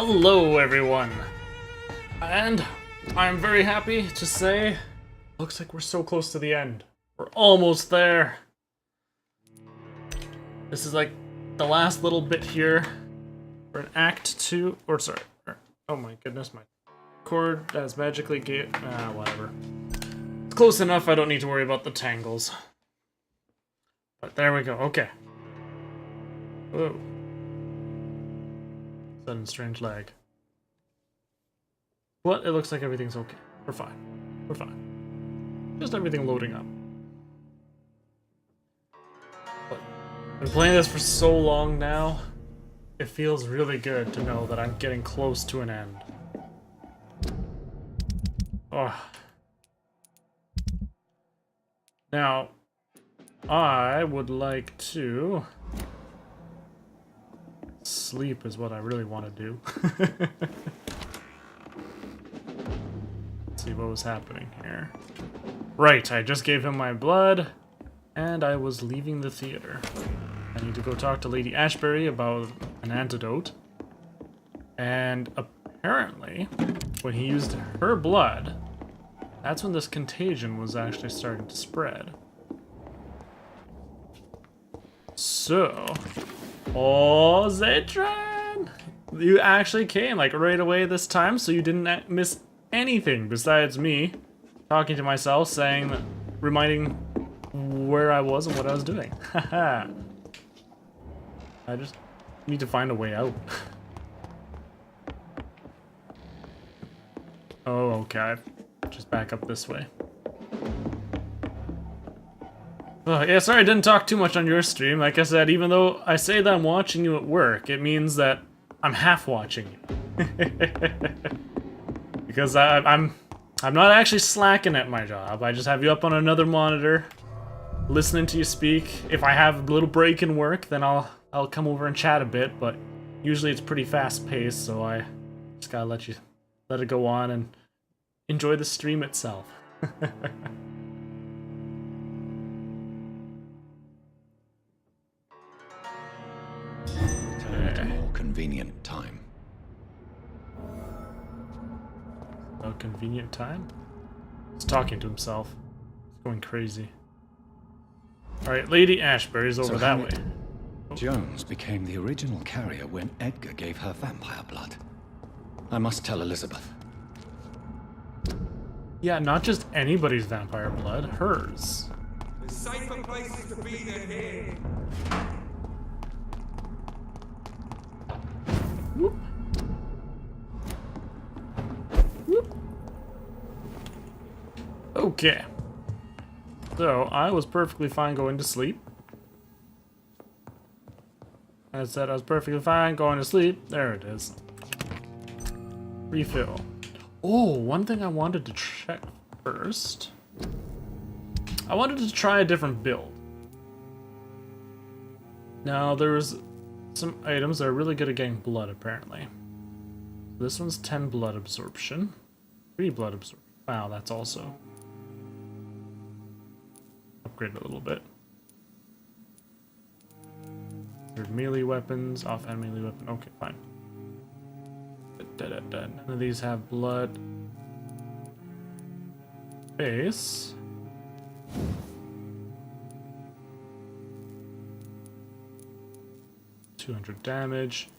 Hello everyone, and I'm very happy to say, looks like we're so close to the end. We're almost there. This is like the last little bit here for an Act 2, or sorry, oh my goodness, my cord has magically whatever. It's close enough, I don't need to worry about the tangles. But there we go, okay. Whoa. Sudden strange lag. But it looks like everything's okay. We're fine. We're fine. Just everything loading up. But I've been playing this for so long now, it feels really good to know that I'm getting close to an end. Oh. Now, I would like to... sleep is what I really want to do. Let's see what was happening here. Right, I just gave him my blood, and I was leaving the theater. I need to go talk to Lady Ashbury about an antidote. And apparently, when he used her blood, that's when this contagion was actually starting to spread. So... oh, Zetran! You actually came, like, right away this time, so you didn't miss anything besides me talking to myself, saying, reminding where I was and what I was doing. Haha. I just need to find a way out. Oh, okay. Just back up this way. Oh, yeah, sorry I didn't talk too much on your stream. Like I said, even though I say that I'm watching you at work, it means that I'm half watching you. Because I'm not actually slacking at my job. I just have you up on another monitor, listening to you speak. If I have a little break in work, then I'll come over and chat a bit, but usually it's pretty fast paced, so I just gotta let it go on and enjoy the stream itself. Convenient time. A convenient time? He's talking to himself. He's going crazy. Alright, Lady Ashbury's over that way. Jones became the original carrier when Edgar gave her vampire blood. I must tell Elizabeth. Yeah, not just anybody's vampire blood, hers. There's safer places to be than here. Whoop. Whoop. Okay. So, I was perfectly fine going to sleep. I said I was perfectly fine going to sleep. There it is. Refill. Oh, one thing I wanted to check first. I wanted to try a different build. Now, there was some items that are really good at getting blood, apparently. This one's 10 blood absorption. 3 blood absorption. Wow, that's also upgraded a little bit. There's melee weapons, offhand melee weapon. Okay, fine. None of these have blood. Base. $200 damage.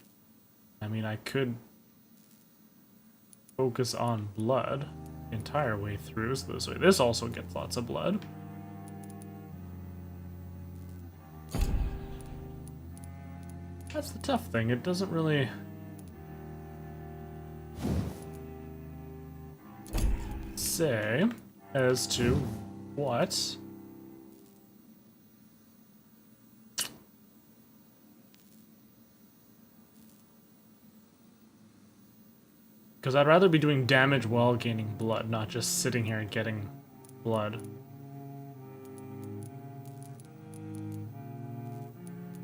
I mean, I could focus on blood the entire way through, so this way. This also gets lots of blood. That's the tough thing. It doesn't really say as to what because I'd rather be doing damage while gaining blood, not just sitting here and getting blood.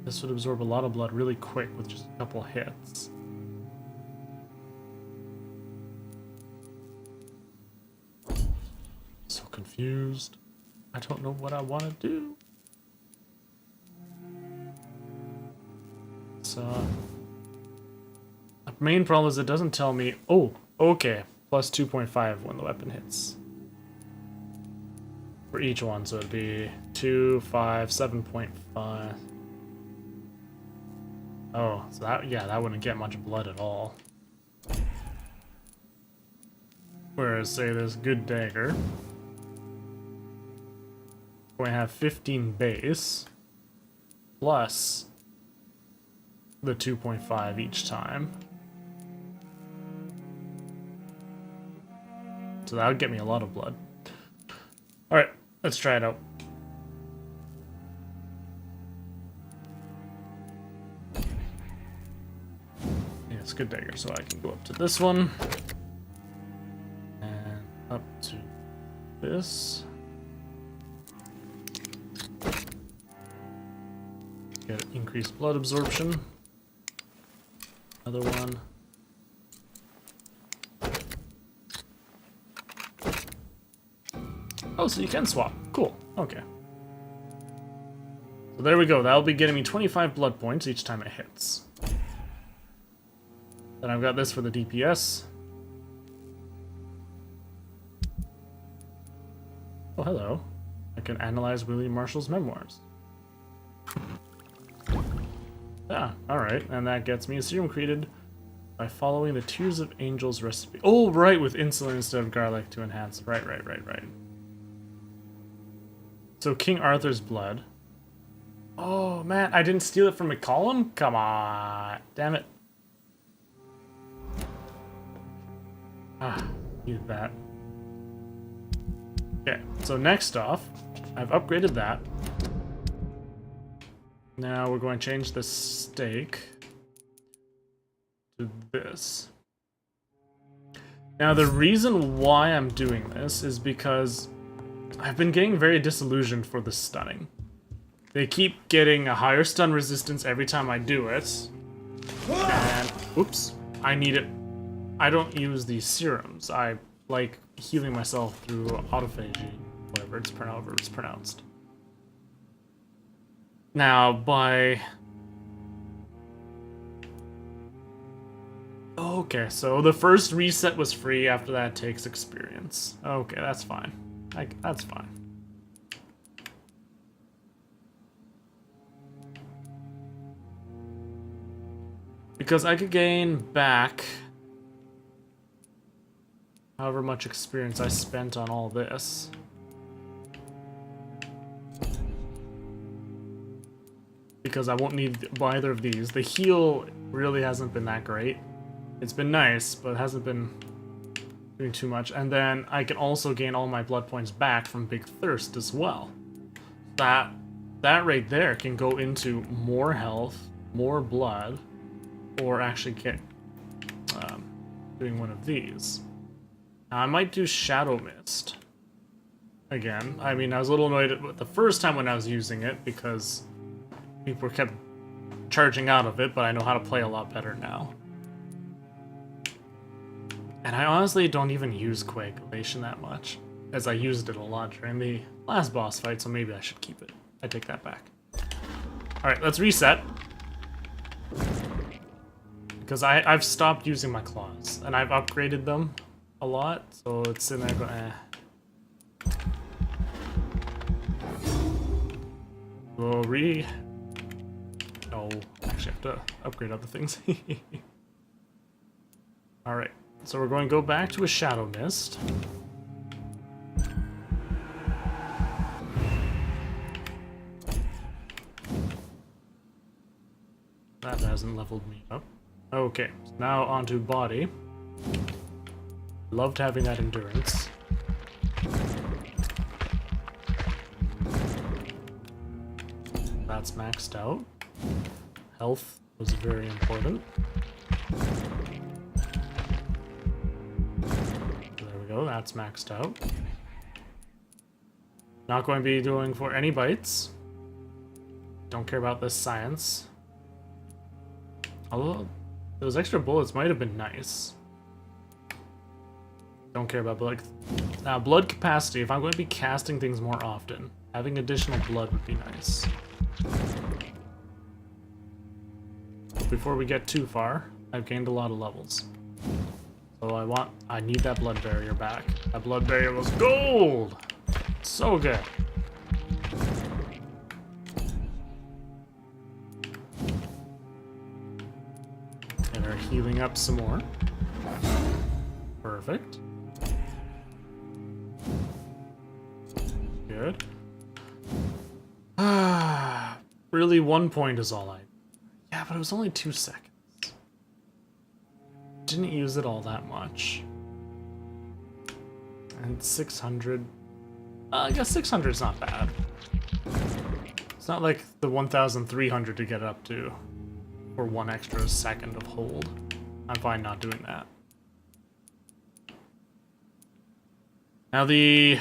This would absorb a lot of blood really quick with just a couple hits. So confused. I don't know what I want to do. So, main problem is it doesn't tell me... Oh, okay. Plus 2.5 when the weapon hits. For each one, so it'd be 2, 5, 7.5. Oh, so that, yeah, that wouldn't get much blood at all. Whereas, say, this good dagger... going to have 15 base, plus the 2.5 each time. So that would get me a lot of blood. Alright, let's try it out. Yeah, it's good dagger, so I can go up to this one. And up to this. Get increased blood absorption. Another one. Oh, so you can swap. Cool. Okay. So there we go. That'll be getting me 25 blood points each time it hits. Then I've got this for the DPS. Oh, hello. I can analyze William Marshall's memoirs. Yeah, alright. And that gets me a serum created by following the Tears of Angels recipe. Oh, right, with insulin instead of garlic to enhance. Right. So King Arthur's blood. Oh, man, I didn't steal it from McCollum? Come on. Damn it. Ah, need that. Okay, so next off, I've upgraded that. Now we're going to change the stake to this. Now the reason why I'm doing this is because I've been getting very disillusioned for the stunning. They keep getting a higher stun resistance every time I do it. And, oops, I need it. I don't use these serums. I like healing myself through autophagy, whatever it's pronounced. Now, by... Okay, so the first reset was free, after that it takes experience. Okay, that's fine. That's fine. Because I could gain back however much experience I spent on all this. Because I won't need either of these. The heal really hasn't been that great. It's been nice, but it hasn't been doing too much. And then I can also gain all my blood points back from Big Thirst as well. That right there can go into more health, more blood, or actually get doing one of these. Now I might do Shadow Mist again. I mean, I was a little annoyed at the first time when I was using it because people kept charging out of it, but I know how to play a lot better now. And I honestly don't even use Coagulation that much, as I used it a lot during the last boss fight, so maybe I should keep it. I take that back. Alright, let's reset. Because I've stopped using my claws, and I've upgraded them a lot, so it's in there going, eh. We'll Oh, actually I have to upgrade other things. Alright, so we're going to go back to a Shadow Mist. That hasn't leveled me up. Okay, so now onto body. Loved having that endurance. That's maxed out. Health was very important. There we go, that's maxed out. Not going to be doing for any bites. Don't care about this science. Although, those extra bullets might have been nice. Don't care about blood. Now, blood capacity, if I'm going to be casting things more often, having additional blood would be nice. But before we get too far, I've gained a lot of levels. So I need that blood barrier back. That blood barrier was gold! So good. And are healing up some more. Perfect. Good. Really, 1 point is all I... Yeah, but it was only 2 seconds. Didn't use it all that much. And 600... I guess 600 is not bad. It's not like the 1,300 to get up to for 1 extra second of hold. I'm fine not doing that. Now the...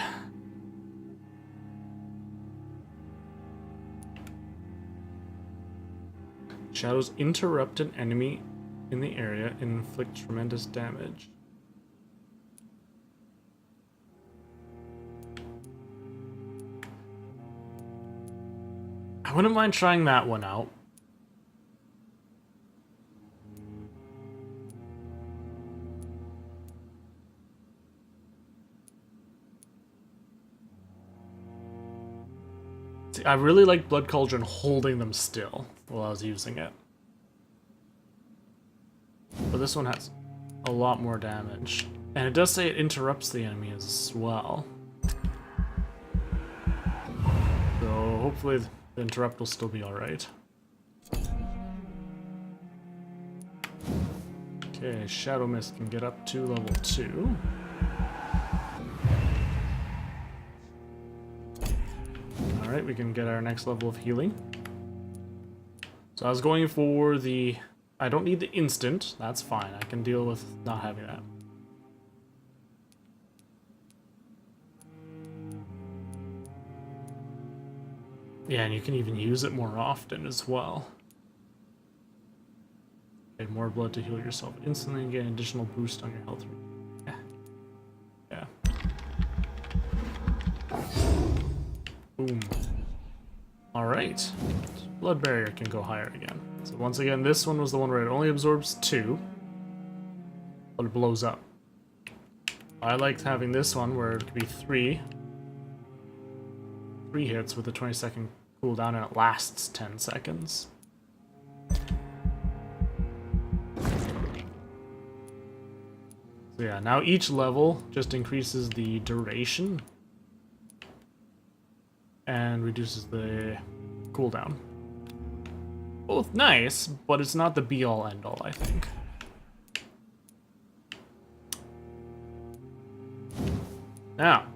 Shadows interrupt an enemy in the area and inflict tremendous damage. I wouldn't mind trying that one out. See, I really like Blood Cauldron holding them still while I was using it. But this one has a lot more damage. And it does say it interrupts the enemy as well. So hopefully the interrupt will still be alright. Okay, Shadow Mist can get up to level 2. Alright, we can get our next level of healing. So I was going for the... I don't need the instant, that's fine. I can deal with not having that. Yeah, and you can even use it more often as well. Okay, more blood to heal yourself instantly and get an additional boost on your health. Yeah. Boom. Alright. Blood barrier can go higher again. So once again, this one was the one where it only absorbs 2, but it blows up. I liked having this one where it could be 3 hits with a 20-second cooldown and it lasts 10 seconds. So yeah, now each level just increases the duration and reduces the cooldown. Both nice, but it's not the be-all end-all, I think. Now,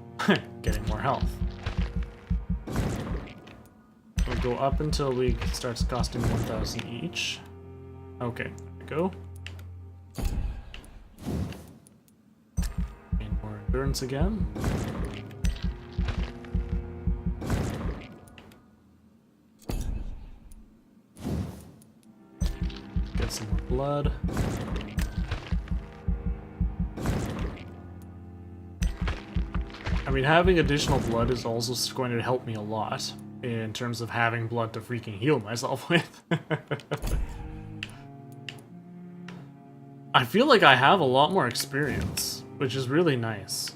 getting more health. We'll go up until we starts costing 1,000 each. Okay, there we go. Gain more endurance again. Get some more blood. I mean, having additional blood is also going to help me a lot in terms of having blood to freaking heal myself with. I feel like I have a lot more experience, which is really nice.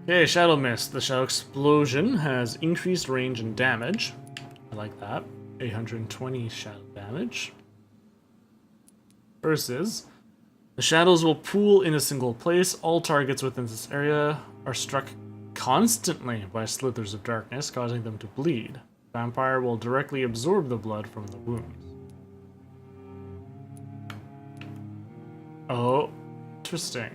Okay, Shadow Mist. The Shadow Explosion has increased range and damage. I like that. 820 shadow damage. Versus, the shadows will pool in a single place. All targets within this area are struck constantly by slithers of darkness, causing them to bleed. Vampire will directly absorb the blood from the wounds. Oh, interesting.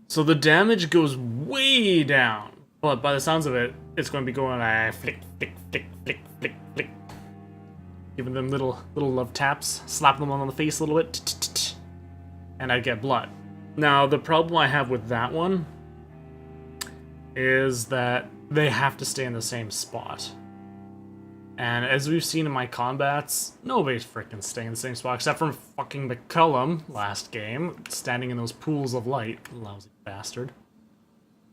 So the damage goes way down, but by the sounds of it, it's going to be going like flick, flick, flick, flick, flick, flick. Giving them little love taps, slap them on the face a little bit, and I get blood. Now, the problem I have with that one is that they have to stay in the same spot. And as we've seen in my combats, nobody's freaking staying in the same spot, except for fucking McCullum last game, standing in those pools of light. Lousy bastard.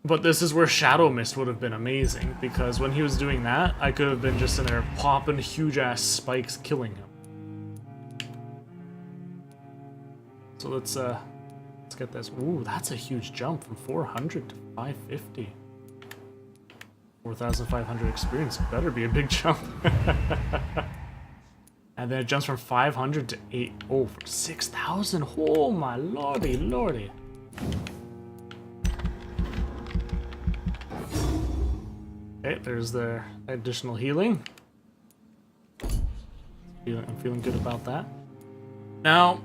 But this is where Shadow Mist would have been amazing, because when he was doing that, I could have been just in there popping huge-ass spikes, killing him. So let's get this. Ooh, that's a huge jump from 400 to 550. 4,500 experience. Better be a big jump. And then it jumps from 500 to 8. Oh, for 6,000. Oh my lordy, lordy. Okay, there's the additional healing. I'm feeling good about that. Now,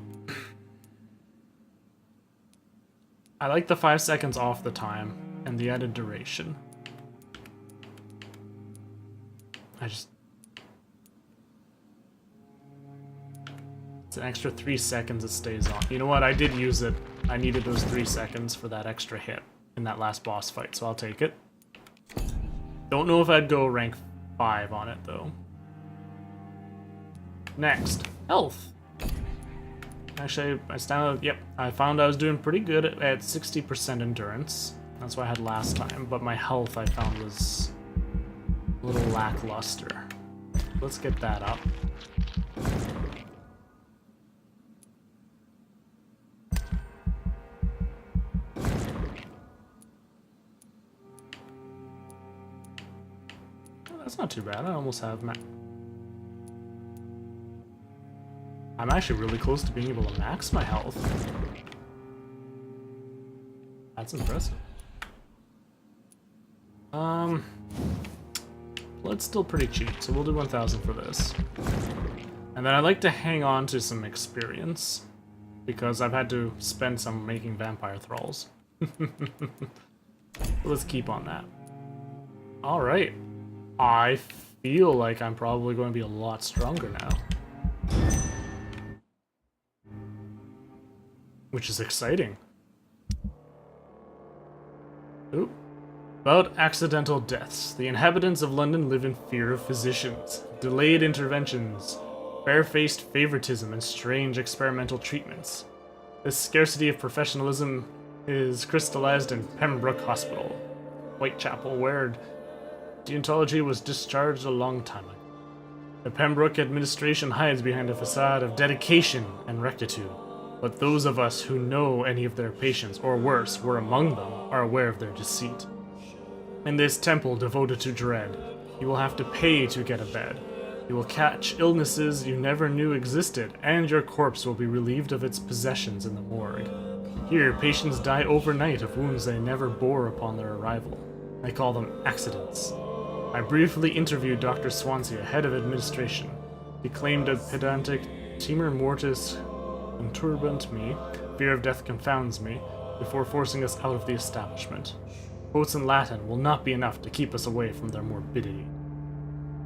I like the 5 seconds off the time and the added duration. It's an extra 3 seconds it stays on. You know what? I did use it. I needed those 3 seconds for that extra hit in that last boss fight, so I'll take it. Don't know if I'd go rank 5 on it, though. Next, health. Actually, I found I was doing pretty good at 60% endurance. That's what I had last time, but my health I found was a little lackluster. Let's get that up. Oh, that's not too bad. I almost have I'm actually really close to being able to max my health. That's impressive. Blood's still pretty cheap, so we'll do 1,000 for this. And then I like to hang on to some experience, because I've had to spend some making vampire thralls. Let's keep on that. Alright. I feel like I'm probably going to be a lot stronger now. Which is exciting. Oop. About accidental deaths. The inhabitants of London live in fear of physicians, delayed interventions, barefaced favoritism, and strange experimental treatments. This scarcity of professionalism is crystallized in Pembroke Hospital, Whitechapel, where deontology was discharged a long time ago. The Pembroke administration hides behind a facade of dedication and rectitude. But those of us who know any of their patients, or worse, were among them, are aware of their deceit. In this temple devoted to dread, you will have to pay to get a bed. You will catch illnesses you never knew existed, and your corpse will be relieved of its possessions in the morgue. Here, patients die overnight of wounds they never bore upon their arrival. I call them accidents. I briefly interviewed Dr. Swansea, head of administration. He claimed a pedantic timor mortis unturbant me, fear of death confounds me, before forcing us out of the establishment. Quotes in Latin will not be enough to keep us away from their morbidity.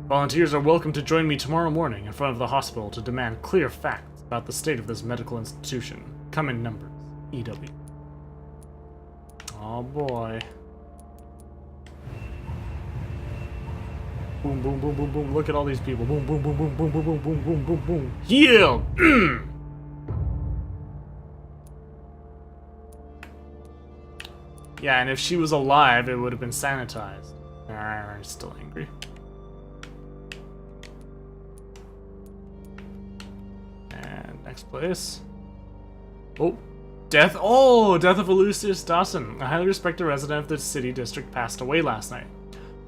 Volunteers are welcome to join me tomorrow morning in front of the hospital to demand clear facts about the state of this medical institution. Come in numbers. EW. Oh boy. Boom, boom, boom, boom, boom. Look at all these people. Boom, boom, boom, boom, boom, boom, boom, boom, boom, boom, boom. Heal! Yeah, and if she was alive, it would have been sanitized. I'm still angry. And next place. Oh, death. Oh, death of Lucius Dawson. A highly respected resident of the city district passed away last night.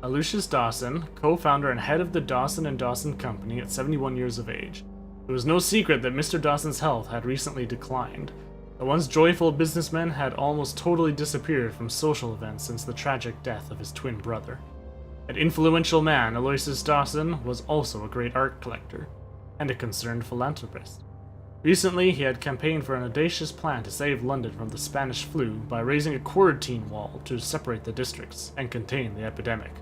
Lucius Dawson, co-founder and head of the Dawson & Dawson Company at 71 years of age. It was no secret that Mr. Dawson's health had recently declined. The once joyful businessman had almost totally disappeared from social events since the tragic death of his twin brother. An influential man, Aloysius Dawson was also a great art collector and a concerned philanthropist. Recently, he had campaigned for an audacious plan to save London from the Spanish flu by raising a quarantine wall to separate the districts and contain the epidemic.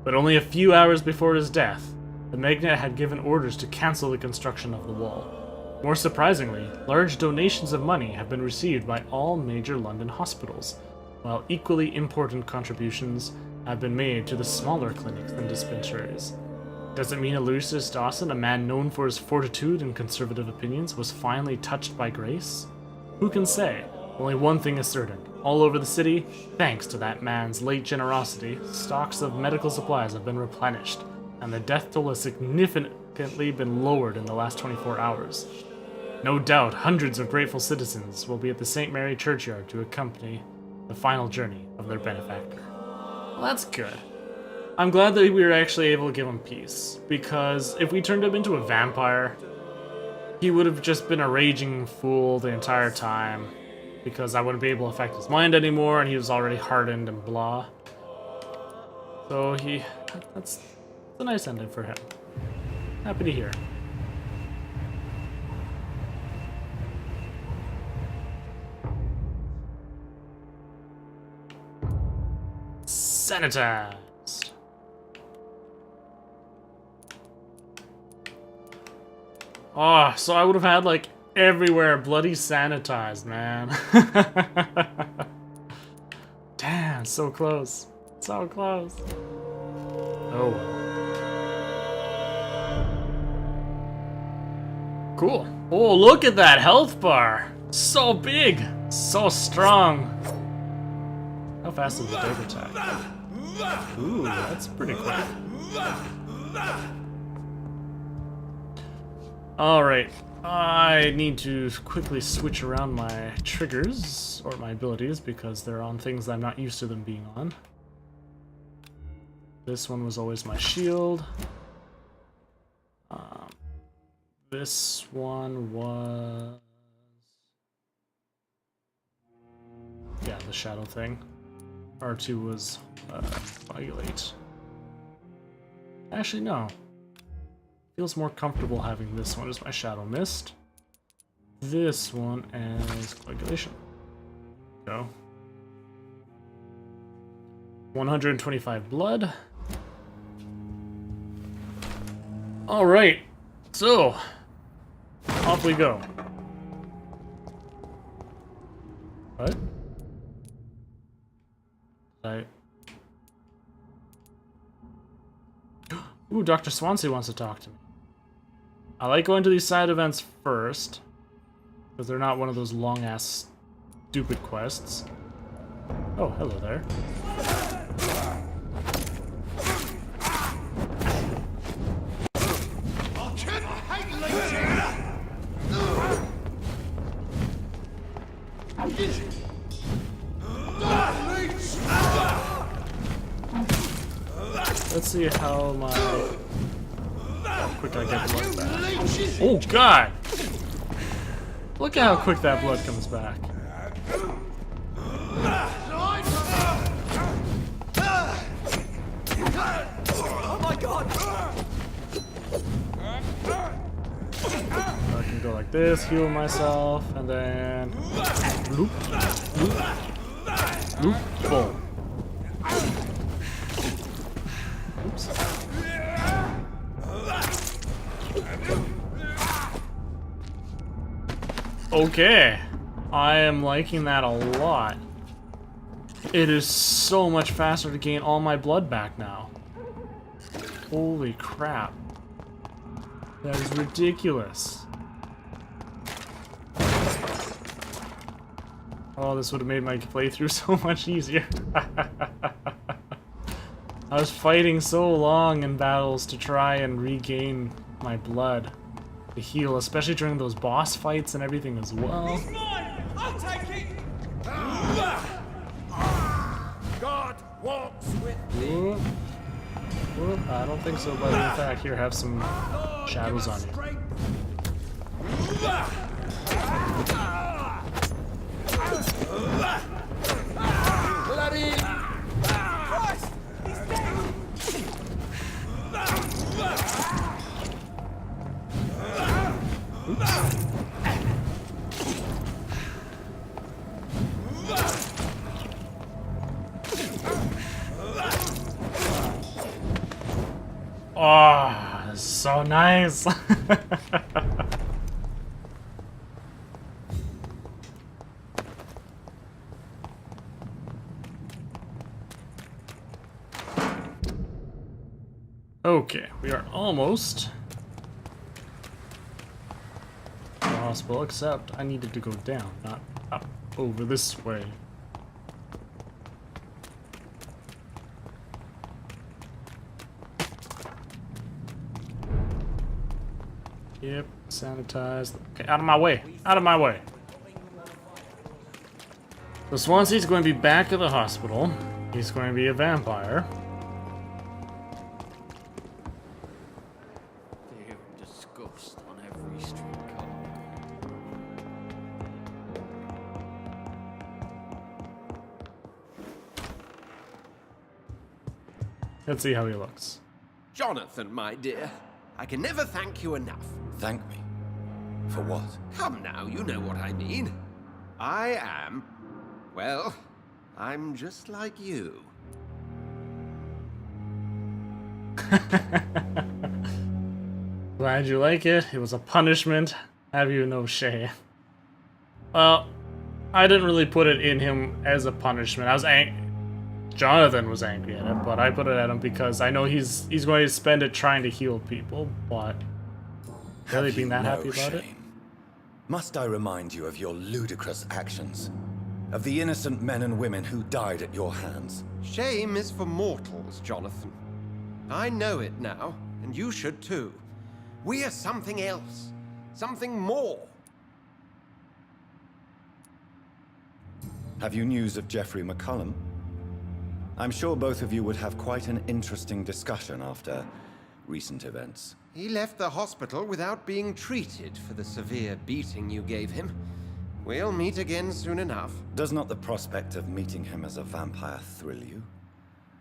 But only a few hours before his death, the magnate had given orders to cancel the construction of the wall. More surprisingly, large donations of money have been received by all major London hospitals, while equally important contributions have been made to the smaller clinics and dispensaries. Does it mean Aloysius Dawson, a man known for his fortitude and conservative opinions, was finally touched by grace? Who can say? Only one thing is certain. All over the city, thanks to that man's late generosity, stocks of medical supplies have been replenished, and the death toll has significantly been lowered in the last 24 hours. No doubt, hundreds of grateful citizens will be at the St. Mary churchyard to accompany the final journey of their benefactor. Well, that's good. I'm glad that we were actually able to give him peace, because if we turned him into a vampire, he would have just been a raging fool the entire time, because I wouldn't be able to affect his mind anymore, and he was already hardened and blah. So that's a nice ending for him. Happy to hear. Sanitized. Oh, so I would have had like everywhere bloody sanitized, man. Damn, so close. So close. Oh. Cool. Oh, look at that health bar. So big. So strong. How fast is the dog attack? Ooh, that's pretty quick. Alright, I need to quickly switch around my triggers, or my abilities, because they're on things that I'm not used to them being on. This one was always my shield. This one was... yeah, the shadow thing. R2 was Violate. Actually, no. Feels more comfortable having this one as my Shadow Mist. This one as Coagulation. Go. 125 blood. Alright, so off we go. What? Ooh, Dr. Swansea wants to talk to me. I like going to these side events first, because they're not one of those long-ass stupid quests. Oh, hello there. Let's see how quick I get blood back. Oh god! Look at how quick that blood comes back. Oh my god! I can go like this, heal myself, and then bloop, bloop, bloop, boom. Oops. Okay, I am liking that a lot. It is so much faster to gain all my blood back now. Holy crap. That is ridiculous. Oh, this would have made my playthrough so much easier. I was fighting so long in battles to try and regain my blood to heal, especially during those boss fights and everything as well. It's mine! I'll take it! God walks with Whoop. Whoop. I don't think so, but in fact, here, have some shadows on you. Bloody Christ! He's dead! Oh, this is so nice. Okay, we are almost to the hospital, except I needed to go down, not up. over this way. Yep, sanitized. Okay, out of my way. Out of my way. So Swansea's going to be back at the hospital. He's going to be a vampire. Fear and disgust on every streetcar. Let's see how he looks. Jonathan, my dear, I can never thank you enough. Thank me. For what? Come now, you know what I mean. I am, well, I'm just like you. Glad you like it. It was a punishment. Have you no shame? Well, I didn't really put it in him as a punishment. Jonathan was angry at it, but I put it at him because I know he's going to spend it trying to heal people, but really being that happy about it? Must I remind you of your ludicrous actions? Of the innocent men and women who died at your hands? Shame is for mortals, Jonathan. I know it now, and you should too. We are something else. Something more. Have you news of Jeffrey McCullum? I'm sure both of you would have quite an interesting discussion after recent events. He left the hospital without being treated for the severe beating you gave him. We'll meet again soon enough. Does not the prospect of meeting him as a vampire thrill you?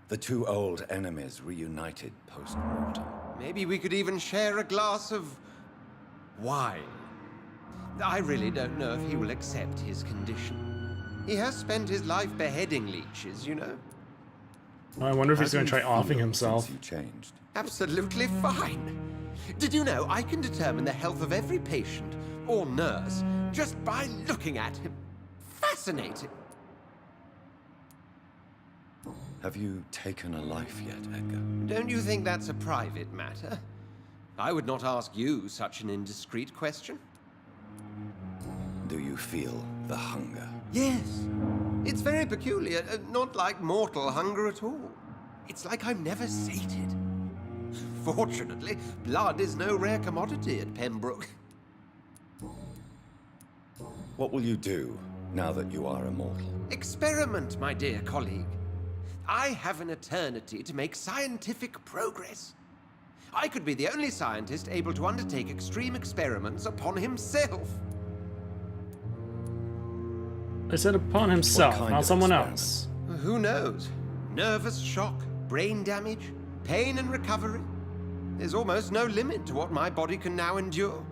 The two old enemies reunited post-mortem. Maybe we could even share a glass of wine. I really don't know if he will accept his condition. He has spent his life beheading leeches, you know. I wonder if he's How going do to you try offing feel himself. since you changed? Absolutely fine. Did you know I can determine the health of every patient or nurse just by looking at him? Fascinating. Have you taken a life yet, Edgar? Don't you think that's a private matter? I would not ask you such an indiscreet question. Do you feel the hunger? Yes. It's very peculiar, not like mortal hunger at all. It's like I'm never sated. Fortunately, blood is no rare commodity at Pembroke. What will you do now that you are immortal? Experiment, my dear colleague. I have an eternity to make scientific progress. I could be the only scientist able to undertake extreme experiments upon himself. I said upon himself, kind not of someone experiment? else. Who knows? Nervous shock, brain damage, pain and recovery. There's almost no limit to what my body can now endure.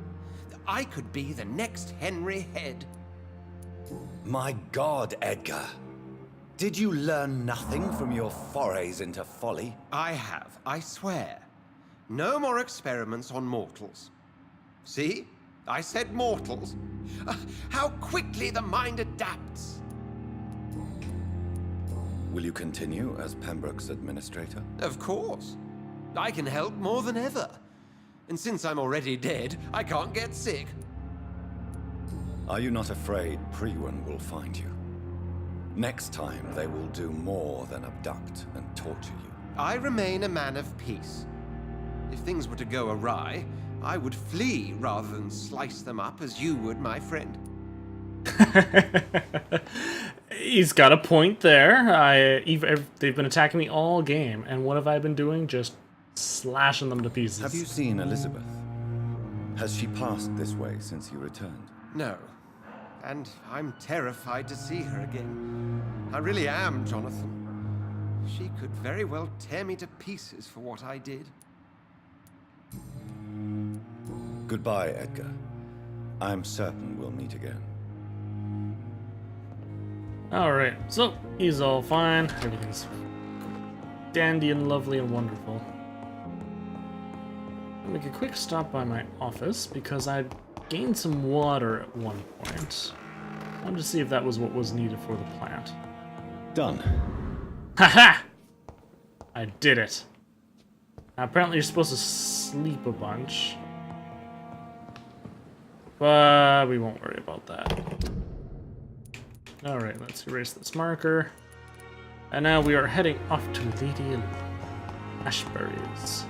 I could be the next Henry Head. My God, Edgar. Did you learn nothing from your forays into folly? I have, I swear. No more experiments on mortals. See? I said mortals. How quickly the mind adapts. Will you continue as Pembroke's administrator? Of course. I can help more than ever. And since I'm already dead, I can't get sick. Are you not afraid Priwen will find you? Next time, they will do more than abduct and torture you. I remain a man of peace. If things were to go awry, I would flee rather than slice them up as you would, my friend. He's got a point there. They've been attacking me all game, and what have I been doing? Just slashing them to pieces. Have you seen Elizabeth? Has she passed this way since you returned? No. And I'm terrified to see her again. I really am, Jonathan. She could very well tear me to pieces for what I did. Goodbye, Edgar. I'm certain we'll meet again. Alright, so he's all fine. Everything's dandy and lovely and wonderful. I'll make a quick stop by my office because I gained some water at one point. I wanted to see if that was what was needed for the plant. Done. Haha! I did it. Now, apparently you're supposed to sleep a bunch. But we won't worry about that. Alright, let's erase this marker. And now we are heading off to Lady Ashbury's.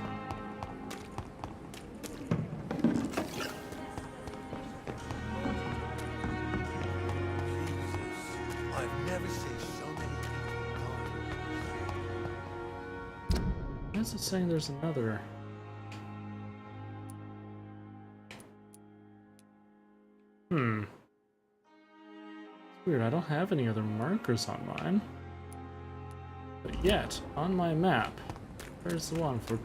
I've never seen so many people gone. Why is it saying there's another? It's weird, I don't have any other markers on mine. But yet, on my map, there's the one. For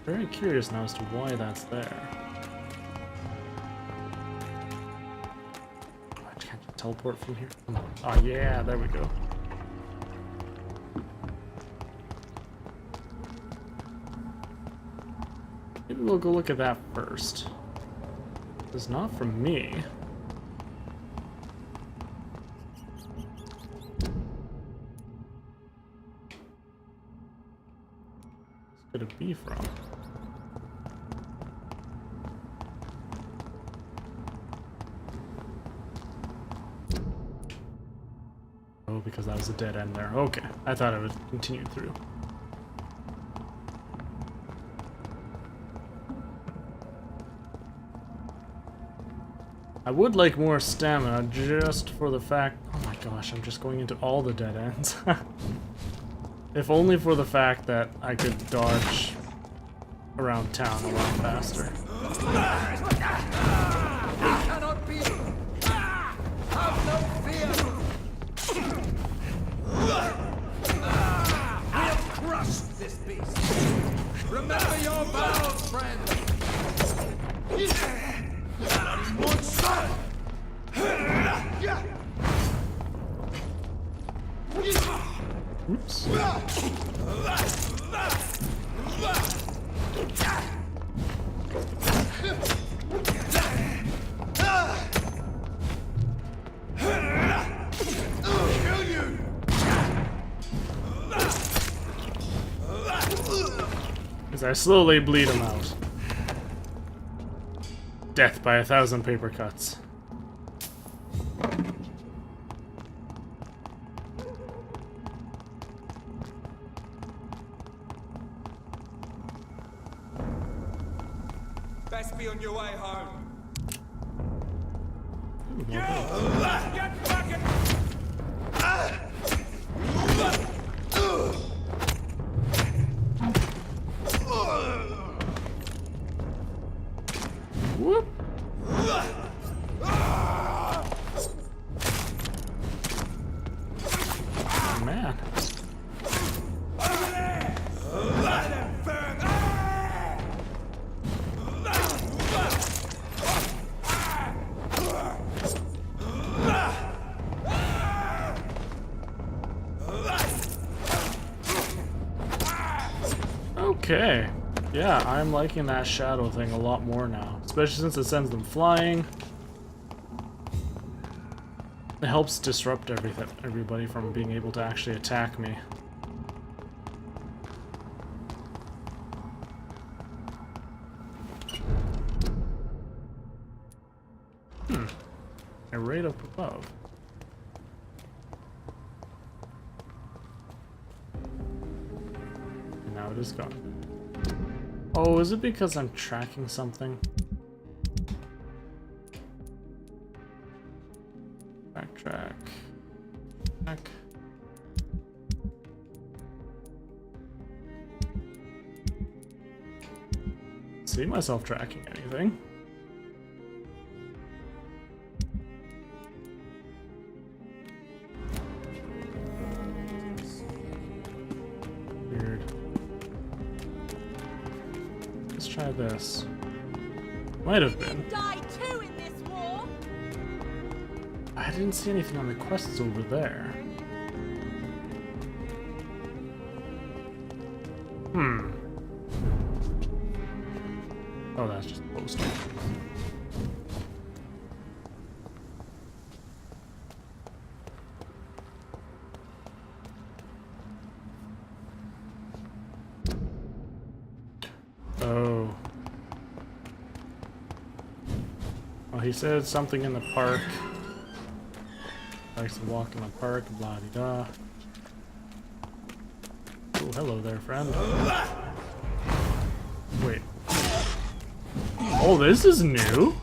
very curious now as to why that's there. Oh, can't you teleport from here? Come on. Oh yeah, there we go. Maybe we'll go look at that first. It's not from me. Could it be from? Oh, because that was a dead end there. Okay, I thought it would continue through. I would like more stamina just for the fact... Oh my gosh, I'm just going into all the dead ends. If only for the fact that I could dodge around town a lot faster. Cannot be. Have no fear. We'll crush this beast. Remember your vows, friend. Monster. Oops. As I slowly bleed him out. Death by 1,000 paper cuts. Best be on your way home. Get back in. Whoop. Man. Okay. Yeah, I'm liking that shadow thing a lot more now. Especially since it sends them flying. It helps disrupt everybody from being able to actually attack me. And right up above. And now it is gone. Oh, is it because I'm tracking something? Backtrack. Back. See myself tracking anything. Weird. Let's try this. Might have been. Die too in this war. I didn't see anything on the quests over there. Oh, that's just a poster. Oh. Well, he said something in the park. Likes to walk in the park, blah de da. Oh, hello there, friend. Wait. Oh, this is new?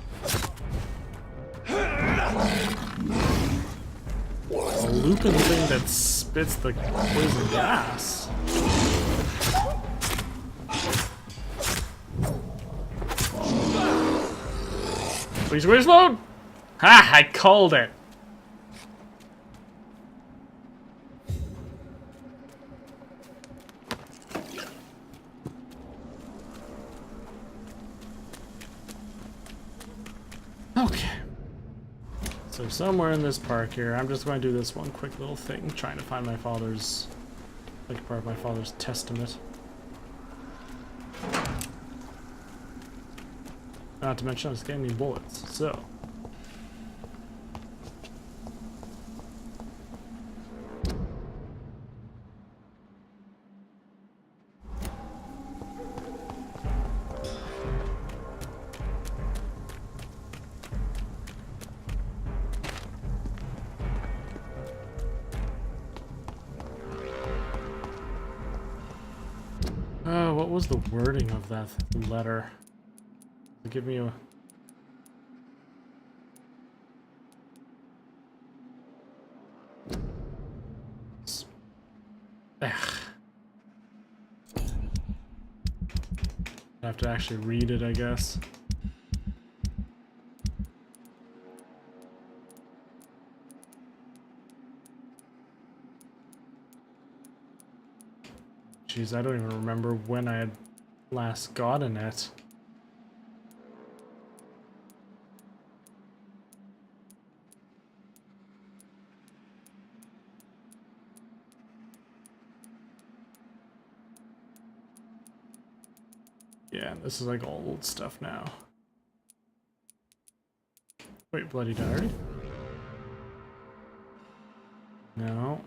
A Lupin thing that spits the poison gas. Please reload! Ha! I called it! Okay. So somewhere in this park here, I'm just going to do this one quick little thing, trying to find my father's, like part of my father's testament. Not to mention I was getting any bullets, so. What was the wording of that letter? Give me a... I have to actually read it, I guess. Jeez, I don't even remember when I had last gotten it. Yeah, this is like all old stuff now. Wait, bloody diary? No.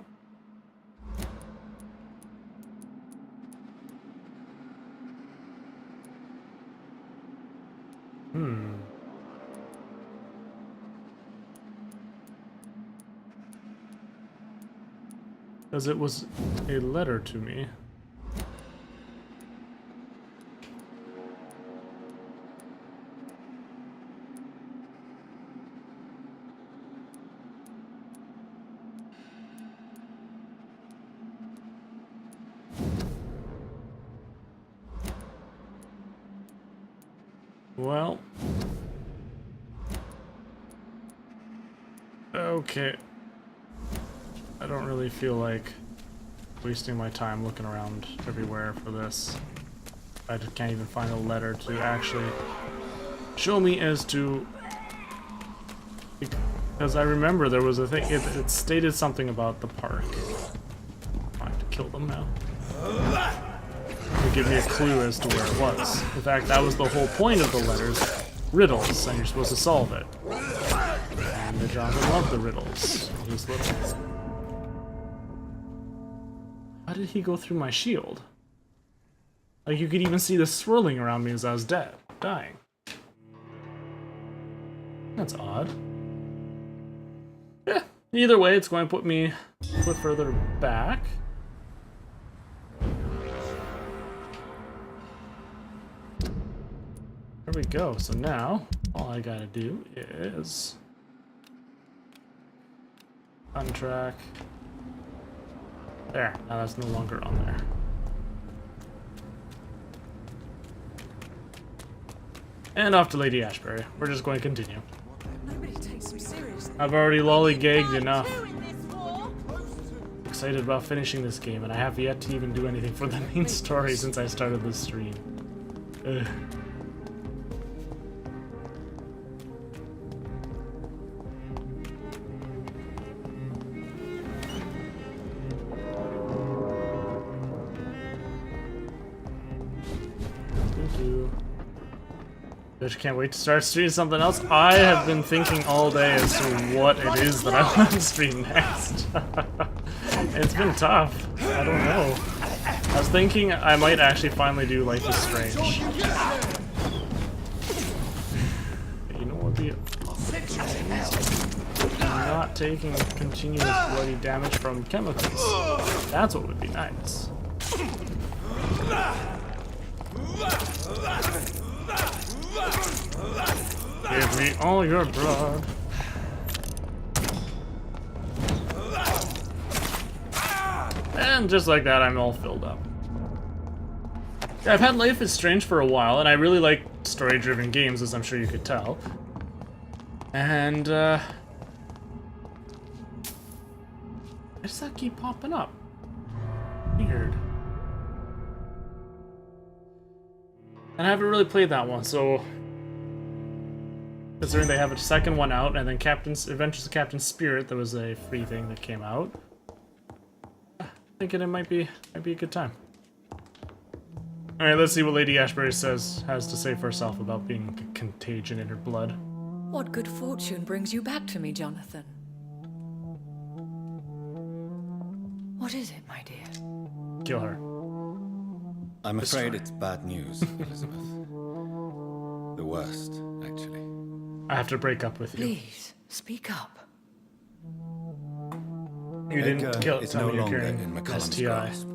Because it was a letter to me. Well, okay. I don't really feel like wasting my time looking around everywhere for this. I just can't even find a letter to actually show me as to... Because I remember there was a thing, it stated something about the park. I have to kill them now. To give me a clue as to where it was. In fact, that was the whole point of the letters. Riddles, and you're supposed to solve it. And the Jonathan loved the riddles. He's little. How did he go through my shield? Like, you could even see the swirling around me as I was dying. That's odd. Yeah, either way, it's going to put me a foot further back. There we go. So now, all I gotta do is untrack. There. Now that's no longer on there. And off to Lady Ashbury. We're just going to continue. Nobody takes him seriously. I've already lollygagged enough. Two in this war. Excited about finishing this game, and I have yet to even do anything for the main story since I started this stream. Ugh. Just can't wait to start streaming something else. I have been thinking all day as to what it is that I want to stream next. It's been tough. I don't know. I was thinking I might actually finally do Life is Strange. You know what the... not taking continuous bloody damage from chemicals. That's what would be nice. Give me all your blood. And just like that, I'm all filled up. Yeah, I've had Life is Strange for a while, and I really like story-driven games, as I'm sure you could tell. And, why does that keep popping up? Weird. And I haven't really played that one, so... Considering they have a second one out, and then Adventures of Captain Spirit, that was a free thing that came out. Thinking it might be a good time. Alright, let's see what Lady Ashbury has to say for herself about being a contagion in her blood. What good fortune brings you back to me, Jonathan? What is it, my dear? Kill her. I'm afraid it's bad news, Elizabeth. The worst, actually. I have to break up with you. Please, speak up. You didn't Edgar kill is tell no me you're longer carrying in McCullum's STI. grasp.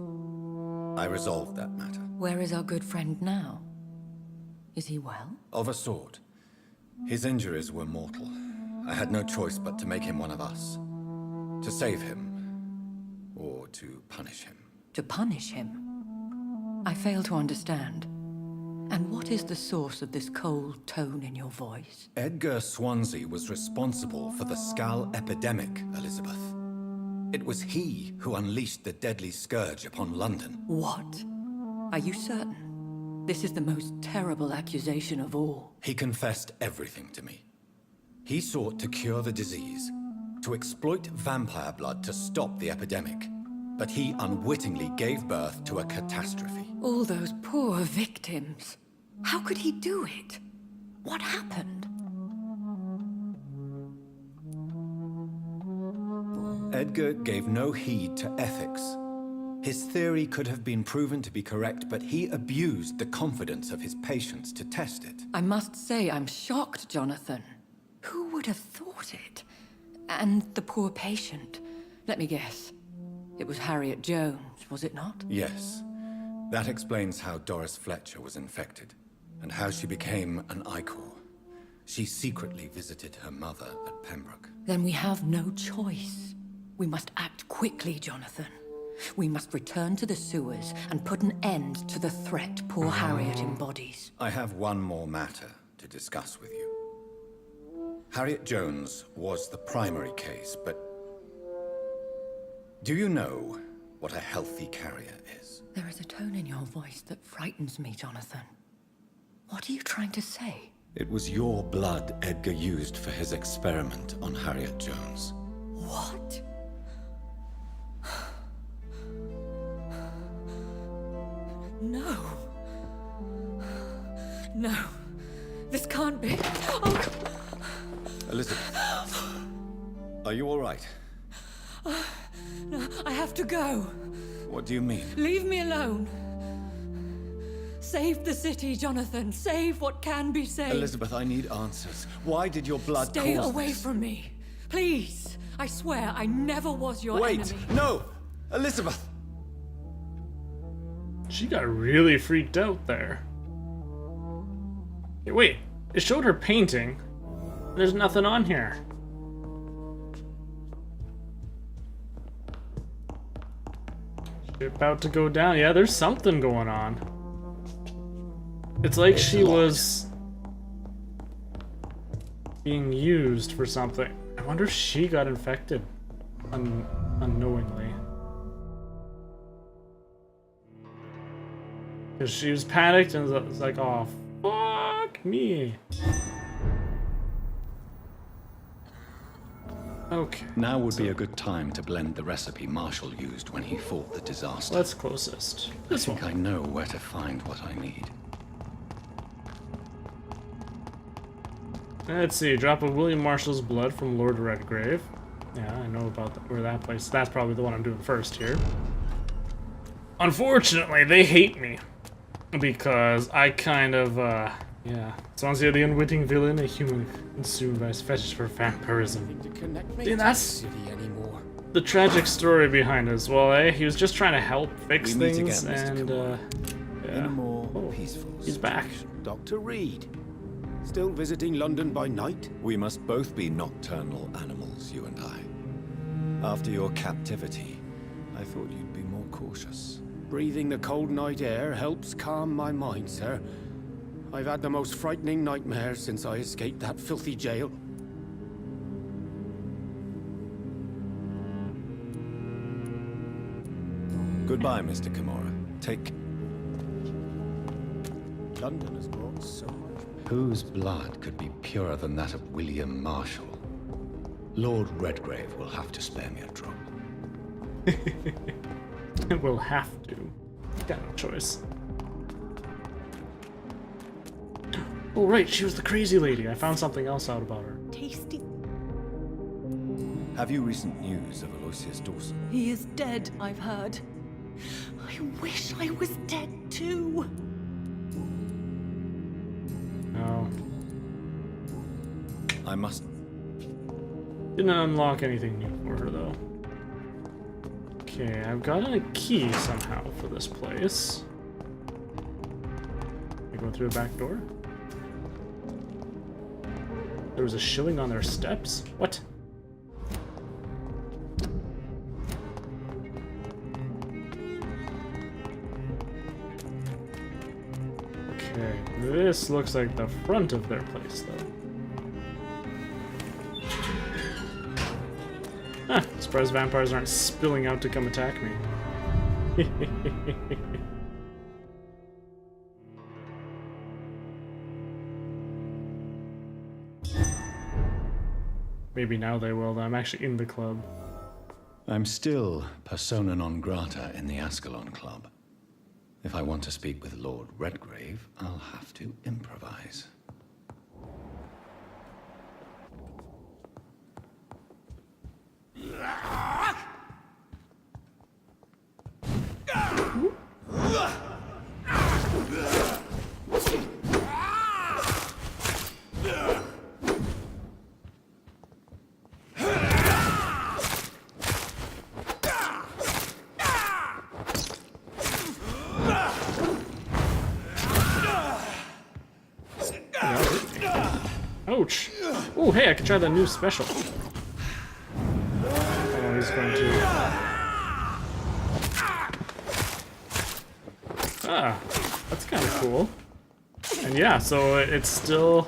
I resolved that matter. Where is our good friend now? Is he well? Of a sort. His injuries were mortal. I had no choice but to make him one of us. To save him. Or to punish him. To punish him? I fail to understand. And what is the source of this cold tone in your voice? Edgar Swansea was responsible for the Skal epidemic, Elizabeth. It was he who unleashed the deadly scourge upon London. What? Are you certain? This is the most terrible accusation of all. He confessed everything to me. He sought to cure the disease, to exploit vampire blood to stop the epidemic. But he unwittingly gave birth to a catastrophe. All those poor victims. How could he do it? What happened? Edgar gave no heed to ethics. His theory could have been proven to be correct, but he abused the confidence of his patients to test it. I must say I'm shocked, Jonathan. Who would have thought it? And the poor patient. Let me guess. It was Harriet Jones, was it not? Yes. That explains how Doris Fletcher was infected, and how she became an Icor. She secretly visited her mother at Pembroke. Then we have no choice. We must act quickly, Jonathan. We must return to the sewers and put an end to the threat poor Harriet embodies. I have one more matter to discuss with you. Harriet Jones was the primary case, but do you know what a healthy carrier is? There is a tone in your voice that frightens me, Jonathan. What are you trying to say? It was your blood Edgar used for his experiment on Harriet Jones. What? No. No. This can't be. Oh. Elizabeth, are you all right? No, I have to go. What do you mean? Leave me alone. Save the city, Jonathan. Save what can be saved. Elizabeth, I need answers. Why did your blood Stay cause away this? from me. Please. I swear I never was your Wait! enemy. No! Elizabeth! She got really freaked out there. Hey, wait, it showed her painting. There's nothing on here. She about to go down. Yeah, there's something going on. It's like she was being used for something. I wonder if she got infected unknowingly. Because she was panicked and was like, oh, fuck me. Okay. Now would be a good time to blend the recipe Marshall used when he fought the disaster. What's closest? This I one. think I know where to find what I need. Let's see. Drop of William Marshall's blood from Lord Redgrave. Yeah, I know about where that place. That's probably the one I'm doing first here. Unfortunately, they hate me because I kind of Yeah. Swansea, the unwitting villain, a human consumed by his fetish for vampirism. To connect me See, to the that's city anymore. the tragic story behind it as well, eh? He was just trying to help fix We meet things, again, Mr. and, Kimura. yeah. In a more Oh, peaceful he's back. situation. Dr. Reed. Still visiting London by night? We must both be nocturnal animals, you and I. After your captivity, I thought you'd be more cautious. Breathing the cold night air helps calm my mind, sir. I've had the most frightening nightmares since I escaped that filthy jail. Goodbye, Mr. Kimura. Take... London has brought so much. Whose blood could be purer than that of William Marshall? Lord Redgrave will have to spare me a drop. We'll have to. Got no choice. Oh, right, she was the crazy lady. I found something else out about her. Tasty. Have you recent news of Aloysius Dawson? He is dead, I've heard. I wish I was dead too. No. I must... Didn't unlock anything new for her, though. Okay, I've gotten a key somehow for this place. I go through the back door? There was a shilling on their steps? What? Okay, this looks like the front of their place, though. Huh, surprised vampires aren't spilling out to come attack me. Maybe now they will, though. I'm actually in the club. I'm still persona non grata in the Ascalon Club. If I want to speak with Lord Redgrave, I'll have to improvise. Ouch! Oh, hey, I can try the new special. Oh, he's going to... Ah, that's kind of cool. And yeah, so it's still...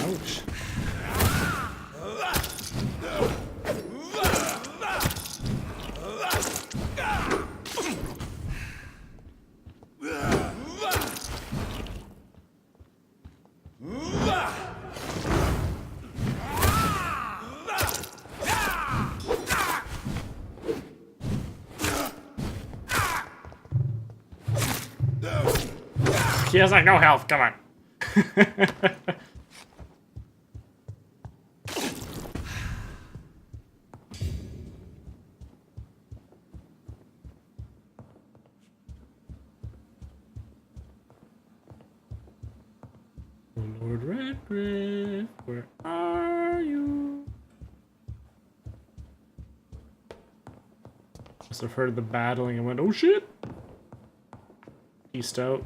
Ouch. He has like no health, come on. Oh, Lord Redgrave, where are you? Must have heard the battling and went, oh shit! East out.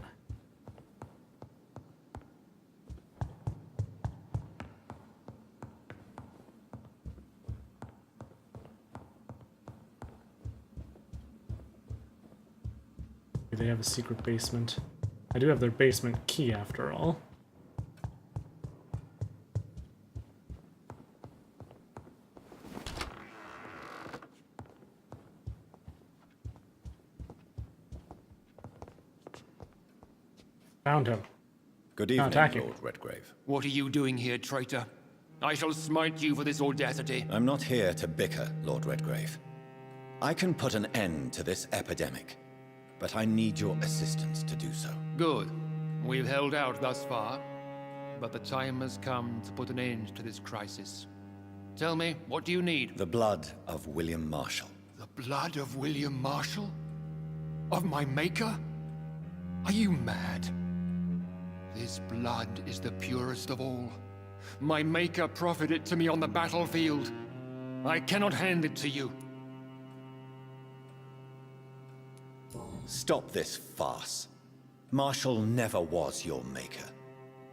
They have a secret basement. I do have their basement key after all. Found him. Good evening, attacking. Lord Redgrave. What are you doing here, traitor? I shall smite you for this audacity. I'm not here to bicker, Lord Redgrave. I can put an end to this epidemic, but I need your assistance to do so. Good. We've held out thus far, but the time has come to put an end to this crisis. Tell me, what do you need? The blood of William Marshall. The blood of William Marshall? Of my maker? Are you mad? This blood is the purest of all. My maker proffered it to me on the battlefield. I cannot hand it to you. Stop this farce. Marshall never was your maker.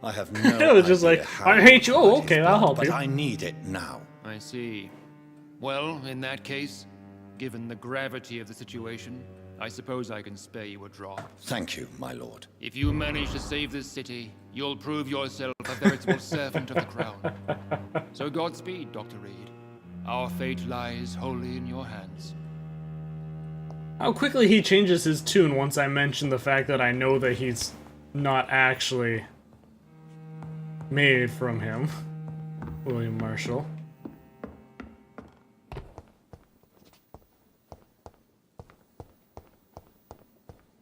I have no It was just idea like, how I hate you. got Oh, his okay, blood, I'll help but you. I need it now. I see. Well, in that case, given the gravity of the situation, I suppose I can spare you a drop. Thank you, my lord. If you manage to save this city, you'll prove yourself a veritable servant of the crown. So Godspeed, Dr. Reed. Our fate lies wholly in your hands. How quickly he changes his tune once I mention the fact that I know that he's not actually made from him. William Marshall.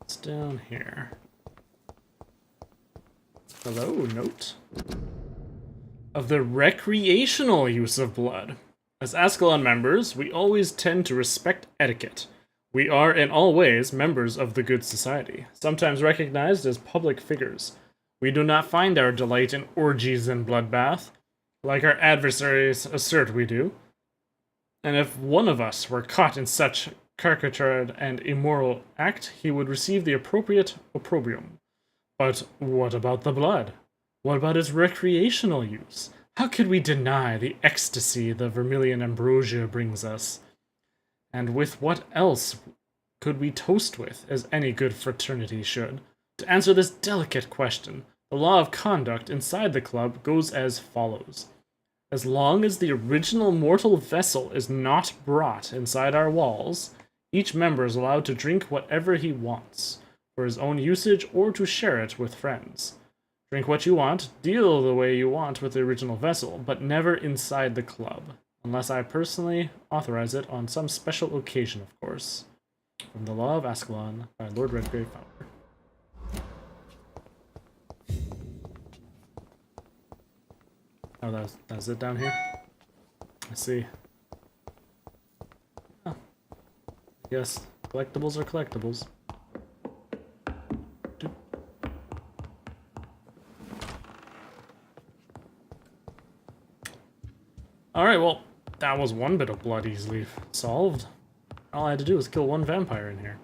It's down here. Hello, note. Of the recreational use of blood. As Ascalon members, we always tend to respect etiquette. We are, in all ways, members of the good society, sometimes recognized as public figures. We do not find our delight in orgies and bloodbath, like our adversaries assert we do. And if one of us were caught in such caricatured and immoral act, he would receive the appropriate opprobrium. But what about the blood? What about its recreational use? How could we deny the ecstasy the vermilion ambrosia brings us? And with what else could we toast with, as any good fraternity should? To answer this delicate question, the law of conduct inside the club goes as follows. As long as the original mortal vessel is not brought inside our walls, each member is allowed to drink whatever he wants, for his own usage or to share it with friends. Drink what you want, deal the way you want with the original vessel, but never inside the club, unless I personally authorize it on some special occasion, of course. From the Law of Ascalon by Lord Redgrave Fowler. Oh, that's it down here? I see. Oh. Yes, collectibles are collectibles. Doop. Alright, well, that was one bit of blood easily solved. All I had to do was kill one vampire in here.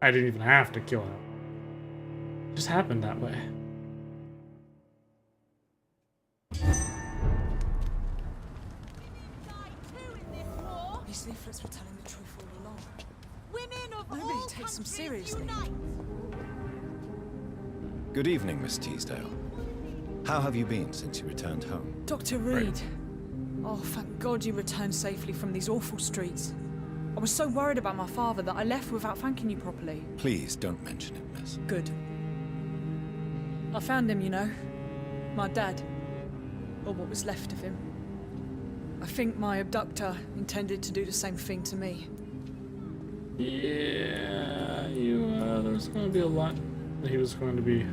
I didn't even have to kill him. It just happened that way. These leaflets were telling the truth all along. Women of Nobody all takes them countries seriously. unite. Good evening, Miss Teasdale. How have you been since you returned home? Dr. Reed. Oh, thank God you returned safely from these awful streets. I was so worried about my father that I left without thanking you properly. Please don't mention it, miss. Good. I found him, you know. My dad. Or what was left of him. I think my abductor intended to do the same thing to me. Yeah, there's going to be a lot that he was going to be.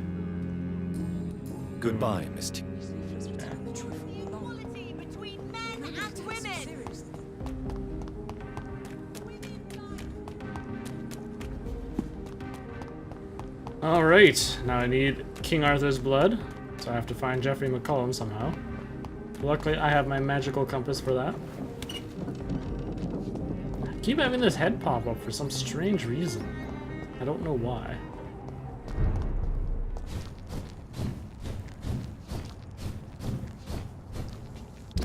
Goodbye, Miss T. These leaflets were telling the truth all along. Equality between men Nobody and takes them women. seriously. Alright, now I need King Arthur's blood, so I have to find Jeffrey McCollum somehow. Luckily, I have my magical compass for that. I keep having this head pop up for some strange reason. I don't know why.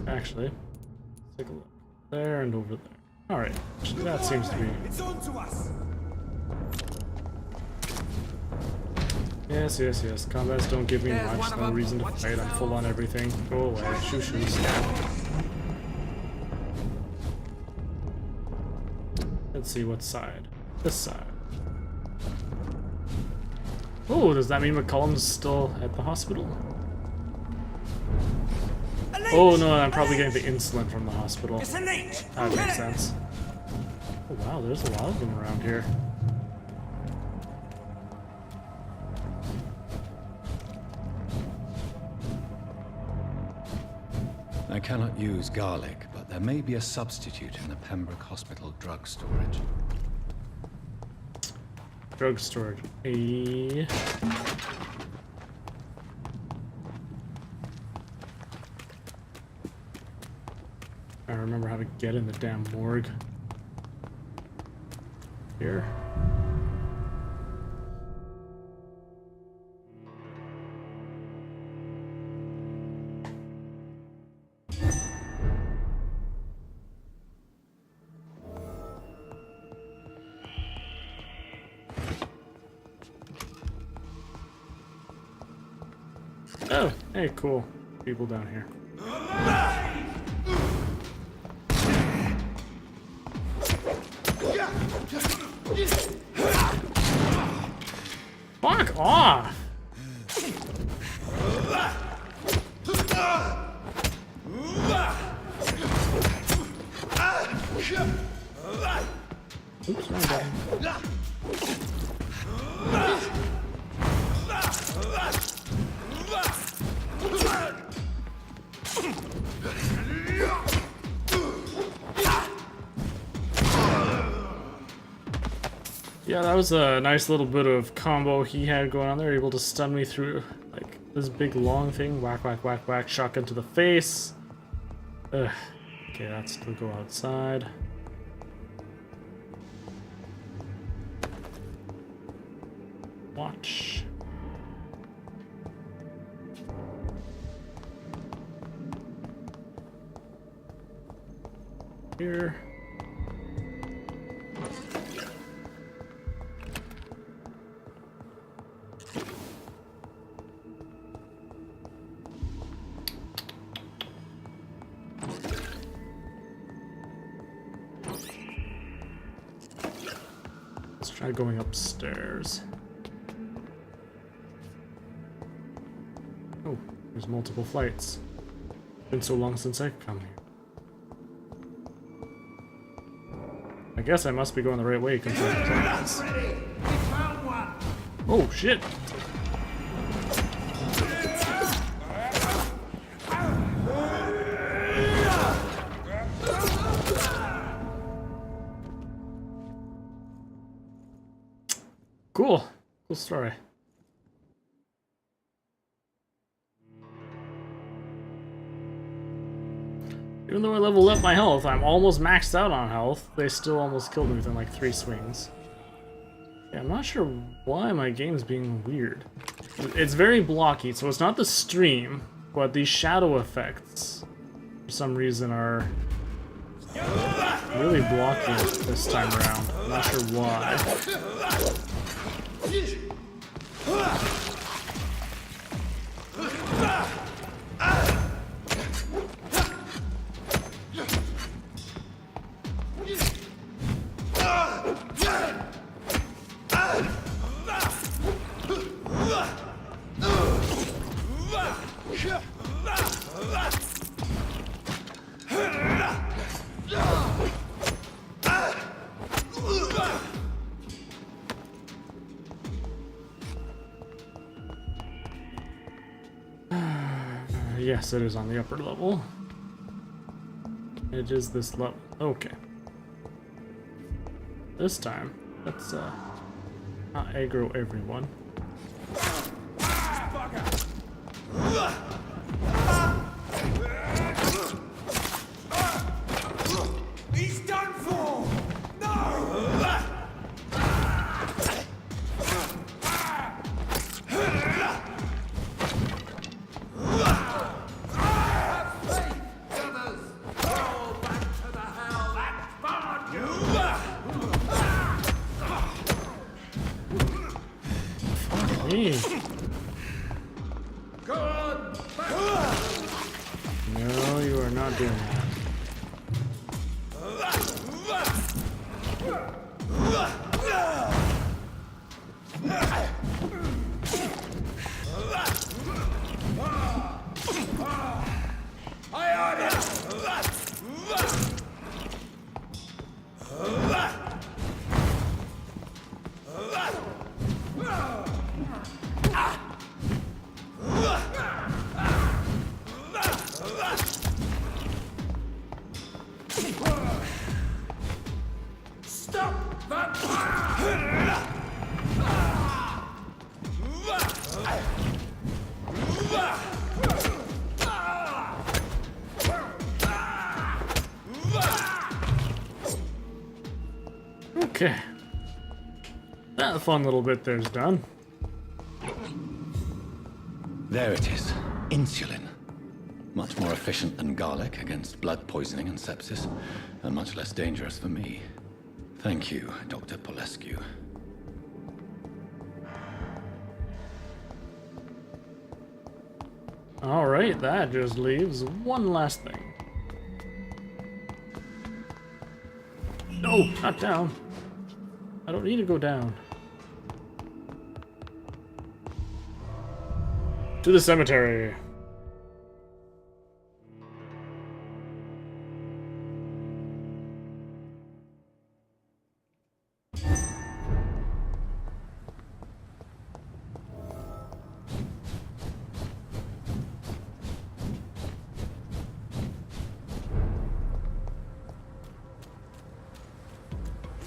Actually, let's take a look. There and over there. Alright, that seems to be... It's on to us. Yes, yes, yes. Combats don't give me much. No reason to fight. I'm full on everything. Go away. Shoo shoo. Stab. Let's see what side. This side. Oh, does that mean McCollum's still at the hospital? Oh no, I'm probably getting the insulin from the hospital. That makes sense. Oh wow, there's a lot of them around here. I cannot use garlic, but there may be a substitute in the Pembroke Hospital drug storage. Drug storage. I remember how to get in the damn morgue. Here. Oh, hey, cool. People down here. Fuck off! Oops, wrong button. Yeah, that was a nice little bit of combo he had going on there, able to stun me through like this big long thing. Whack, whack, whack, whack, shotgun to the face. Ugh. Okay, that's to go outside. Watch. Here. Let's try going upstairs. Oh, there's multiple flights. Been so long since I've come here. I guess I must be going the right way considering this. Oh shit! Cool. Cool story. Even though I leveled up my health, I'm almost maxed out on health. They still almost killed me within like 3 swings. Yeah, I'm not sure why my game's being weird. It's very blocky, so it's not the stream, but these shadow effects, for some reason, are really blocky this time around. I'm not sure why. Yes, it is on the upper level. It is this level. Okay. This time, let's not aggro everyone. He's done for! No! No, you are not doing that. Stop, vampire! Okay. That fun little bit there's done. There it is. Insulin. Much more efficient than garlic against blood poisoning and sepsis, and much less dangerous for me. Thank you, Dr. Polescu. Alright, that just leaves one last thing. No, not down. I don't need to go down. To the cemetery.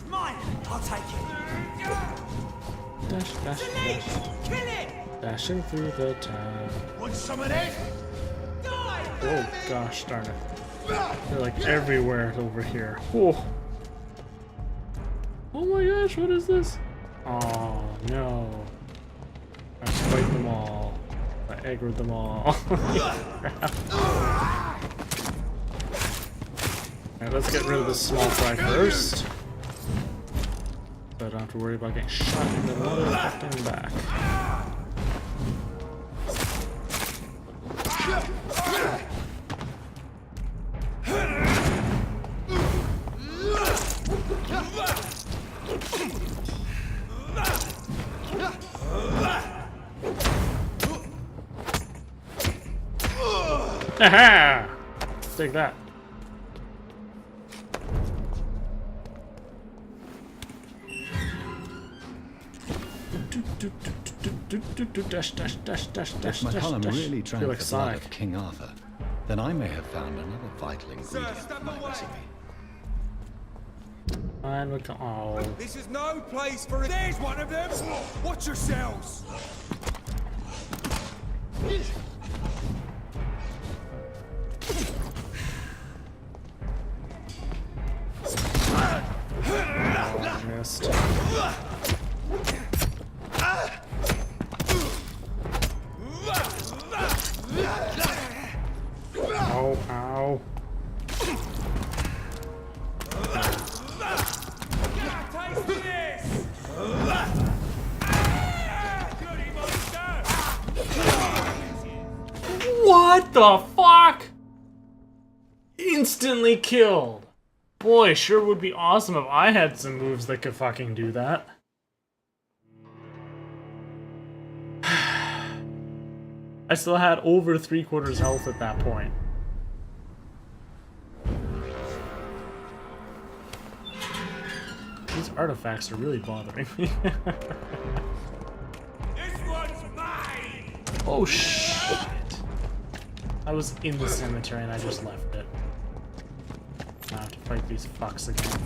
Mine! I'll take it! Dash, dash, dash. Kill it! Dashing through the town. Want some of this? Die! Oh gosh darn it. They're like everywhere over here. Whoa. Oh my gosh, what is this? Oh no. I fight them all. I aggroed them all. Alright, let's get rid of this small fry first. So I don't have to worry about getting shot in the motherfucking back. Haha! Take that. Dash, dash, dash, dash, dash, If McCullum dash. really Feel drank like the blood Sonic. of King Arthur, then I may have found another vital ingredient step in my away. recipe. Fine, oh. This is no place for it. There's one of them! Watch yourselves! I missed. Ow, ow. Taste this! Goody monster! What the fuck? Instantly killed. Boy, sure would be awesome if I had some moves that could fucking do that. I still had over 3/4 health at that point. These artifacts are really bothering me. This one's mine! Oh shit! I was in the cemetery and I just left it. I have to fight these fucks again.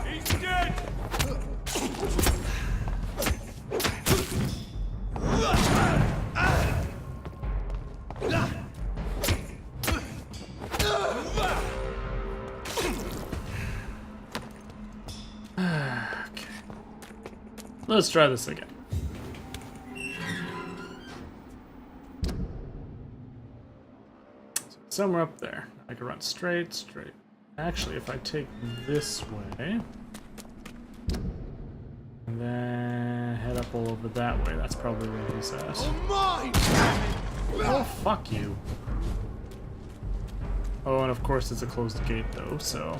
He's dead! Okay. Let's try this again. Somewhere up there. I can run straight, straight. Actually, if I take this way, and then head up all over that way, that's probably where he's at. Mine! Oh, fuck you. Oh, and of course it's a closed gate though, so...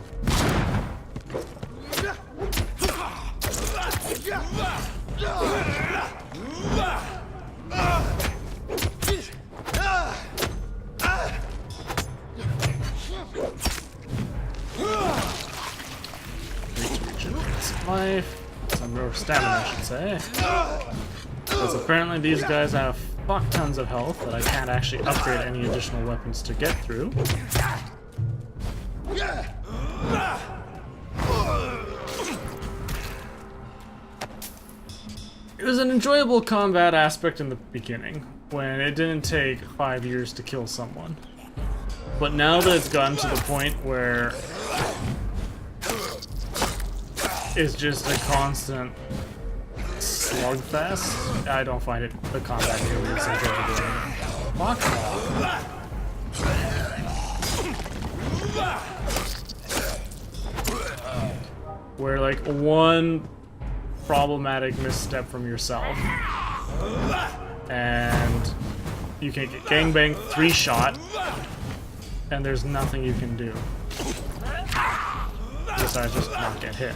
stamina, I should say. Because apparently these guys have fuck tons of health that I can't actually upgrade any additional weapons to get through. It was an enjoyable combat aspect in the beginning, when it didn't take 5 years to kill someone. But now that it's gotten to the point where it's just a constant slugfest, I don't find it the combat nearly as enjoyable anymore. Fuck off. Where like one problematic misstep from yourself and you can get gangbanged, 3-shot, and there's nothing you can do besides just not get hit.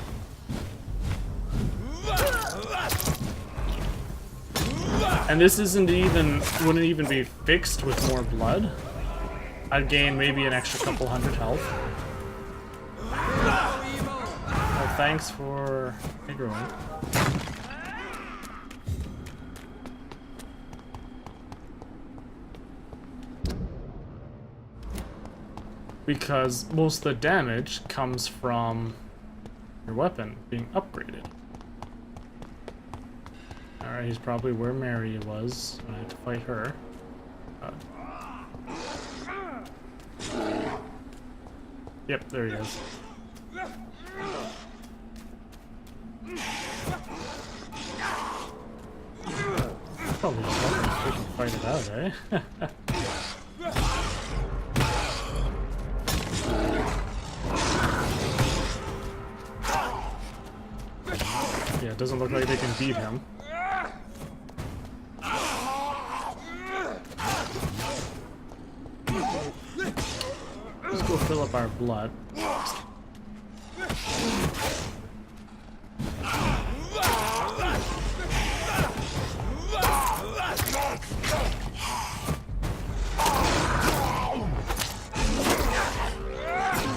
And this wouldn't even be fixed with more blood. I'd gain maybe an extra couple hundred health. Well, thanks for aggroing. Because most of the damage comes from your weapon being upgraded. Alright, he's probably where Mary was when I had to fight her. Yep, there he is. Probably just let him freaking fight it out, eh? Yeah, it doesn't look like they can beat him. Let's go fill up our blood. There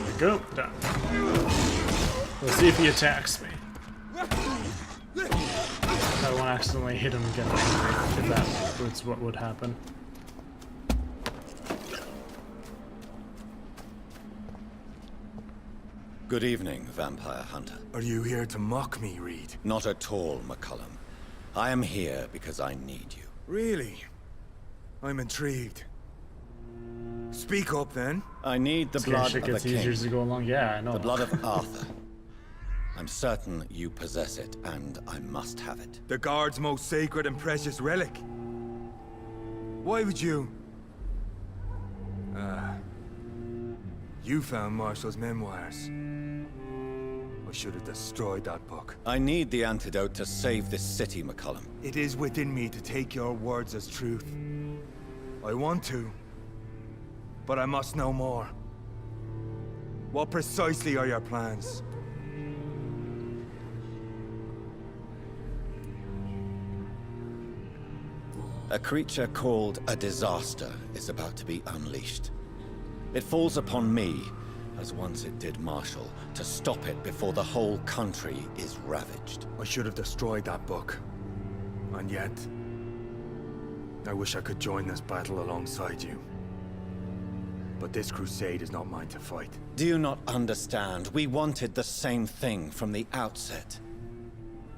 we go, done. Let's see if he attacks me. I won't accidentally hit him and get him angry, if that was what would happen. Good evening, Vampire Hunter. Are you here to mock me, Reed? Not at all, McCullum. I am here because I need you. Really? I'm intrigued. Speak up, then. I need the This blood shit of gets the easier king. as you go along. Yeah, I know. The blood of Arthur. I'm certain you possess it, and I must have it. The guard's most sacred and precious relic. Why would you? You found Marshall's memoirs. I should have destroyed that book. I need the antidote to save this city, McCullum. It is within me to take your words as truth. I want to, but I must know more. What precisely are your plans? A creature called a disaster is about to be unleashed. It falls upon me, as once it did Marshall, to stop it before the whole country is ravaged. I should have destroyed that book. And yet, I wish I could join this battle alongside you. But this crusade is not mine to fight. Do you not understand? We wanted the same thing from the outset.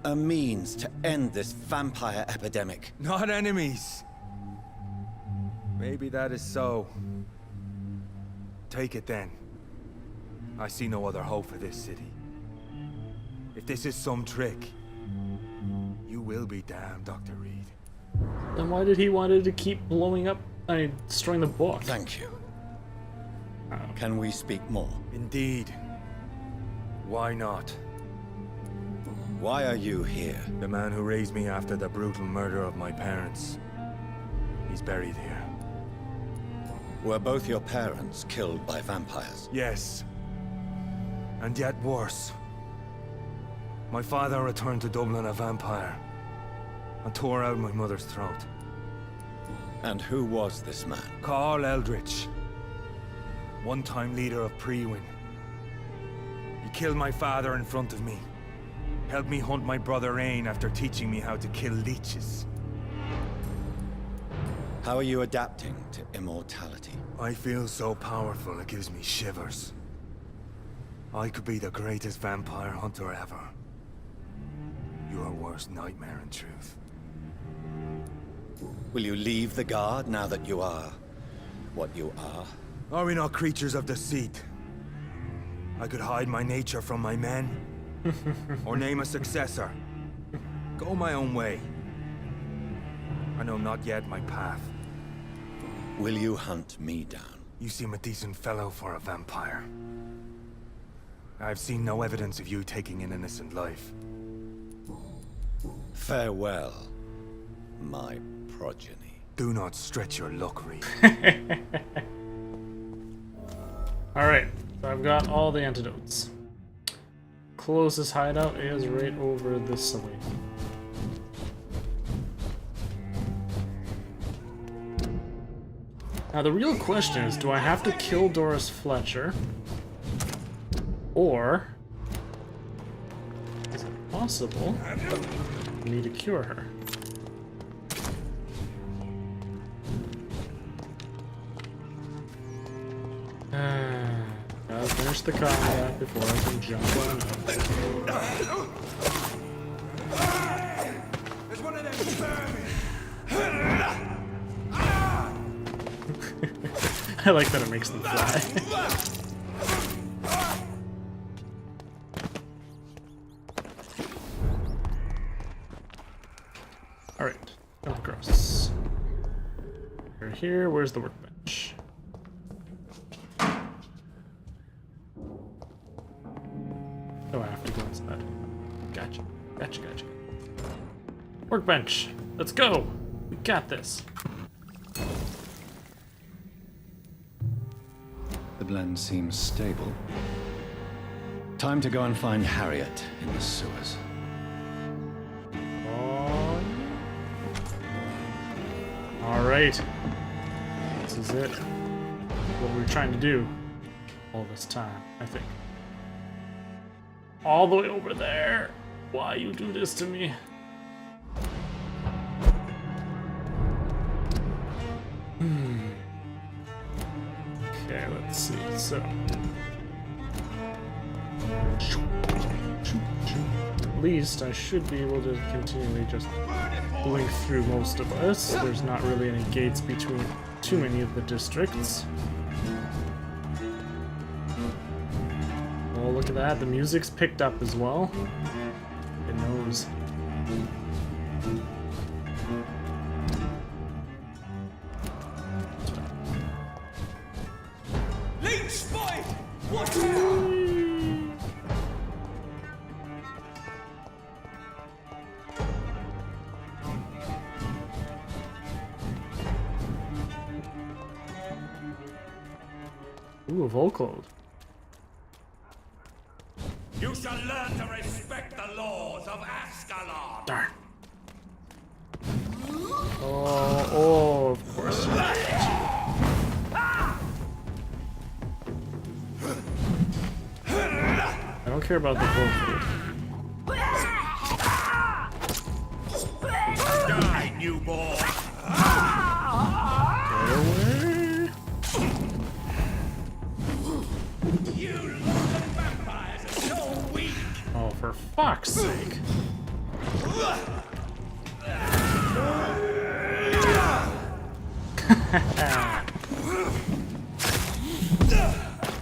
A means to end this vampire epidemic. Not enemies! Maybe that is so. Take it then. I see no other hope for this city. If this is some trick, you will be damned, Dr. Reed. Then why did he wanted to keep blowing up, destroying the book? Thank you. Can we speak more? Indeed. Why not? Why are you here? The man who raised me after the brutal murder of my parents. He's buried here. Were both your parents killed by vampires? Yes. And yet worse. My father returned to Dublin a vampire and tore out my mother's throat. And who was this man? Carl Eldritch. One-time leader of Prewin. He killed my father in front of me. Helped me hunt my brother Ain after teaching me how to kill leeches. How are you adapting to immortality? I feel so powerful it gives me shivers. I could be the greatest vampire hunter ever. Your worst nightmare, in truth. Will you leave the Guard now that you are what you are? Are we not creatures of deceit? I could hide my nature from my men, or name a successor. Go my own way. I know not yet my path. Will you hunt me down? You seem a decent fellow for a vampire. I've seen no evidence of you taking an innocent life. Farewell, my progeny. Do not stretch your luck, Reed. Alright, so I've got all the antidotes. Closest hideout is right over this way. Now the real question is, do I have to kill Doris Fletcher? Or is it possible for me to cure her? Gotta finish the combat before I can jump on up. There's one of them vermin! I like that it makes them fly. Alright, jump across. We're here, where's the workbench? Oh, I have to go inside. Gotcha. Workbench! Let's go! We got this! The blend seems stable. Time to go and find Harriet in the sewers. Alright. This is it. What we were trying to do all this time, I think. All the way over there. Why you do this to me? Okay, let's see. So. At least I should be able to continually just blink through most of us. There's not really any gates between too many of the districts. Oh, look at that. The music's picked up as well. It knows. Leech spy! What? Ooh, a Volcode. You shall learn to respect the laws of Ascalon. Darn. Oh, of course. I don't care about the Volcode. Die, newborn. Get away. You London vampires are so weak. Oh, for fuck's sake.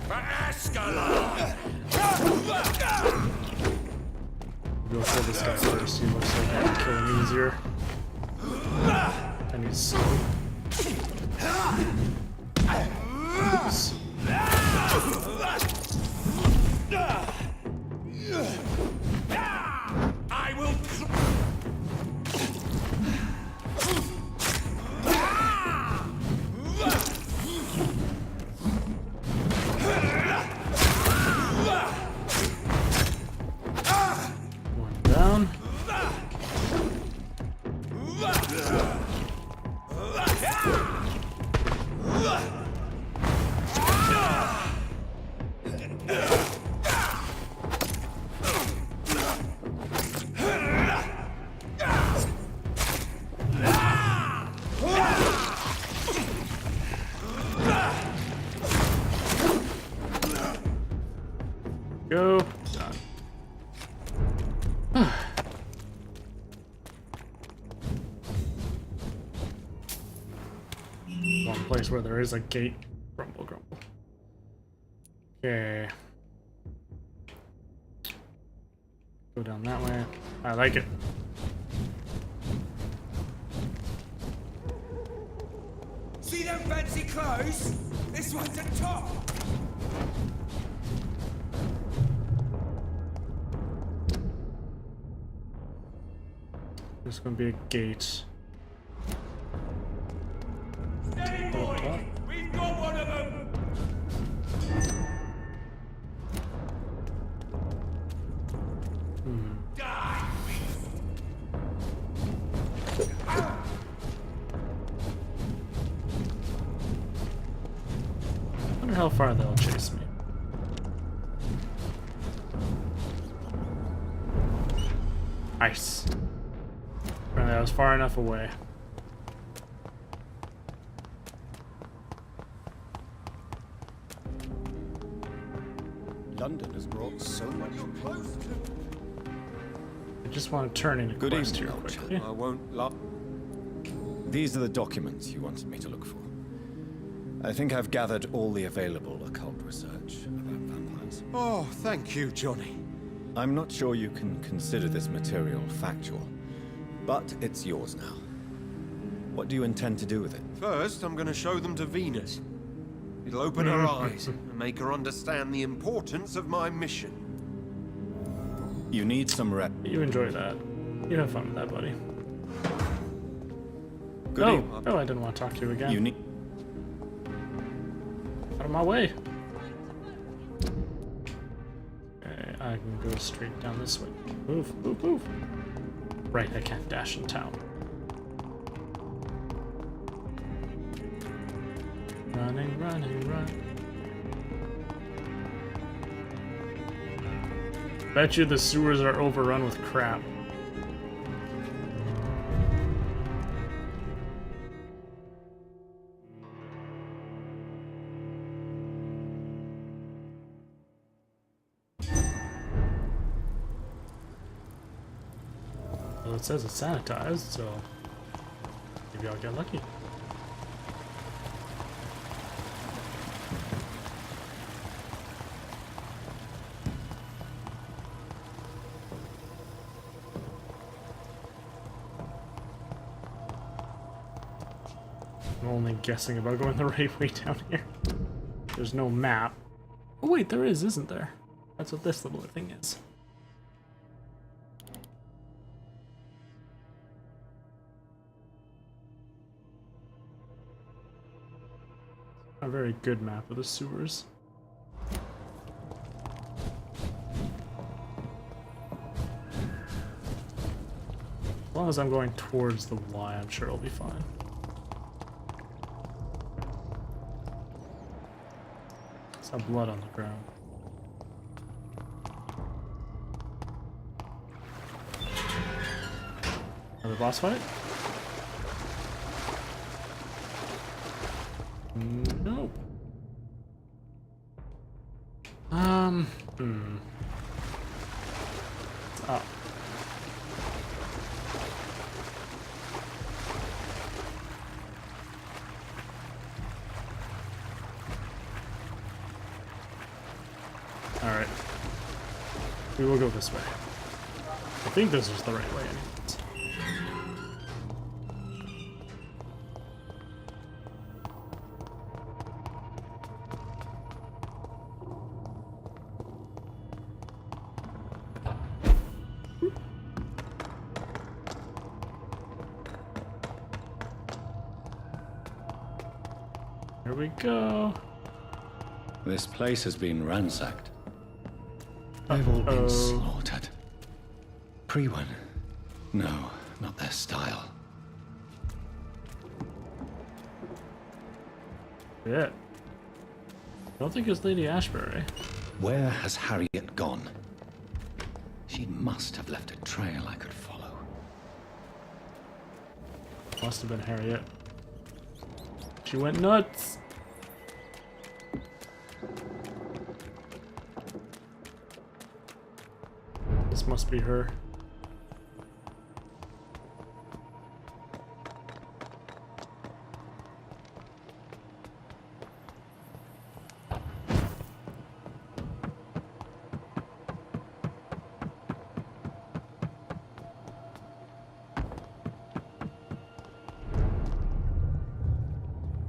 For Ascalon. Go for this guy first. He looks like I can kill him easier. And he's slow. Oops. I will. One down. place where there is a gate. Grumble, grumble. Okay. Go down that way. I like it. See them fancy clothes? This one's at top. There's gonna be a gate. Steady, boys! We've got one of them! Die! I wonder how far they'll chase me. Nice. Apparently I was far enough away. London has brought so much. I just want to turn into Good quest evening, here old chap. quickly. I won't lie. These are the documents you wanted me to look for. I think I've gathered all the available occult research about vampires. Oh, thank you, Johnny. I'm not sure you can consider this material factual, but it's yours now. What do you intend to do with it? First, I'm going to show them to Venus. It'll open her eyes and make her understand the importance of my mission. You need some rep. You enjoy that. You have fun with that, buddy. Good Oh, evening. oh, I didn't want to talk to you again. You need. Out of my way. Okay, I can go straight down this way. Move, move, move. Right, I can't dash in town. Running, running, running. Bet you the sewers are overrun with crap. Well, it says it's sanitized, so maybe I'll get lucky. I'm only guessing about going the right way down here. There's no map. Oh wait, there is, isn't there? That's what this little thing is. A very good map of the sewers. As long as I'm going towards the Y, I'm sure it'll be fine. Some blood on the ground. Another boss fight? No. Oh. Alright. We will go this way. I think this is the right way anyways. Here we go. This place has been ransacked. They've all been slaughtered. Pre-one? No, not their style. Yeah. I don't think it's Lady Ashbury. Where has Harriet gone? She must have left a trail I could follow. Must have been Harriet. She went nuts. This must be her.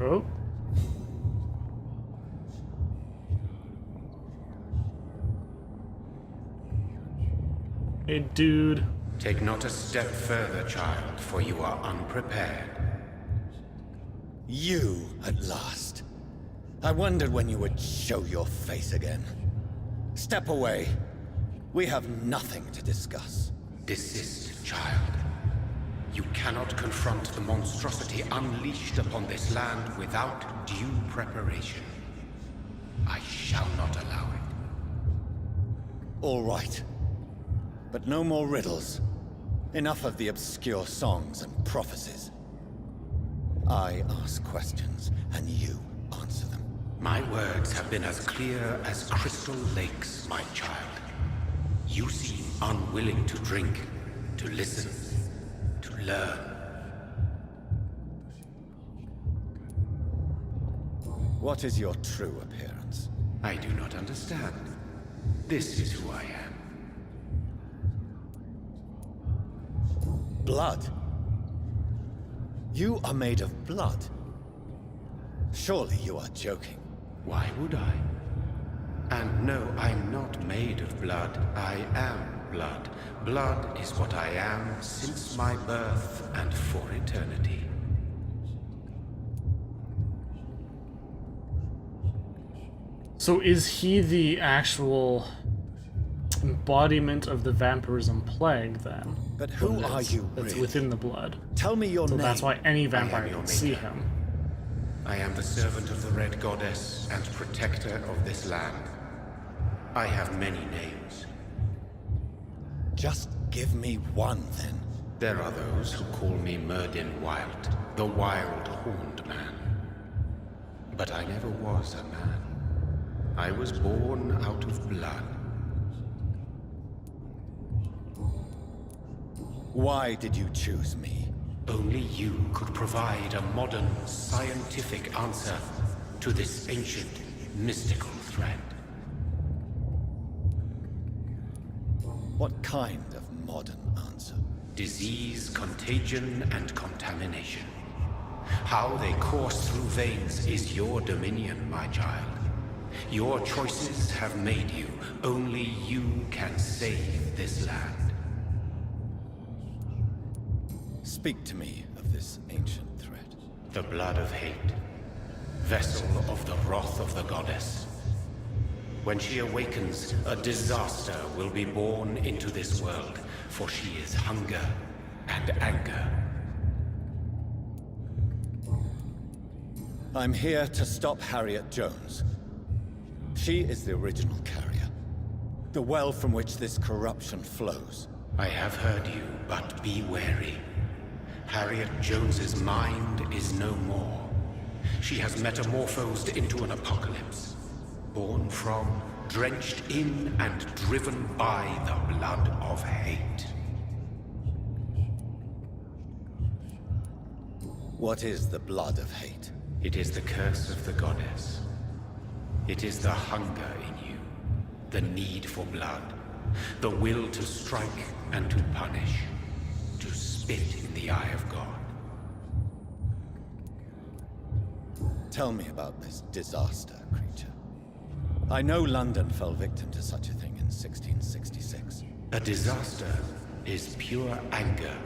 Oh. Hey, dude. Take not a step further, child, for you are unprepared. You, at last. I wondered when you would show your face again. Step away. We have nothing to discuss. Desist, child. You cannot confront the monstrosity unleashed upon this land without due preparation. I shall not allow it. All right. But no more riddles. Enough of the obscure songs and prophecies. I ask questions, and you answer them. My words have been as clear as crystal lakes, my child. You seem unwilling to drink, to listen, to learn. What is your true appearance? I do not understand. This is who I am. Blood? You are made of blood. Surely you are joking. Why would I? And no, I'm not made of blood. I am blood. Blood is what I am since my birth and for eternity. So is he the actual embodiment of the vampirism plague, then? But who are you, That's really? within the blood. Tell me your name. That's why any vampire your can see maker. him. I am the servant of the Red Goddess and protector of this land. I have many names. Just give me one, then. There are those who call me Myrddin Wild, the Wild Horned Man. But I never was a man. I was born out of blood. Why did you choose me? Only you could provide a modern, scientific answer to this ancient, mystical threat. What kind of modern answer? Disease, contagion, and contamination. How they course through veins is your dominion, my child. Your choices have made you. Only you can save this land. Speak to me of this ancient threat. The blood of hate. Vessel of the wrath of the goddess. When she awakens, a disaster will be born into this world, for she is hunger and anger. I'm here to stop Harriet Jones. She is the original carrier. The well from which this corruption flows. I have heard you, but be wary. Harriet Jones's mind is no more. She has metamorphosed into an apocalypse. Born from, drenched in, and driven by the blood of hate. What is the blood of hate? It is the curse of the goddess. It is the hunger in you, the need for blood, the will to strike and to punish, to spit in the eye of God. Tell me about this disaster, creature. I know London fell victim to such a thing in 1666. A disaster is pure anger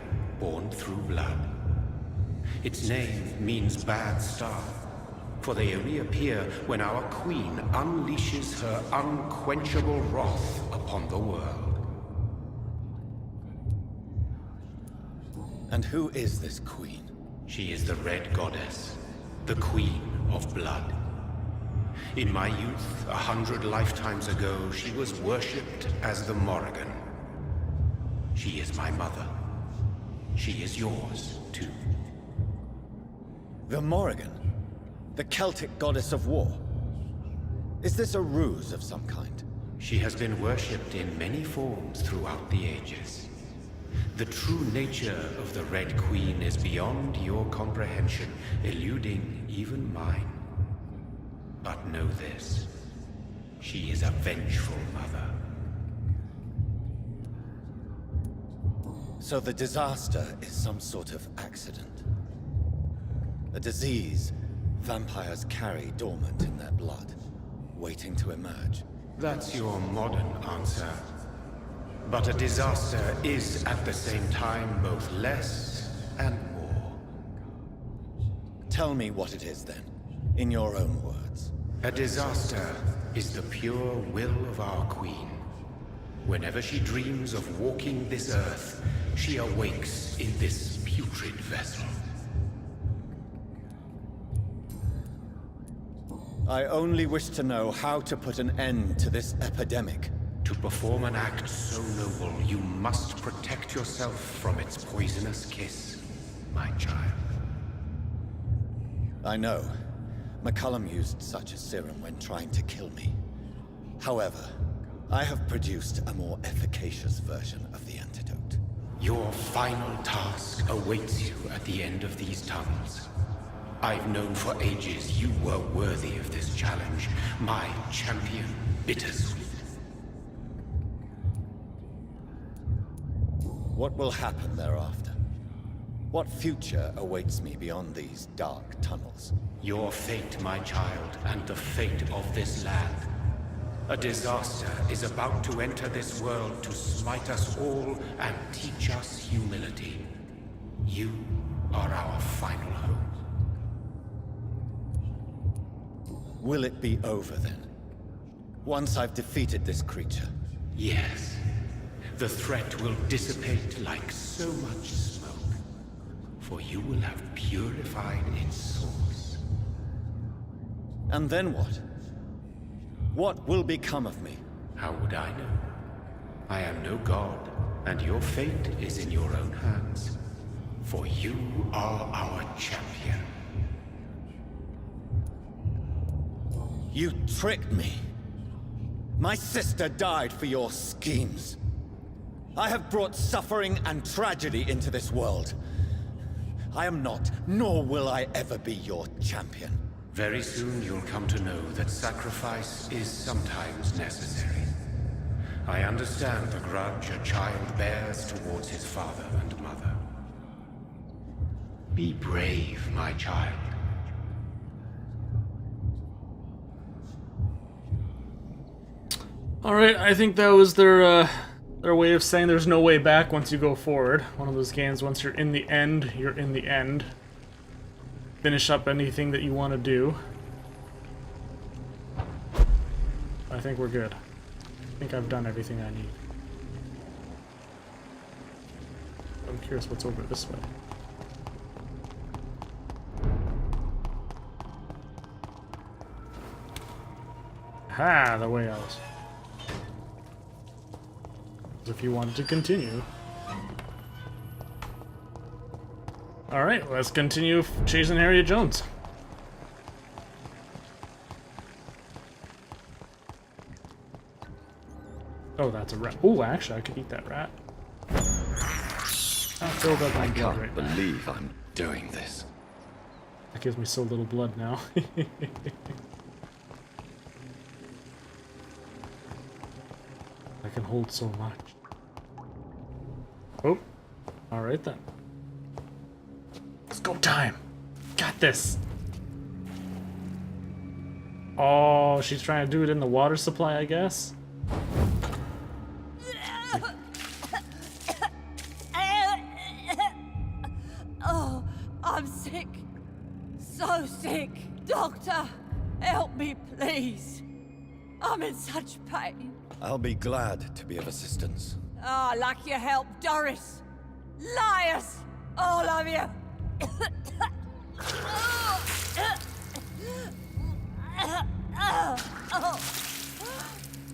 born through blood. Its name means bad star, for they only appear when our queen unleashes her unquenchable wrath upon the world. And who is this queen? She is the Red Goddess, the Queen of Blood. In my youth, 100 lifetimes ago, she was worshipped as the Morrigan. She is my mother. She is yours, too. The Morrigan? The Celtic goddess of war? Is this a ruse of some kind? She has been worshipped in many forms throughout the ages. The true nature of the Red Queen is beyond your comprehension, eluding even mine. But know this. She is a vengeful mother. So the disaster is some sort of accident. A disease Vampires carry dormant in their blood, waiting to emerge. That's your modern answer. But a disaster is at the same time both less and more. Tell me what it is then, in your own words. A disaster is the pure will of our queen. Whenever she dreams of walking this earth, she awakes in this putrid vessel. I only wish to know how to put an end to this epidemic. To perform an act so noble, you must protect yourself from its poisonous kiss, my child. I know. McCullum used such a serum when trying to kill me. However, I have produced a more efficacious version of the antidote. Your final task awaits you at the end of these tunnels. I've known for ages you were worthy of this challenge, my champion, Bittersweet. What will happen thereafter? What future awaits me beyond these dark tunnels? Your fate, my child, and the fate of this land. A disaster is about to enter this world to smite us all and teach us humility. You are our final hope. Will it be over then? Once I've defeated this creature? Yes. The threat will dissipate like so much smoke. For you will have purified its source. And then what? What will become of me? How would I know? I am no god, and your fate is in your own hands. For you are our champion. You tricked me. My sister died for your schemes. I have brought suffering and tragedy into this world. I am not, nor will I ever be your champion. Very soon you'll come to know that sacrifice is sometimes necessary. I understand the grudge a child bears towards his father and mother. Be brave, my child. Alright, I think that was their way of saying there's no way back once you go forward. One of those games, once you're in the end, you're in the end. Finish up anything that you want to do. I think we're good. I think I've done everything I need. I'm curious what's over this way. Ha! The way out. If you wanted to continue. Alright, let's continue chasing Harriet Jones. Oh, that's a rat. Oh, actually, I could eat that rat. I can't believe I'm doing this. That gives me so little blood now. I can hold so much. Oh, alright then. Let's go time. Got this. Oh, she's trying to do it in the water supply, I guess. Oh, I'm sick. So sick. Doctor, help me, please. I'm in such pain. I'll be glad to be of assistance. Ah, like your help, Doris. Liars! All of you!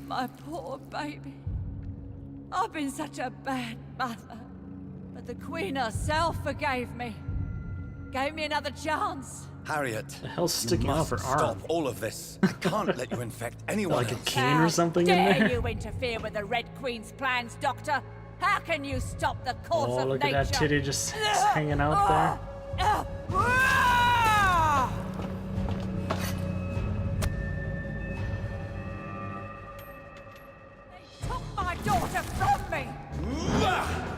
My poor baby. I've been such a bad mother. But the Queen herself forgave me. Gave me another chance. Harriet, The hell's sticking out of her arm? stop all of this. I can't let you infect anyone Like a else. cane or something in Dare there? you interfere with the Red Queen's plans, Doctor? How can you stop the course Oh, of look nature? at that titty just hanging out there. They took my daughter from me!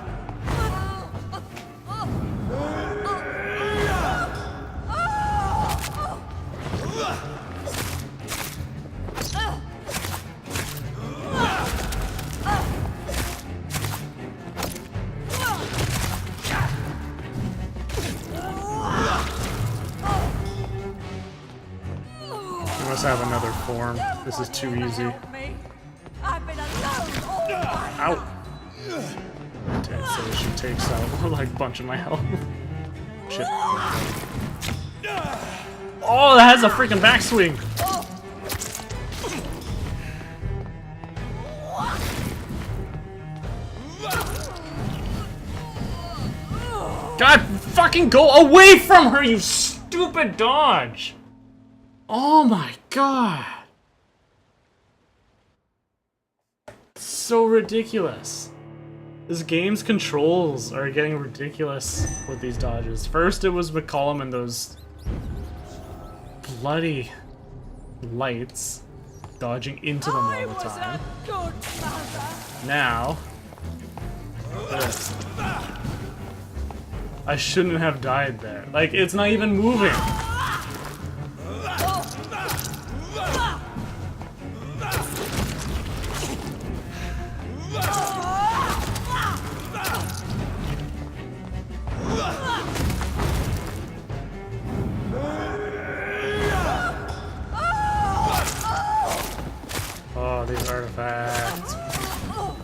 just have another form. This is too easy. I've been alone all my Ow! Okay, so she takes out like a bunch of my health. Shit. Oh, that has a freaking backswing! God, fucking go away from her, you stupid dodge! Oh my god. So ridiculous. This game's controls are getting ridiculous with these dodges. First it was McCollum and those bloody lights dodging into them all the time. Now, this. I shouldn't have died there. Like, it's not even moving. Oh, these artifacts.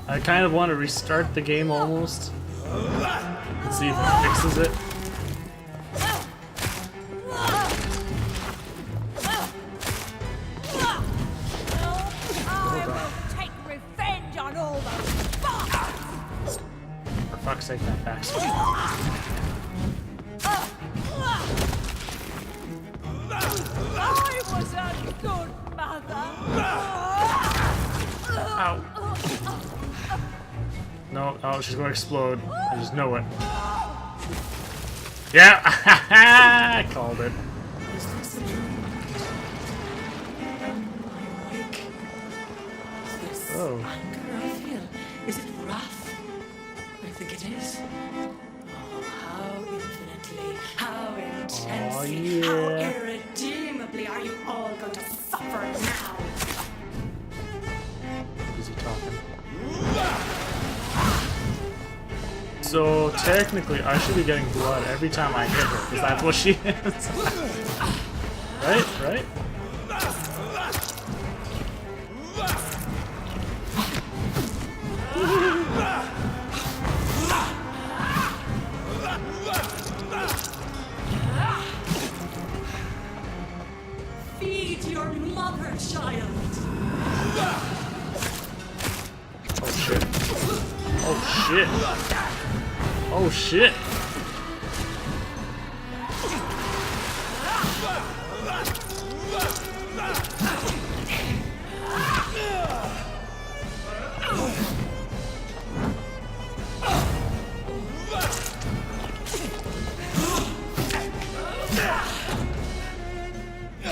I kind of want to restart the game almost. And see if it fixes it. For fuck's sake, that backswing. I was a good mother. Ow. No, oh, she's gonna explode. I just know it. Yeah! I called it. Oh. Is it wrath? I think it is. Oh, how infinitely, how intensely, how irredeemably are you all going to suffer now? Is he talking? So technically, I should be getting blood every time I hit her, because that's what she is. Right? Right? Feed your mother, child. Oh shit. Oh shit. Oh shit.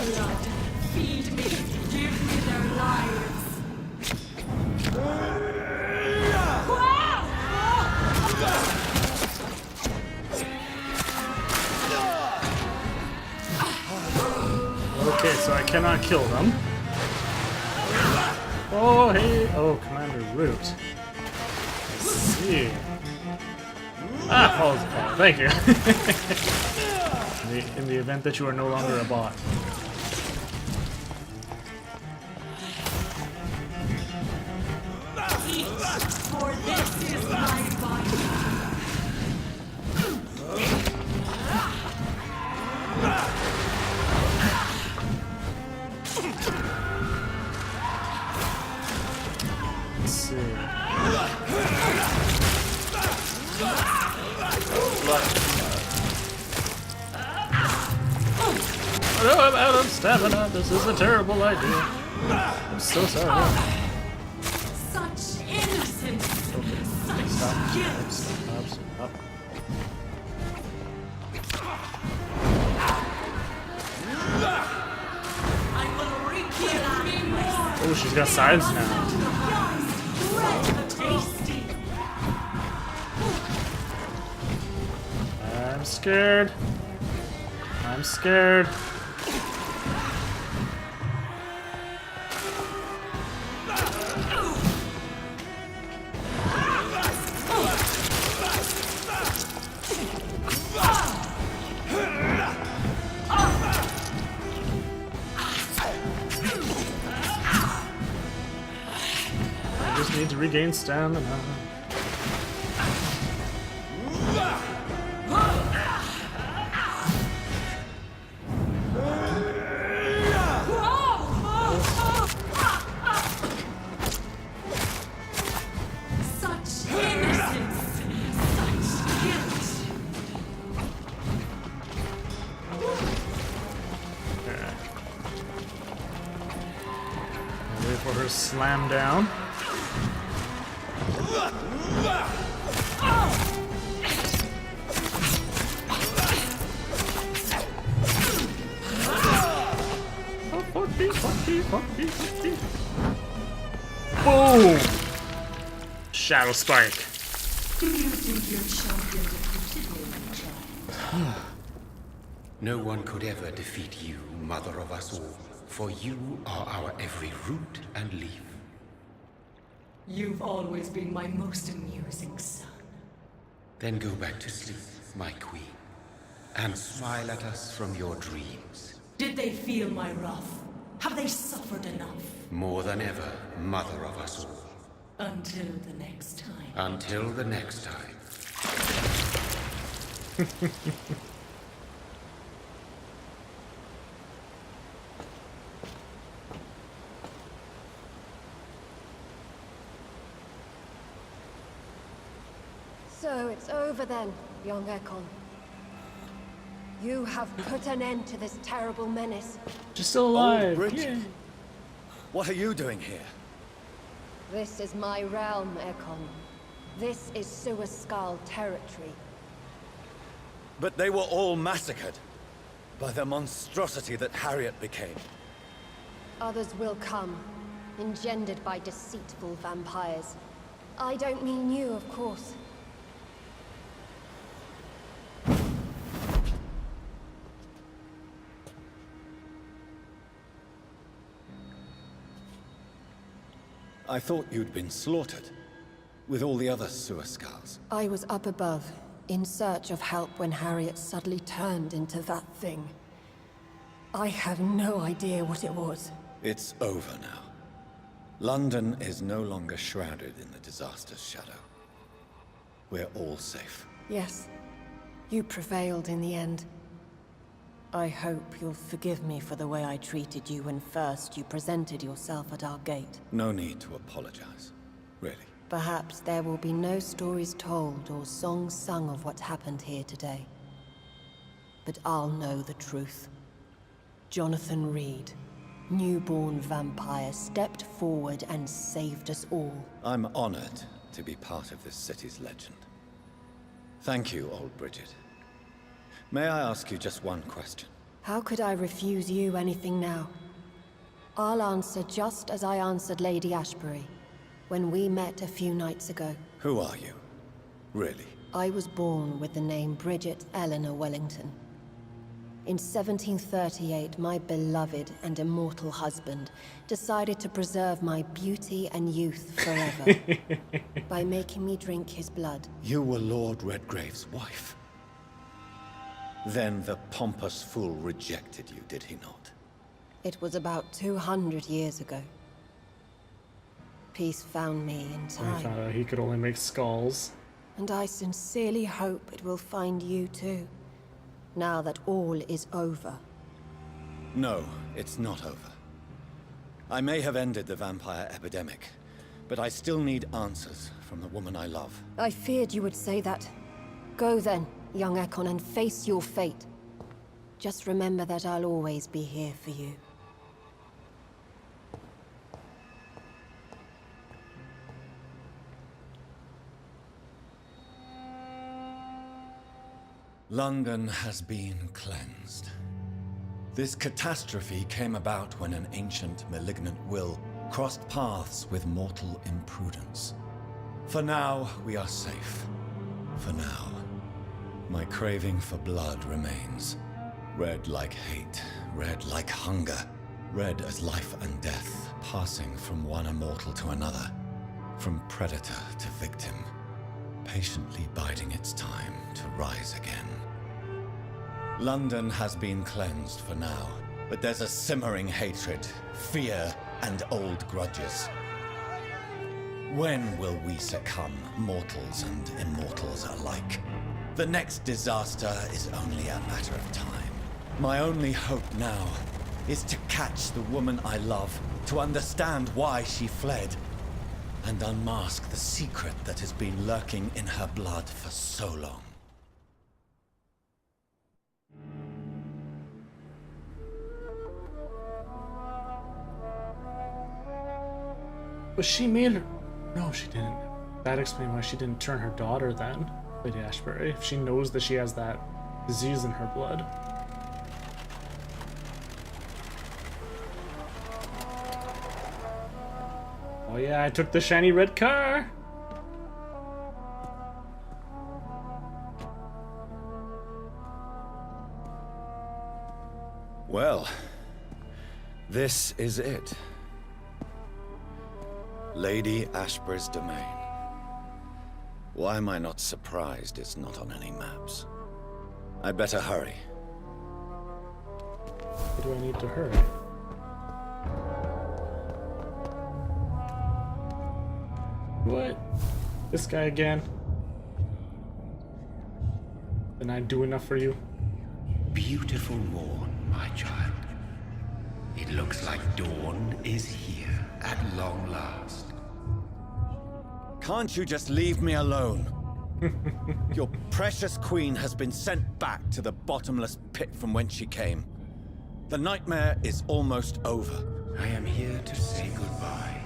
Blood, feed me, give me their lives. Okay, so I cannot kill them. Oh, hey. Oh, Commander Root. I see. Ah, follows the bot. Thank you. in the event that you are no longer a bot. For this is my body. Let's see. Oh, I'm out of stamina. This is a terrible idea. I'm so sorry. Such innocence. Okay, Such stop. guilt. Stop. Stop. I will wreak me more. Oh, she's got sides now. Tasty. I'm scared. I'm scared. need to regain stamina. Such innocence, such guilt. Wait for her slam down. Boom! Shadow Spike. Do you think your champion defeated me, my child? No one could ever defeat you, mother of us all, for you are our every root and leaf. You've always been my most amusing son. Then go back to sleep, my queen, and smile at us from your dreams. Did they feel my wrath? Have they suffered enough? More than ever, mother of us all. Until the next time. Until the next time. So it's over then, young Ekon. You have put an end to this terrible menace. She's still alive. Oh, Bridget. What are you doing here? This is my realm, Ekon. This is Suaskal territory. But they were all massacred by the monstrosity that Harriet became. Others will come, engendered by deceitful vampires. I don't mean you, of course. I thought you'd been slaughtered, with all the other Suaskals. I was up above, in search of help when Harriet suddenly turned into that thing. I have no idea what it was. It's over now. London is no longer shrouded in the disaster's shadow. We're all safe. Yes, you prevailed in the end. I hope you'll forgive me for the way I treated you when first you presented yourself at our gate. No need to apologize, really. Perhaps there will be no stories told or songs sung of what happened here today. But I'll know the truth. Jonathan Reed, newborn vampire, stepped forward and saved us all. I'm honored to be part of this city's legend. Thank you, old Bridget. May I ask you just one question? How could I refuse you anything now? I'll answer just as I answered Lady Ashbury when we met a few nights ago. Who are you? Really? I was born with the name Bridget Eleanor Wellington. In 1738, my beloved and immortal husband decided to preserve my beauty and youth forever by making me drink his blood. You were Lord Redgrave's wife. Then the pompous fool rejected you, did he not? It was about 200 years ago. Peace found me in He time. found out he could only make skulls. And I sincerely hope it will find you too, now that all is over. No, it's not over. I may have ended the vampire epidemic, but I still need answers from the woman I love. I feared you would say that. Go then, young Ekon, and face your fate. Just remember that I'll always be here for you. London has been cleansed. This catastrophe came about when an ancient malignant will crossed paths with mortal imprudence. For now, we are safe. For now. My craving for blood remains. Red like hate, red like hunger. Red as life and death, passing from one immortal to another. From predator to victim. Patiently biding its time to rise again. London has been cleansed for now, but there's a simmering hatred, fear, and old grudges. When will we succumb, mortals and immortals alike? The next disaster is only a matter of time. My only hope now is to catch the woman I love, to understand why she fled, and unmask the secret that has been lurking in her blood for so long. But she made her... No, she didn't. That explains why she didn't turn her daughter then, Lady Ashbury, if she knows that she has that disease in her blood. Oh yeah, I took the shiny red car! Well, this is it. Lady Ashbury's domain. Why am I not surprised it's not on any maps? I'd better hurry. Why do I need to hurry? What? This guy again? Didn't I do enough for you? Beautiful morn, my child. It looks like dawn is here at long last. Can't you just leave me alone? Your precious queen has been sent back to the bottomless pit from whence she came. The nightmare is almost over. I am here to say goodbye.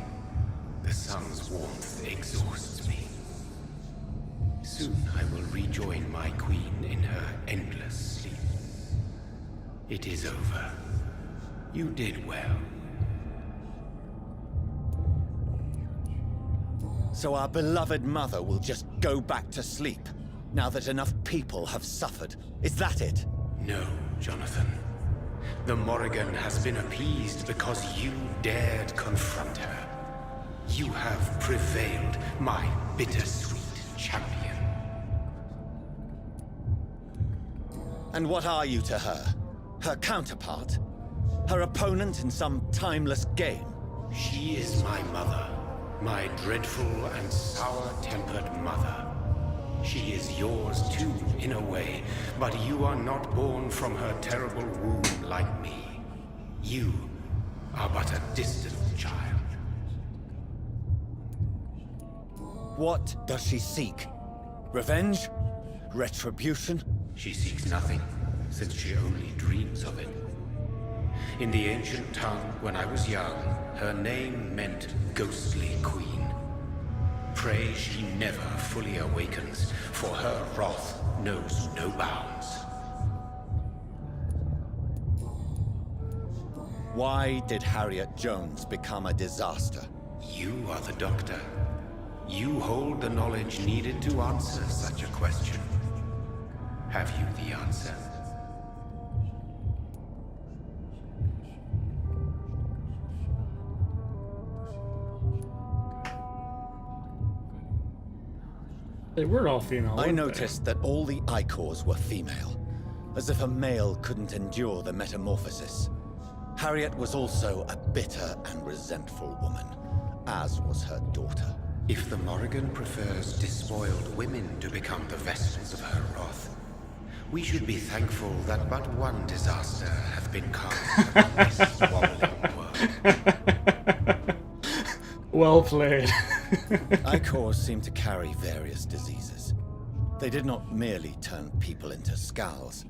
The sun's warmth exhausts me. Soon I will rejoin my queen in her endless sleep. It is over. You did well. So our beloved mother will just go back to sleep, now that enough people have suffered. Is that it? No, Jonathan. The Morrigan has been appeased because you dared confront her. You have prevailed, my bittersweet champion. And what are you to her? Her counterpart? Her opponent in some timeless game? She is my mother. My dreadful and sour-tempered mother. She is yours too, in a way, but you are not born from her terrible womb like me. You are but a distant child. What does she seek? Revenge? Retribution? She seeks nothing, since she only dreams of it. In the ancient tongue, when I was young, her name meant ghostly queen. Pray she never fully awakens, for her wrath knows no bounds. Why did Harriet Jones become a disaster? You are the doctor. You hold the knowledge needed to answer such a question. Have you the answer? They were all female. I noticed that all the Icors were female, as if a male couldn't endure the metamorphosis. Harriet was also a bitter and resentful woman, as was her daughter. If the Morrigan prefers despoiled women to become the vessels of her wrath, we should be thankful that but one disaster hath been cast upon this wobbling world. Well played. Icors seem to carry various diseases. They did not merely turn people into skulls.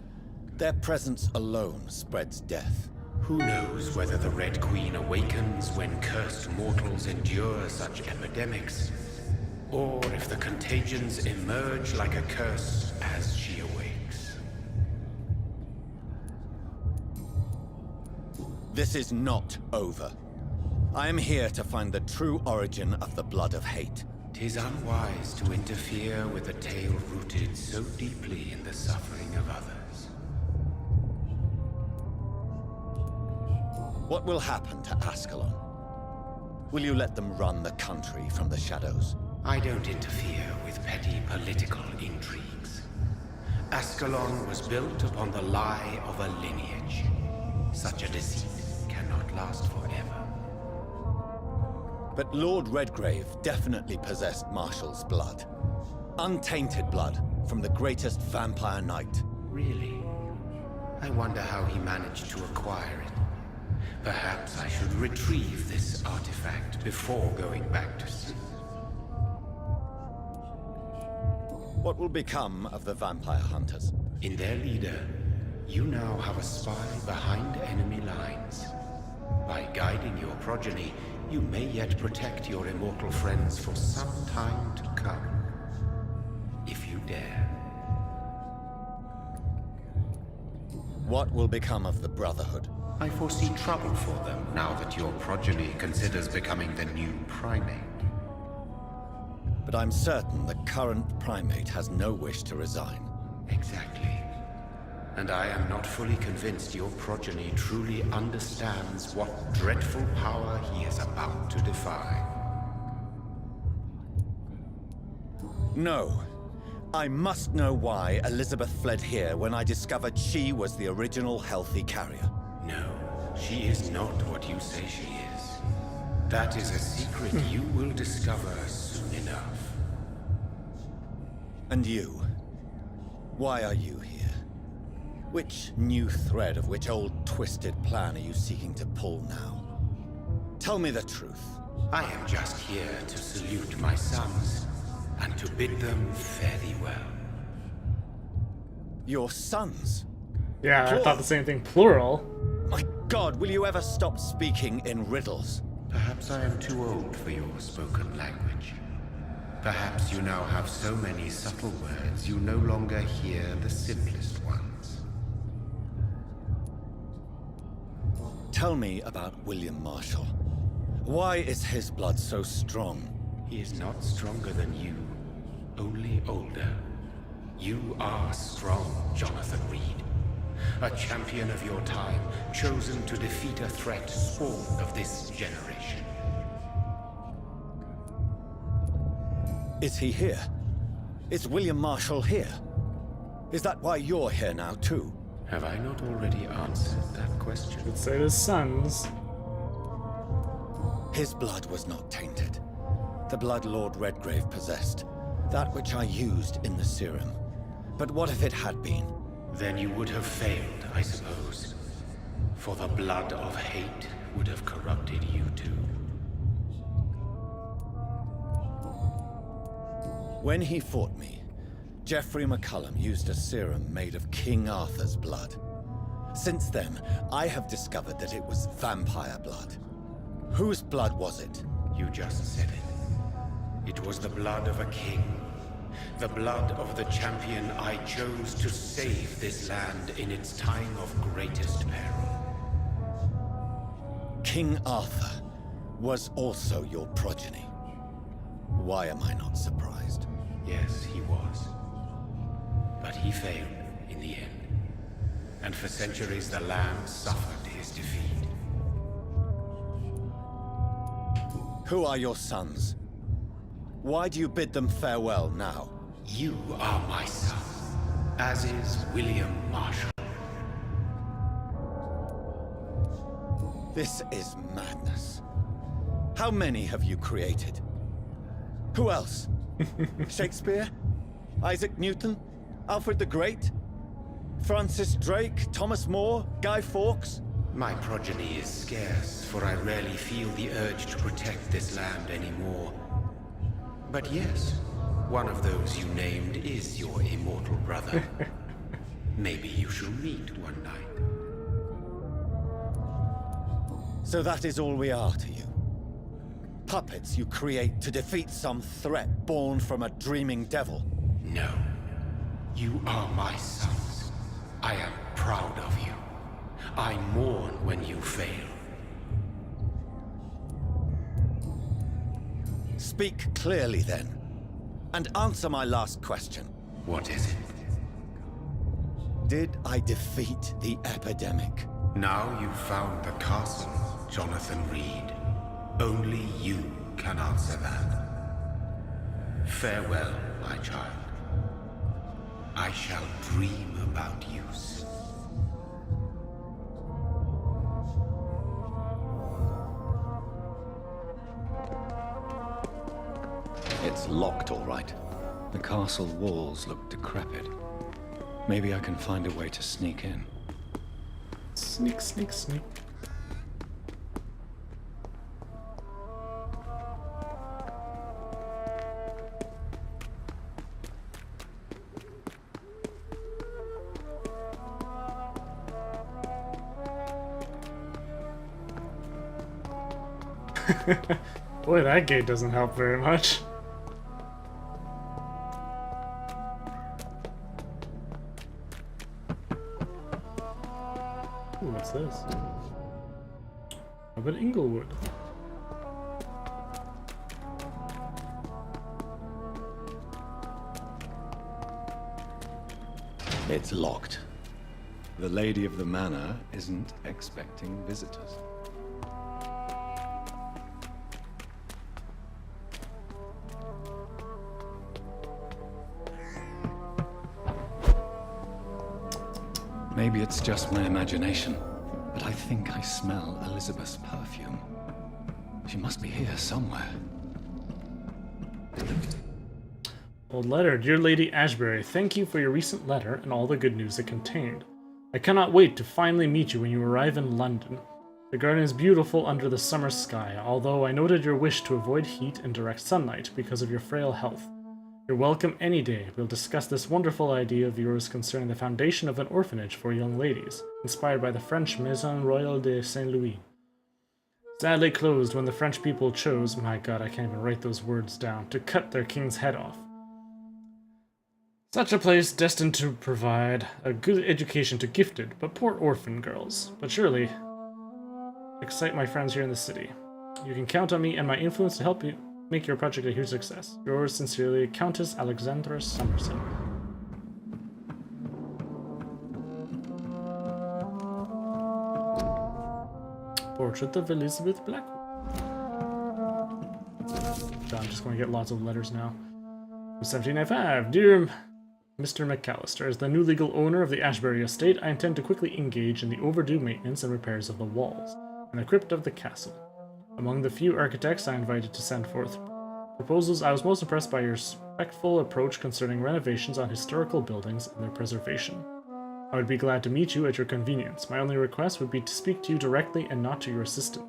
Their presence alone spreads death. Who knows whether the Red Queen awakens when cursed mortals endure such epidemics, or if the contagions emerge like a curse as she awakes. This is not over. I am here to find the true origin of the blood of hate. 'Tis unwise to interfere with a tale rooted so deeply in the suffering of others. What will happen to Ascalon? Will you let them run the country from the shadows? I don't interfere with petty political intrigues. Ascalon was built upon the lie of a lineage. Such a deceit cannot last forever. But Lord Redgrave definitely possessed Marshall's blood. Untainted blood from the greatest vampire knight. Really? I wonder how he managed to acquire it. Perhaps I should retrieve this artifact before going back to sea. What will become of the vampire hunters? In their leader, you now have a spy behind enemy lines. By guiding your progeny, you may yet protect your immortal friends for some time to come. If you dare. What will become of the Brotherhood? I foresee trouble for them now that your progeny considers becoming the new primate. But I'm certain the current primate has no wish to resign. Exactly. And I am not fully convinced your progeny truly understands what dreadful power he is about to defy. No. I must know why Elizabeth fled here when I discovered she was the original healthy carrier. No, she is not what you say she is. That is a secret you will discover soon enough. And you? Why are you here? Which new thread of which old twisted plan are you seeking to pull now? Tell me the truth. I am just here to salute my sons, and to bid them fare thee well. Your sons? Yeah, Plural. I thought the same thing. Plural. My God, will you ever stop speaking in riddles? Perhaps I am too old for your spoken language. Perhaps you now have so many subtle words you no longer hear the simplest ones. Tell me about William Marshall. Why is his blood so strong? He is not stronger than you, only older. You are strong, Jonathan Reed. A champion of your time, chosen to defeat a threat spawned of this generation. Is he here? Is William Marshall here? Is that why you're here now, too? Have I not already answered that question? Let's say his sons. His blood was not tainted. The blood Lord Redgrave possessed. That which I used in the serum. But what if it had been? Then you would have failed, I suppose. For the blood of hate would have corrupted you too. When he fought me, Geoffrey McCullum used a serum made of King Arthur's blood. Since then, I have discovered that it was vampire blood. Whose blood was it? You just said it. It was the blood of a king. The blood of the champion I chose to save this land in its time of greatest peril. King Arthur was also your progeny. Why am I not surprised? Yes, he was. But he failed in the end. And for centuries the land suffered his defeat. Who are your sons? Why do you bid them farewell now? You are my son, as is William Marshall. This is madness. How many have you created? Who else? Shakespeare? Isaac Newton? Alfred the Great? Francis Drake? Thomas More? Guy Fawkes? My progeny is scarce, for I rarely feel the urge to protect this land anymore. But yes, one of those you named is your immortal brother. Maybe you shall meet one night. So that is all we are to you? Puppets you create to defeat some threat born from a dreaming devil? No. You are my sons. I am proud of you. I mourn when you fail. Speak clearly then, and answer my last question. What is it? Did I defeat the epidemic? Now you've found the castle, Jonathan Reed. Only you can answer that. Farewell, my child. I shall dream about you soon. It's locked, all right. The castle walls look decrepit. Maybe I can find a way to sneak in. Sneak, sneak, sneak. Boy, that gate doesn't help very much. Ooh, what's this? How about Inglewood? It's locked. The lady of the manor isn't expecting visitors. Maybe it's just my imagination, but I think I smell Elizabeth's perfume. She must be here somewhere. Old letter. Dear Lady Ashbury, thank you for your recent letter and all the good news it contained. I cannot wait to finally meet you when you arrive in London. The garden is beautiful under the summer sky, although I noted your wish to avoid heat and direct sunlight because of your frail health. You're welcome any day. We'll discuss this wonderful idea of yours concerning the foundation of an orphanage for young ladies, inspired by the French Maison Royale de Saint-Louis. Sadly closed when the French people chose, my god, I can't even write those words down, to cut their king's head off. Such a place destined to provide a good education to gifted but poor orphan girls, but surely excite my friends here in the city. You can count on me and my influence to help you make your project a huge success. Yours sincerely, Countess Alexandra Somerset. Portrait of Elizabeth Blackwood. So I'm just going to get lots of letters now. 1795. Dear Mr. McAllister, as the new legal owner of the Ashbury estate, I intend to quickly engage in the overdue maintenance and repairs of the walls and the crypt of the castle. Among the few architects I invited to send forth proposals, I was most impressed by your respectful approach concerning renovations on historical buildings and their preservation. I would be glad to meet you at your convenience. My only request would be to speak to you directly and not to your assistants.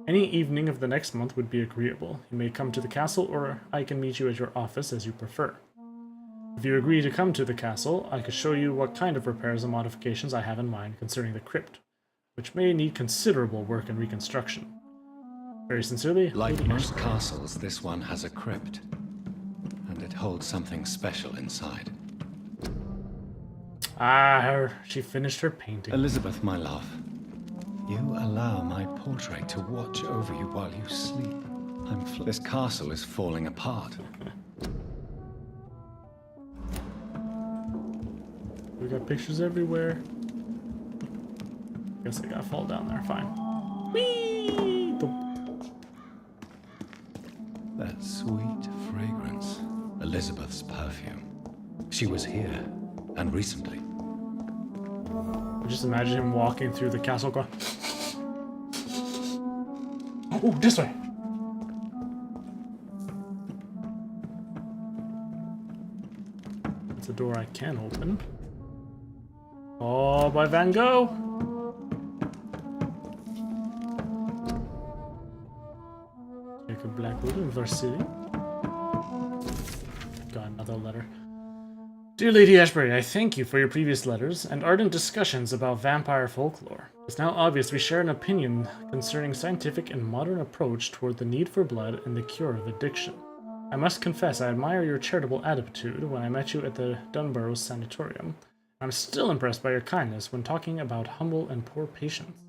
Any evening of the next month would be agreeable. You may come to the castle, or I can meet you at your office as you prefer. If you agree to come to the castle, I could show you what kind of repairs and modifications I have in mind concerning the crypt, which may need considerable work and reconstruction. Very sincerely, like most castles, this one has a crypt, and it holds something special inside. Ah, she finished her painting. Elizabeth, my love, you allow my portrait to watch over you while you sleep. This castle is falling apart. We got pictures everywhere. Guess I gotta fall down there. Fine. Whee! That sweet fragrance. Elizabeth's perfume. She was here, and recently. Just imagine him walking through the castle going... Oh, this way! It's a door I can open. Oh, by Van Gogh! Jacob Blackwood in Varsity. Got another letter. Dear Lady Ashbury, I thank you for your previous letters and ardent discussions about vampire folklore. It's now obvious we share an opinion concerning scientific and modern approach toward the need for blood and the cure of addiction. I must confess I admire your charitable attitude when I met you at the Dunborough Sanatorium. I'm still impressed by your kindness when talking about humble and poor patients.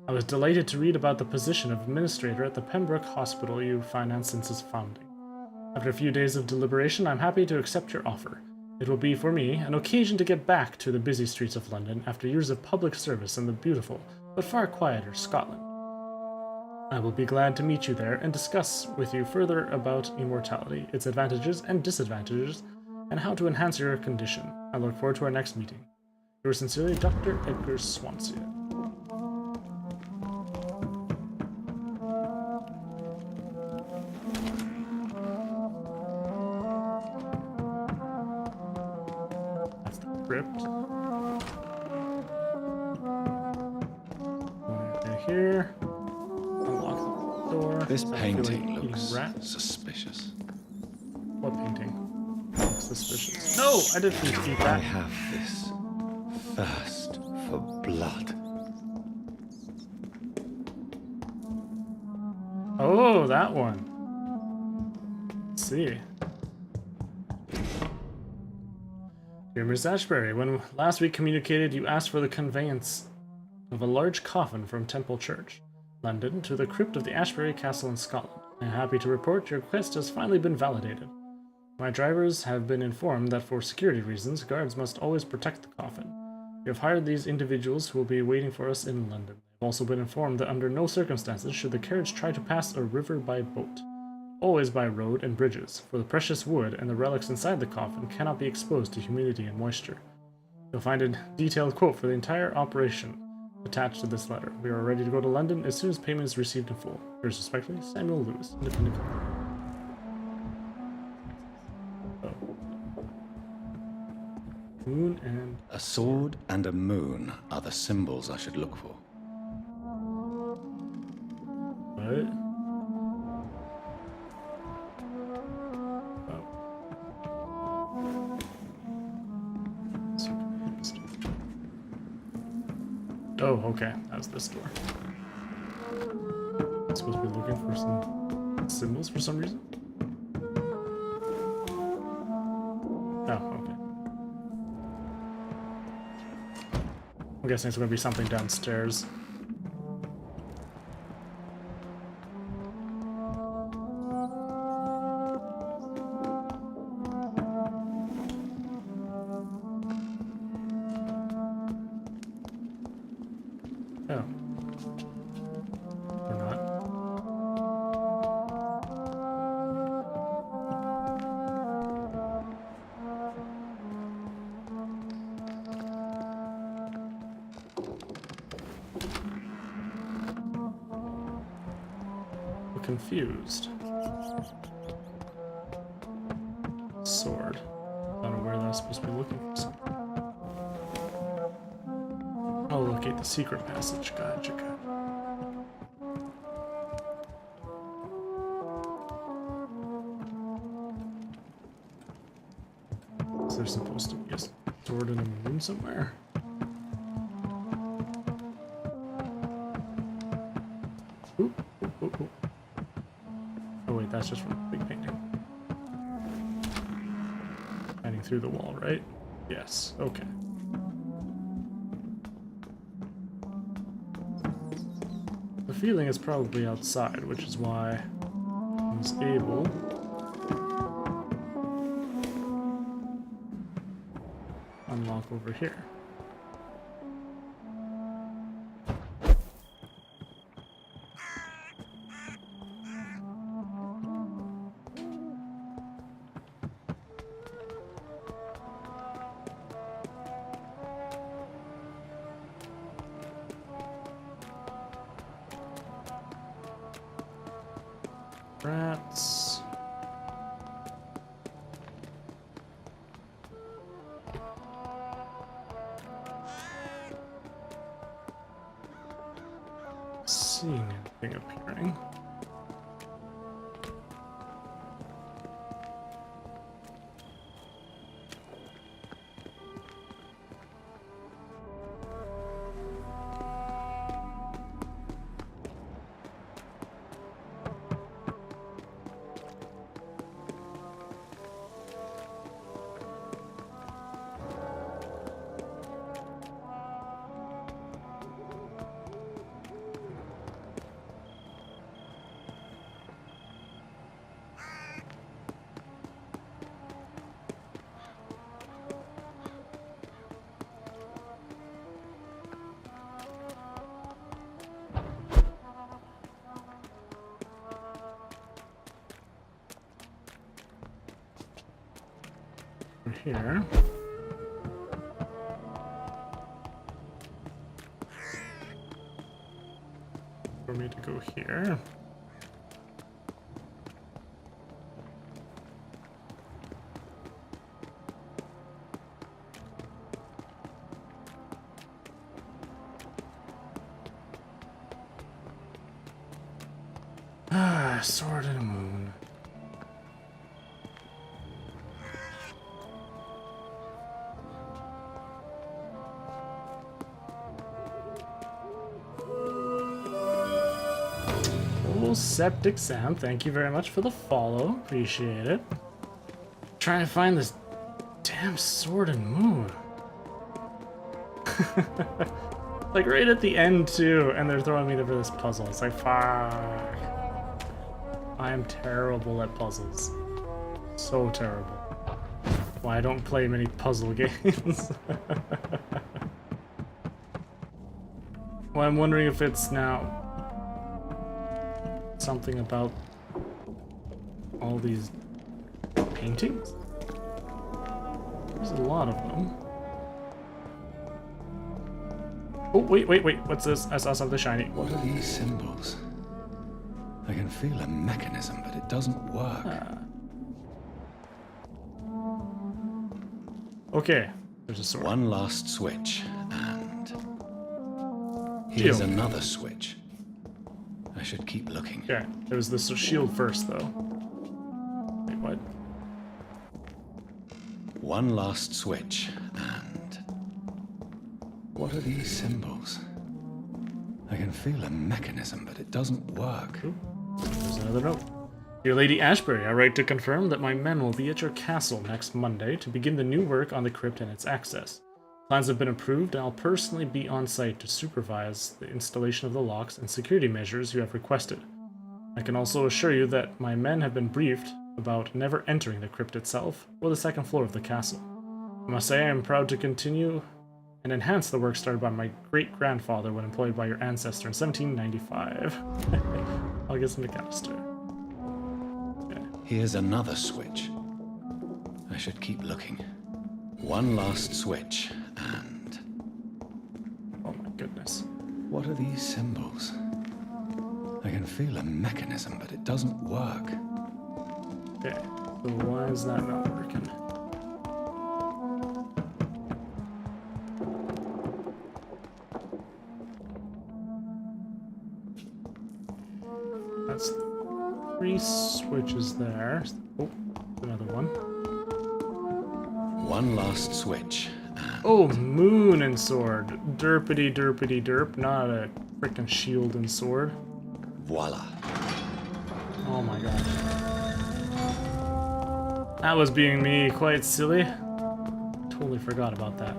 I was delighted to read about the position of administrator at the Pembroke Hospital you financed since its founding. After a few days of deliberation, I'm happy to accept your offer. It will be, for me, an occasion to get back to the busy streets of London after years of public service in the beautiful, but far quieter Scotland. I will be glad to meet you there and discuss with you further about immortality, its advantages and disadvantages, and how to enhance your condition. I look forward to our next meeting. Yours sincerely, Dr. Edgar Swansea. crypt. Right here. Unlock the door. This painting like looks rats. suspicious. What painting? Looks suspicious. No, I didn't need to eat that. I have this thirst for blood. Oh, that one. Let's see. Dear Miss Ashbury, when last we communicated, you asked for the conveyance of a large coffin from Temple Church, London, to the crypt of the Ashbury Castle in Scotland. I am happy to report your request has finally been validated. My drivers have been informed that for security reasons, guards must always protect the coffin. We have hired these individuals who will be waiting for us in London. I've also been informed that under no circumstances should the carriage try to pass a river by boat. Always by road and bridges, for the precious wood and the relics inside the coffin cannot be exposed to humidity and moisture. You'll find a detailed quote for the entire operation attached to this letter. We are ready to go to London as soon as payment is received in full. Yours respectfully, Samuel Lewis, Independent Company. Moon and... A sword and a moon are the symbols I should look for. What? Oh, okay. That was this door. I'm supposed to be looking for some symbols for some reason? Oh, okay. I'm guessing it's going to be something downstairs. Oh. Or not. I'm confused. Sword. I don't know where that's supposed to be looking for something. Oh, locate the secret passage. Gotcha. Is there supposed to be a sword in a room somewhere? Ooh, ooh, ooh, ooh. Oh wait, that's just from the big painting. Hiding through the wall, right? Yes, okay. The feeling is probably outside, which is why I was able to unlock over here. Rats. Seeing anything appearing. Here. For me to go here. Ah, sword and moon. Oh, Septic Sam, thank you very much for the follow. Appreciate it. Trying to find this damn sword and moon. Like right at the end too, and they're throwing me for this puzzle. It's like, fuck. I am terrible at puzzles. So terrible. Why I don't play many puzzle games. Well, I'm wondering if it's now something about all these paintings? There's a lot of them. Oh, wait. What's this? I saw something shiny. What are these symbols? I can feel a mechanism, but it doesn't work. Okay, there's a sword. One last switch, and here's Shield. another switch. I should keep looking. Okay, there was this shield first, though. Wait, what? One last switch, and what are these symbols? I can feel a mechanism, but it doesn't work. Ooh, there's another note. Dear Lady Ashbury, I write to confirm that my men will be at your castle next Monday to begin the new work on the crypt and its access. Plans have been approved, and I'll personally be on site to supervise the installation of the locks and security measures you have requested. I can also assure you that my men have been briefed about never entering the crypt itself or the second floor of the castle. I must say I am proud to continue and enhance the work started by my great-grandfather when employed by your ancestor in 1795. August McAllister. Okay. Here's another switch. I should keep looking. One last switch, and oh my goodness. What are these symbols? I can feel a mechanism, but it doesn't work. Okay, so why is that not working? That's 3 switches there. Oh, another one. One last switch. Oh, moon and sword. Derpity derpity derp, not a freaking shield and sword. Voila. Oh my god. That was being me quite silly. Totally forgot about that.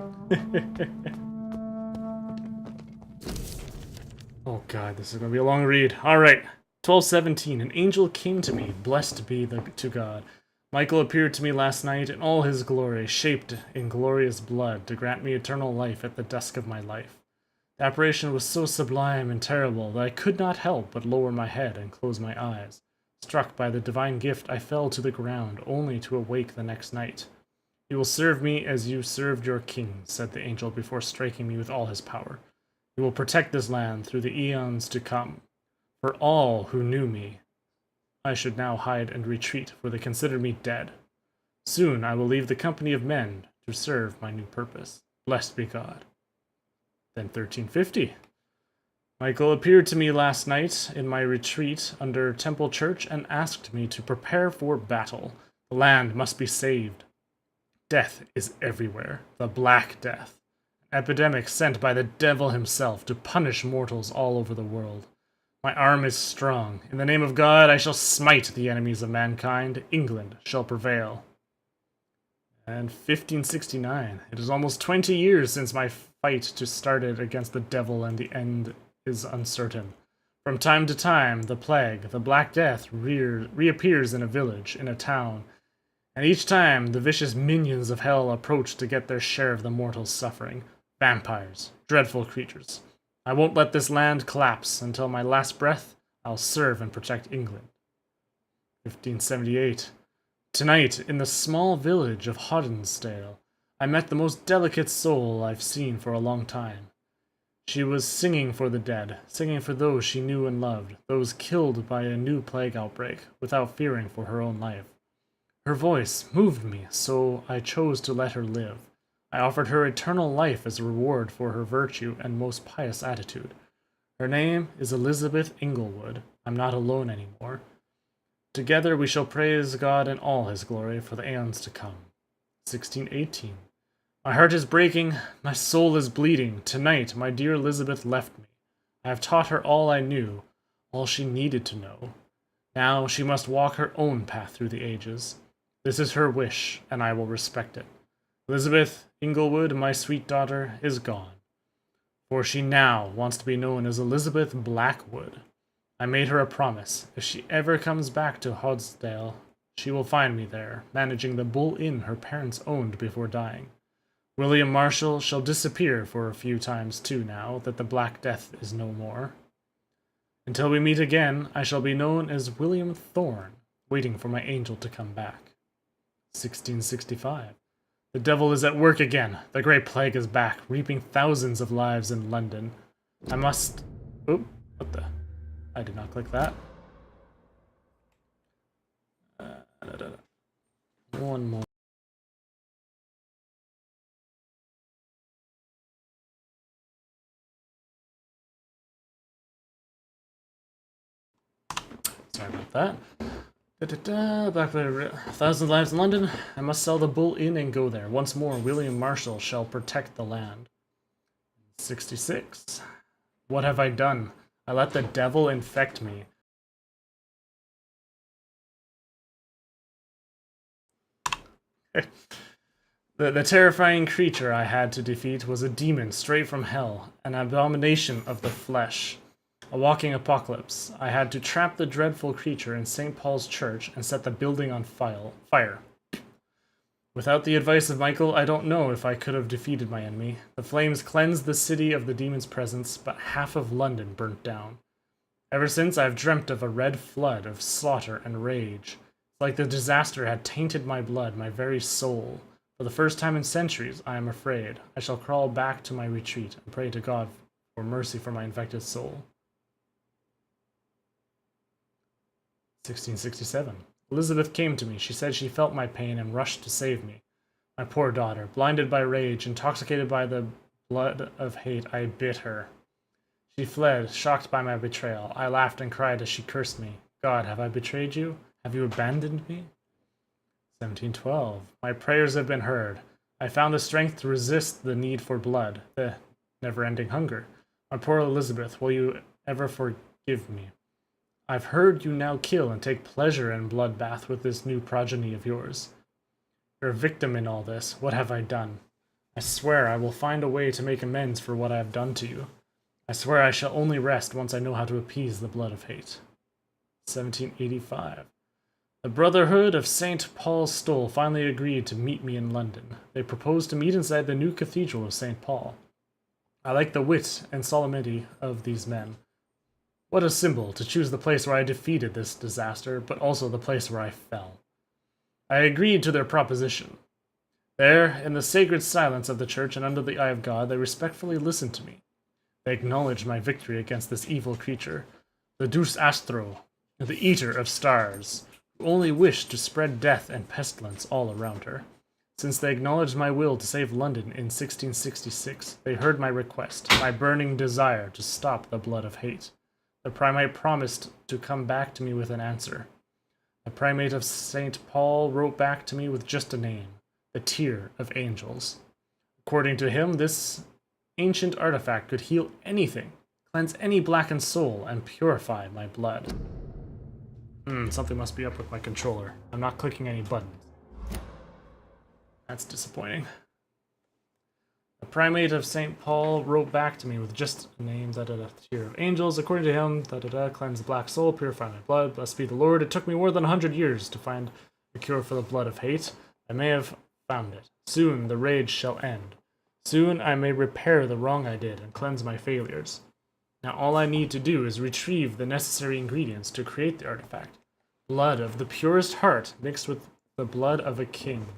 Oh god, this is gonna be a long read. Alright. 12:17. An angel came to me, blessed be to God. Michael appeared to me last night in all his glory, shaped in glorious blood, to grant me eternal life at the dusk of my life. The apparition was so sublime and terrible that I could not help but lower my head and close my eyes. Struck by the divine gift, I fell to the ground, only to awake the next night. You will serve me as you served your king, said the angel before striking me with all his power. You will protect this land through the eons to come. For all who knew me, I should now hide and retreat, for they consider me dead. Soon I will leave the company of men to serve my new purpose. Blessed be God. Then 1350. Michael appeared to me last night in my retreat under Temple Church and asked me to prepare for battle. The land must be saved. Death is everywhere. The Black Death. An epidemic sent by the devil himself to punish mortals all over the world. My arm is strong. In the name of God, I shall smite the enemies of mankind. England shall prevail. And 1569. It is almost 20 years since my fight started against the devil, and the end is uncertain. From time to time, the plague, the Black Death, reappears in a village, in a town, and each time the vicious minions of hell approach to get their share of the mortals' suffering. Vampires, dreadful creatures. I won't let this land collapse. Until my last breath, I'll serve and protect England. 1578. Tonight, in the small village of Hoddesdale, I met the most delicate soul I've seen for a long time. She was singing for the dead, singing for those she knew and loved, those killed by a new plague outbreak, without fearing for her own life. Her voice moved me, so I chose to let her live. I offered her eternal life as a reward for her virtue and most pious attitude. Her name is Elizabeth Inglewood. I'm not alone anymore. Together we shall praise God in all his glory for the aeons to come. 1618. My heart is breaking, my soul is bleeding. Tonight, my dear Elizabeth left me. I have taught her all I knew, all she needed to know. Now she must walk her own path through the ages. This is her wish, and I will respect it. Elizabeth Inglewood, my sweet daughter, is gone, for she now wants to be known as Elizabeth Blackwood. I made her a promise. If she ever comes back to Hodsdale, she will find me there, managing the Bull Inn her parents owned before dying. William Marshall shall disappear for a few times too now that the Black Death is no more. Until we meet again, I shall be known as William Thorne, waiting for my angel to come back. 1665. The devil is at work again. The Great Plague is back, reaping thousands of lives in London. I must... Oop, what the... I did not click that. One more. Sorry about that. Back there, 1,000 lives in London. I must sell the Bull Inn and go there. Once more, William Marshall shall protect the land. 66. What have I done? I let the devil infect me. The terrifying creature I had to defeat was a demon straight from hell, an abomination of the flesh. A walking apocalypse. I had to trap the dreadful creature in St. Paul's Church and set the building on fire. Without the advice of Michael, I don't know if I could have defeated my enemy. The flames cleansed the city of the demon's presence, but half of London burnt down. Ever since, I've dreamt of a red flood of slaughter and rage. It's like the disaster had tainted my blood, my very soul. For the first time in centuries, I am afraid. I shall crawl back to my retreat and pray to God for mercy for my infected soul. 1667. Elizabeth came to me. She said she felt my pain and rushed to save me. My poor daughter, blinded by rage, intoxicated by the blood of hate, I bit her. She fled, shocked by my betrayal. I laughed and cried as she cursed me. God, have I betrayed you? Have you abandoned me? 1712. My prayers have been heard. I found the strength to resist the need for blood, the never-ending hunger. My poor Elizabeth, will you ever forgive me? I've heard you now kill and take pleasure in bloodbath with this new progeny of yours. You're a victim in all this. What have I done? I swear I will find a way to make amends for what I have done to you. I swear I shall only rest once I know how to appease the blood of hate. 1785. The Brotherhood of St. Paul's Stole finally agreed to meet me in London. They proposed to meet inside the new Cathedral of St. Paul. I like the wit and solemnity of these men. What a symbol to choose the place where I defeated this disaster, but also the place where I fell. I agreed to their proposition. There, in the sacred silence of the church and under the eye of God, they respectfully listened to me. They acknowledged my victory against this evil creature, the Deus Astro, the Eater of Stars, who only wished to spread death and pestilence all around her. Since they acknowledged my will to save London in 1666, they heard my request, my burning desire to stop the blood of hate. The primate promised to come back to me with an answer. The primate of St. Paul wrote back to me with just a name, the Tear of Angels. According to him, this ancient artifact could heal anything, cleanse any blackened soul, and purify my blood. Something must be up with my controller. I'm not clicking any buttons. That's disappointing. The primate of St. Paul wrote back to me with just a name, Tear of Angels. According to him, cleanse the black soul, purify my blood. Blessed be the Lord. It took me more than 100 years to find a cure for the blood of hate. I may have found it. Soon the rage shall end. Soon I may repair the wrong I did and cleanse my failures. Now all I need to do is retrieve the necessary ingredients to create the artifact. Blood of the purest heart mixed with the blood of a king.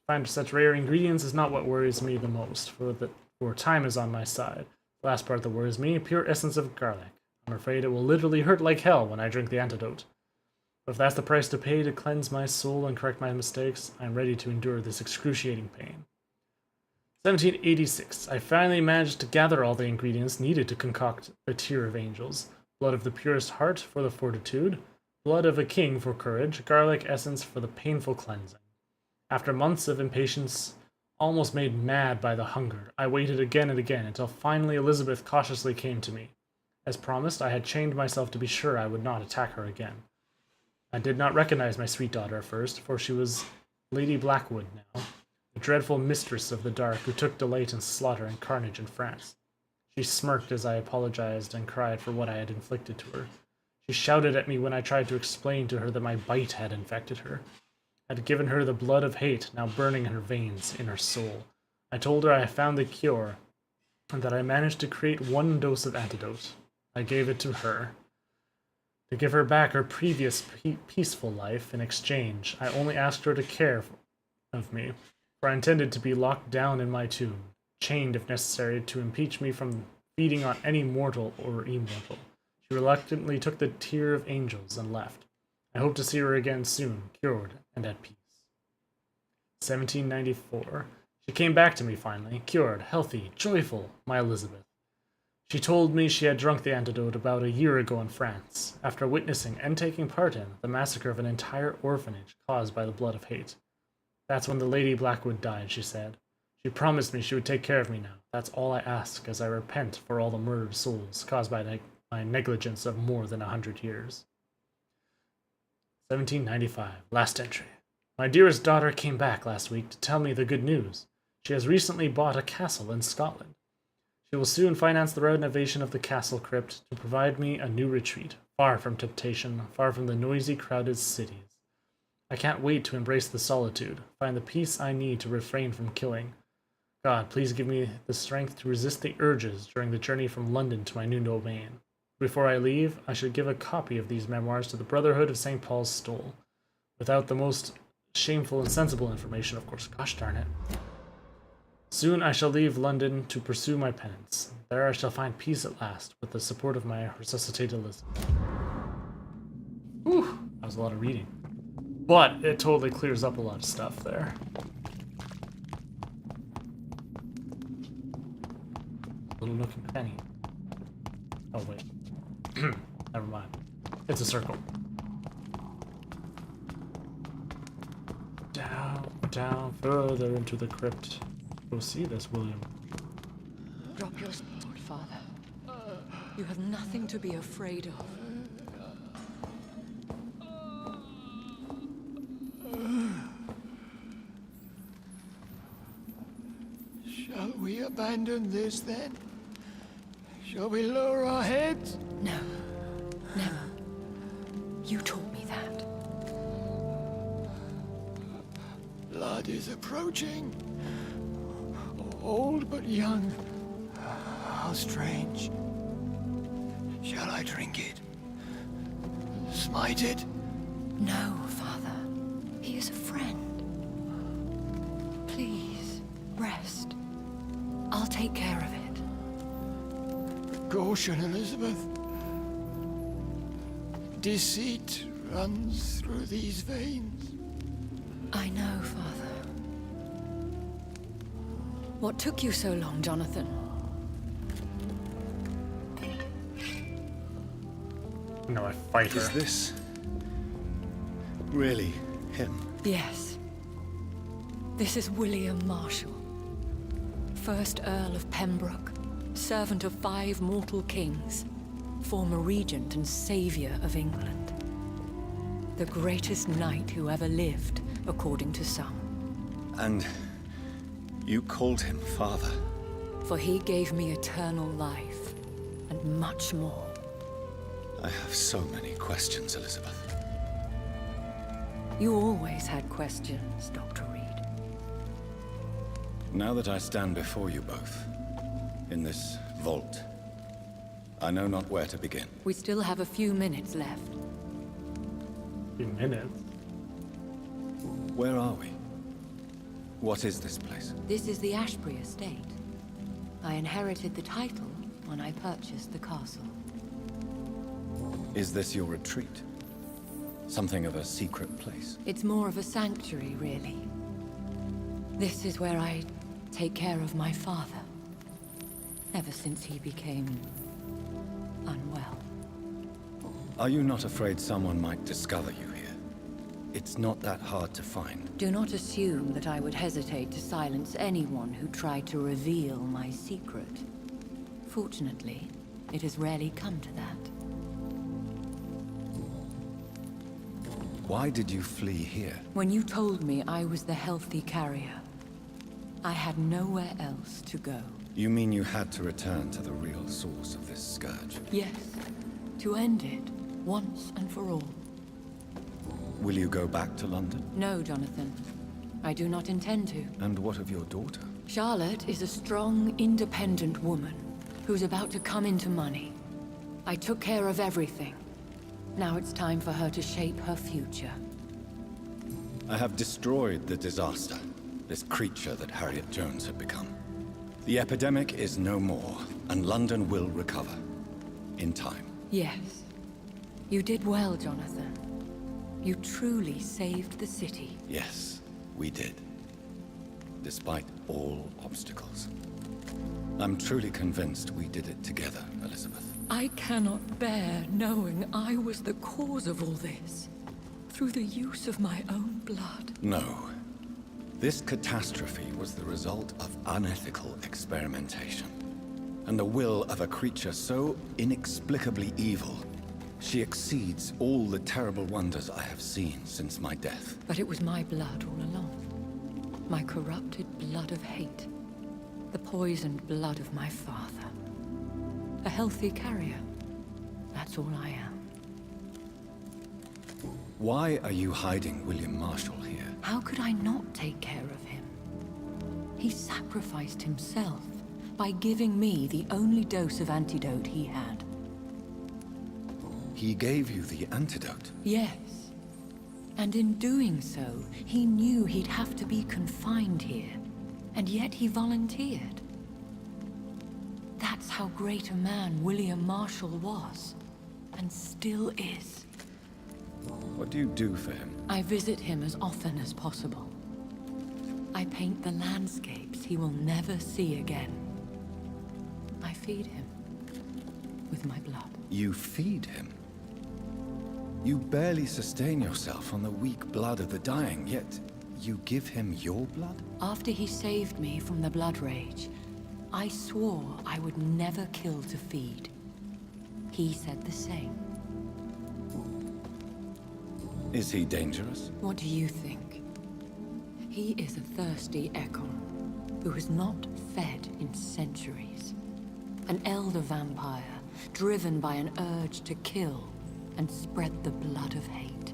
Find such rare ingredients is not what worries me the most, for time is on my side. The last part that worries me, pure essence of garlic. I'm afraid it will literally hurt like hell when I drink the antidote. But if that's the price to pay to cleanse my soul and correct my mistakes, I'm ready to endure this excruciating pain. 1786. I finally managed to gather all the ingredients needed to concoct a tear of angels. Blood of the purest heart for the fortitude, blood of a king for courage, garlic essence for the painful cleansing. After months of impatience, almost made mad by the hunger, I waited again and again until finally Elizabeth cautiously came to me. As promised, I had chained myself to be sure I would not attack her again. I did not recognize my sweet daughter at first, for she was Lady Blackwood now, the dreadful mistress of the dark who took delight in slaughter and carnage in France. She smirked as I apologized and cried for what I had inflicted to her. She shouted at me when I tried to explain to her that my bite had infected her. I had given her the blood of hate now burning in her veins, in her soul. I told her I had found the cure, and that I managed to create 1 dose of antidote. I gave it to her. To give her back her previous peaceful life in exchange, I only asked her to care of me, for I intended to be locked down in my tomb, chained if necessary to impeach me from feeding on any mortal or immortal. She reluctantly took the tear of angels and left. I hope to see her again soon, cured and at peace. 1794. She came back to me finally, cured, healthy, joyful, my Elizabeth. She told me she had drunk the antidote about a year ago in France, after witnessing and taking part in the massacre of an entire orphanage caused by the blood of hate. That's when the Lady Blackwood died, she said. She promised me she would take care of me now. That's all I ask, as I repent for all the murdered souls caused by my negligence of more than 100 years. 1795. Last entry. My dearest daughter came back last week to tell me the good news. She has recently bought a castle in Scotland. She will soon finance the renovation of the castle crypt to provide me a new retreat, far from temptation, far from the noisy, crowded cities. I can't wait to embrace the solitude, find the peace I need to refrain from killing. God, please give me the strength to resist the urges during the journey from London to my new domain. Before I leave, I should give a copy of these memoirs to the Brotherhood of St. Paul's Stole. Without the most shameful and sensible information, of course. Gosh darn it. Soon I shall leave London to pursue my penance. There I shall find peace at last, with the support of my resuscitated Elizabeth. Whew, that was a lot of reading. But it totally clears up a lot of stuff there. Little nook and penny. Oh wait. Never mind. It's a circle. Down, further into the crypt. Go see this, William. Drop your sword, Father. You have nothing to be afraid of. Shall we abandon this then? Shall we lower our heads? No, never. You taught me that. Blood is approaching. Old but young. How strange. Shall I drink it? Smite it? No, Father. He is a friend. Please, rest. I'll take care of it. Caution, Elizabeth. Deceit runs through these veins. I know, Father. What took you so long, Jonathan? No, I fight her. Is this really him? Yes. This is William Marshall, 1st Earl of Pembroke, servant of 5 mortal kings, former regent and savior of England. The greatest knight who ever lived, according to some. And you called him father? For he gave me eternal life, and much more. I have so many questions, Elizabeth. You always had questions, Dr. Reed. Now that I stand before you both, in this vault, I know not where to begin. We still have a few minutes left. Few minutes? Where are we? What is this place? This is the Ashbury estate. I inherited the title when I purchased the castle. Is this your retreat? Something of a secret place? It's more of a sanctuary, really. This is where I take care of my father. Ever since he became unwell. Are you not afraid someone might discover you here? It's not that hard to find. Do not assume that I would hesitate to silence anyone who tried to reveal my secret. Fortunately, it has rarely come to that. Why did you flee here? When you told me I was the healthy carrier, I had nowhere else to go. You mean you had to return to the real source of this scourge? Yes, to end it, once and for all. Will you go back to London? No, Jonathan. I do not intend to. And what of your daughter? Charlotte is a strong, independent woman who's about to come into money. I took care of everything. Now it's time for her to shape her future. I have destroyed the disaster, this creature that Harriet Jones had become. The epidemic is no more, and London will recover. In time. Yes. You did well, Jonathan. You truly saved the city. Yes, we did. Despite all obstacles. I'm truly convinced we did it together, Elizabeth. I cannot bear knowing I was the cause of all this. Through the use of my own blood. No. This catastrophe was the result of unethical experimentation. And the will of a creature so inexplicably evil, she exceeds all the terrible wonders I have seen since my death. But it was my blood all along. My corrupted blood of hate. The poisoned blood of my father. A healthy carrier. That's all I am. Why are you hiding William Marshall here? How could I not take care of him? He sacrificed himself by giving me the only dose of antidote he had. He gave you the antidote? Yes. And in doing so, he knew he'd have to be confined here. And yet he volunteered. That's how great a man William Marshall was. And still is. What do you do for him? I visit him as often as possible. I paint the landscapes he will never see again. I feed him with my blood. You feed him? You barely sustain yourself on the weak blood of the dying, yet you give him your blood? After he saved me from the blood rage, I swore I would never kill to feed. He said the same. Is he dangerous? What do you think? He is a thirsty Ekon who has not fed in centuries. An elder vampire, driven by an urge to kill and spread the blood of hate.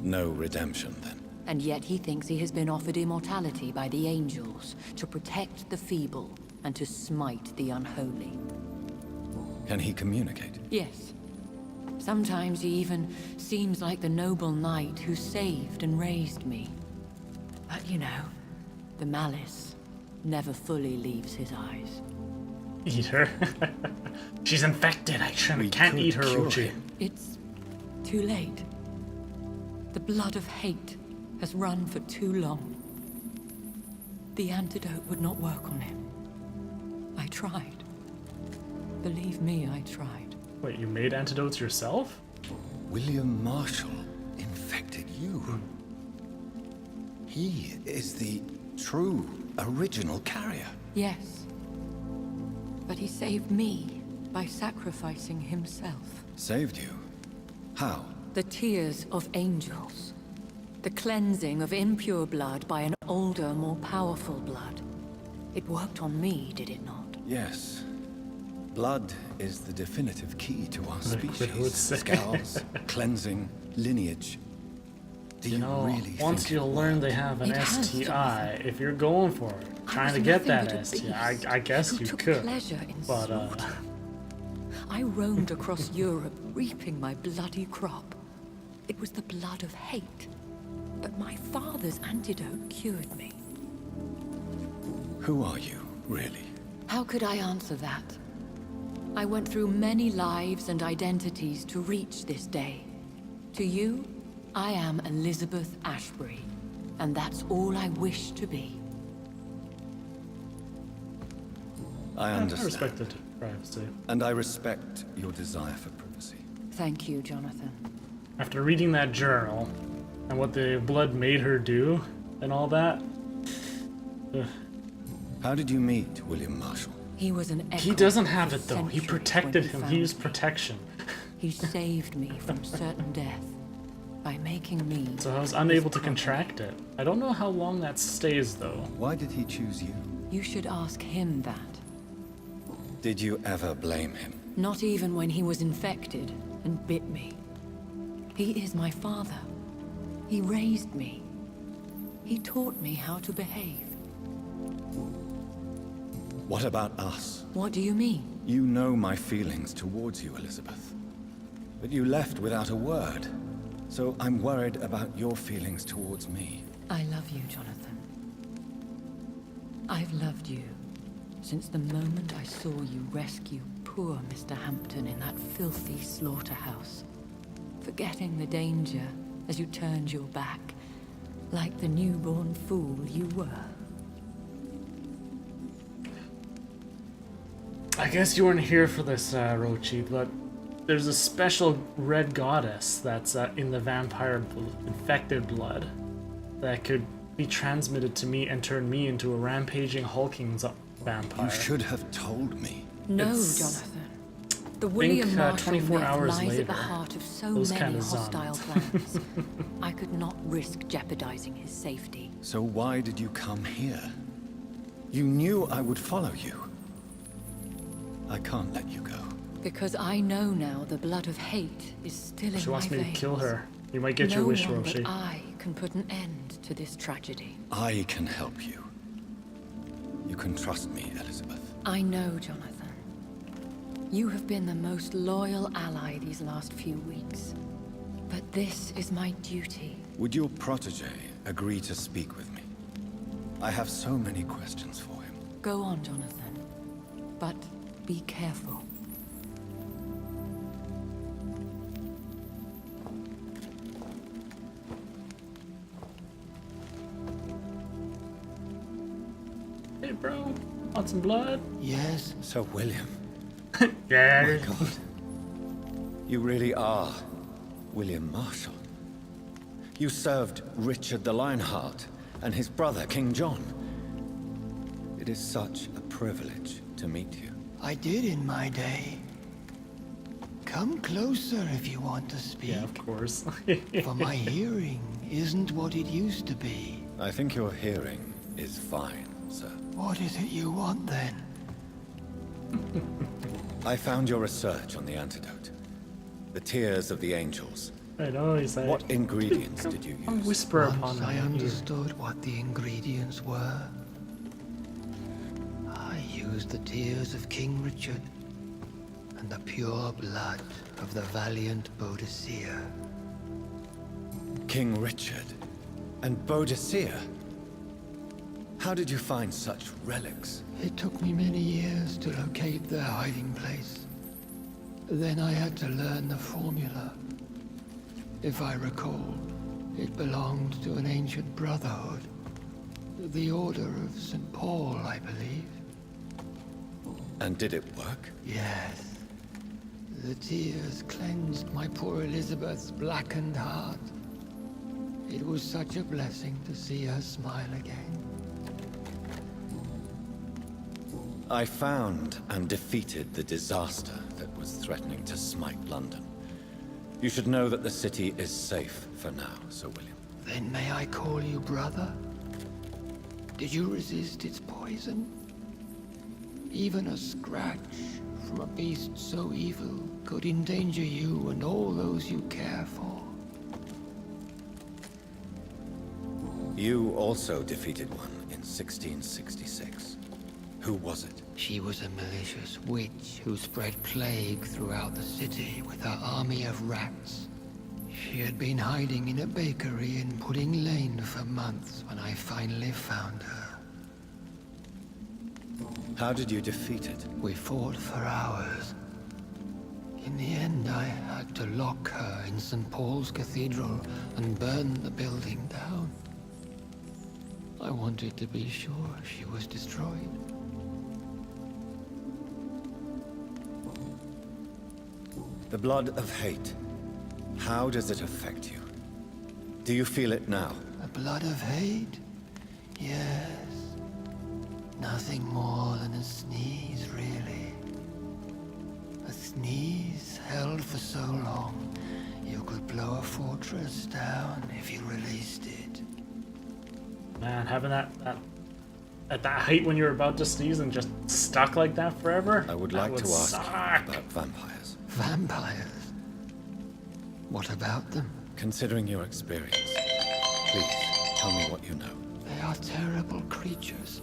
No redemption, then. And yet he thinks he has been offered immortality by the angels to protect the feeble and to smite the unholy. Can he communicate? Yes. Sometimes he even seems like the noble knight who saved and raised me. But you know, the malice never fully leaves his eyes. Eat her? She's infected. I can't eat her, Rochi. It's too late. The blood of hate has run for too long. The antidote would not work on him. I tried. Believe me, I tried. Wait, you made antidotes yourself? William Marshall infected you. He is the true, original carrier. Yes. But he saved me by sacrificing himself. Saved you? How? The tears of angels. The cleansing of impure blood by an older, more powerful blood. It worked on me, did it not? Yes. Blood is the definitive key to our species. say. Scales, cleansing, lineage. Do you really once think you learn they have an STI, if you're going for it, trying to get that STI, I guess you could. But I roamed across Europe, reaping my bloody crop. It was the blood of hate. But my father's antidote cured me. Who are you, really? How could I answer that? I went through many lives and identities to reach this day. To you, I am Elizabeth Ashbury, And that's all I wish to be. I I understand. respect the privacy. And I respect your desire for privacy. Thank you, Jonathan. After reading that journal and what the blood made her do and all that. Ugh. How did you meet William Marshall? He was an He echo doesn't for have it though. He centuries protected when him. found He used me. protection. He saved me from certain death by making me. So I was unable to contract it. I don't know how long that stays though. Why did he choose you? You should ask him that. Did you ever blame him? Not even when he was infected and bit me. He is my father. He raised me. He taught me how to behave. What about us? What do you mean? You know my feelings towards you, Elizabeth. But you left without a word. So I'm worried about your feelings towards me. I love you, Jonathan. I've loved you since the moment I saw you rescue poor Mr. Hampton in that filthy slaughterhouse. Forgetting the danger as you turned your back, like the newborn fool you were. I guess you weren't here for this, Rochi, but there's a special red goddess that's in the vampire infected blood that could be transmitted to me and turn me into a rampaging, hulking vampire. You should have told me. No, It's- Jonathan. The William Marshall 24 myth hours lies later, at the heart of so those many kind of hostile zombies. plans. I could not risk jeopardizing his safety. So why did you come here? You knew I would follow you. I can't let you go. Because I know now the blood of hate is still in She wants my me veins. to kill her. You might get your No wish, one Roshi. but I can put an end to this tragedy. I can help you. You can trust me, Elizabeth. I know, Jonathan. You have been the most loyal ally these last few weeks. But this is my duty. Would your protege agree to speak with me? I have so many questions for him. Go on, Jonathan. But be careful. Hey, bro. Want some blood? Yes. So, William. Yeah. My God. You really are William Marshall. You served Richard the Lionheart and his brother, King John. It is such a privilege to meet you. I did in my day. Come closer if you want to speak. Yeah, of course. For my hearing isn't what it used to be. I think your hearing is fine, sir. What is it you want then? I found your research on the antidote. The tears of the angels. I know, he's like... What ingredients did you use? Whisper upon Once my I ear. understood what the ingredients were, I used the tears of King Richard and the pure blood of the valiant Boadicea. King Richard and Boadicea? How did you find such relics? It took me many years to locate their hiding place. Then I had to learn the formula. If I recall, it belonged to an ancient brotherhood. The Order of St. Paul, I believe. And did it work? Yes. The tears cleansed my poor Elizabeth's blackened heart. It was such a blessing to see her smile again. I found and defeated the disaster that was threatening to smite London. You should know that the city is safe for now, Sir William. Then may I call you brother? Did you resist its poison? Even a scratch from a beast so evil could endanger you and all those you care for. You also defeated one in 1666. Who was it? She was a malicious witch who spread plague throughout the city with her army of rats. She had been hiding in a bakery in Pudding Lane for months when I finally found her. How did you defeat it? We fought for hours. In the end, I had to lock her in St. Paul's Cathedral and burn the building down. I wanted to be sure she was destroyed. The blood of hate. How does it affect you? Do you feel it now? The blood of hate? Yes. Nothing more than a sneeze, really. A sneeze held for so long, you could blow a fortress down if you released it. Man, having that at that height when you're about to sneeze and just stuck like that forever? I would like to ask suck. you about vampires. Vampires? What about them? Considering your experience, please tell me what you know. They are terrible creatures.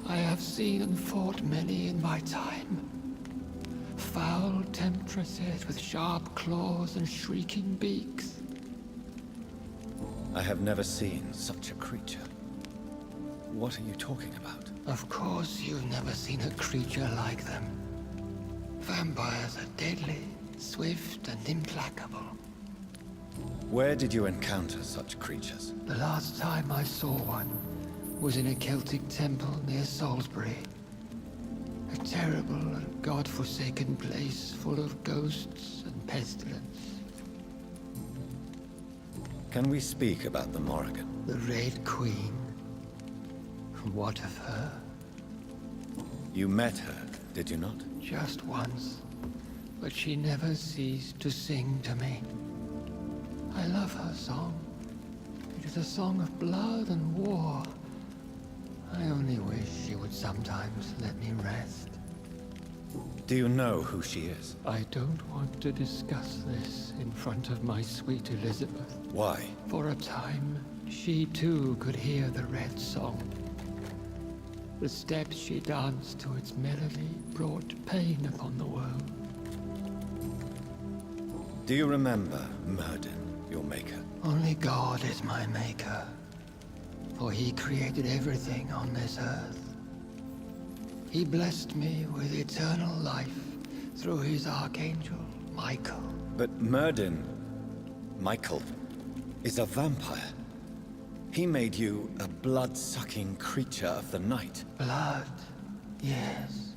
I have seen and fought many in my time. Foul temptresses with sharp claws and shrieking beaks. I have never seen such a creature. What are you talking about? Of course you've never seen a creature like them. Vampires are deadly, swift and implacable. Where did you encounter such creatures? The last time I saw one was in a Celtic temple near Salisbury. A terrible and god-forsaken place full of ghosts and pestilence. Can we speak about the Morrigan? The Red Queen. What of her? You met her, did you not? Just once. But she never ceased to sing to me. I love her song. It is a song of blood and war. I only wish she would sometimes let me rest. Do you know who she is? I don't want to discuss this in front of my sweet Elizabeth. Why? For a time, she too could hear the Red Song. The steps she danced to its melody brought pain upon the world. Do you remember Myrddin, your maker? Only God is my maker, for he created everything on this earth. He blessed me with eternal life through his archangel, Michael. But Myrddin, Michael, is a vampire. He made you a blood-sucking creature of the night. Blood, yes.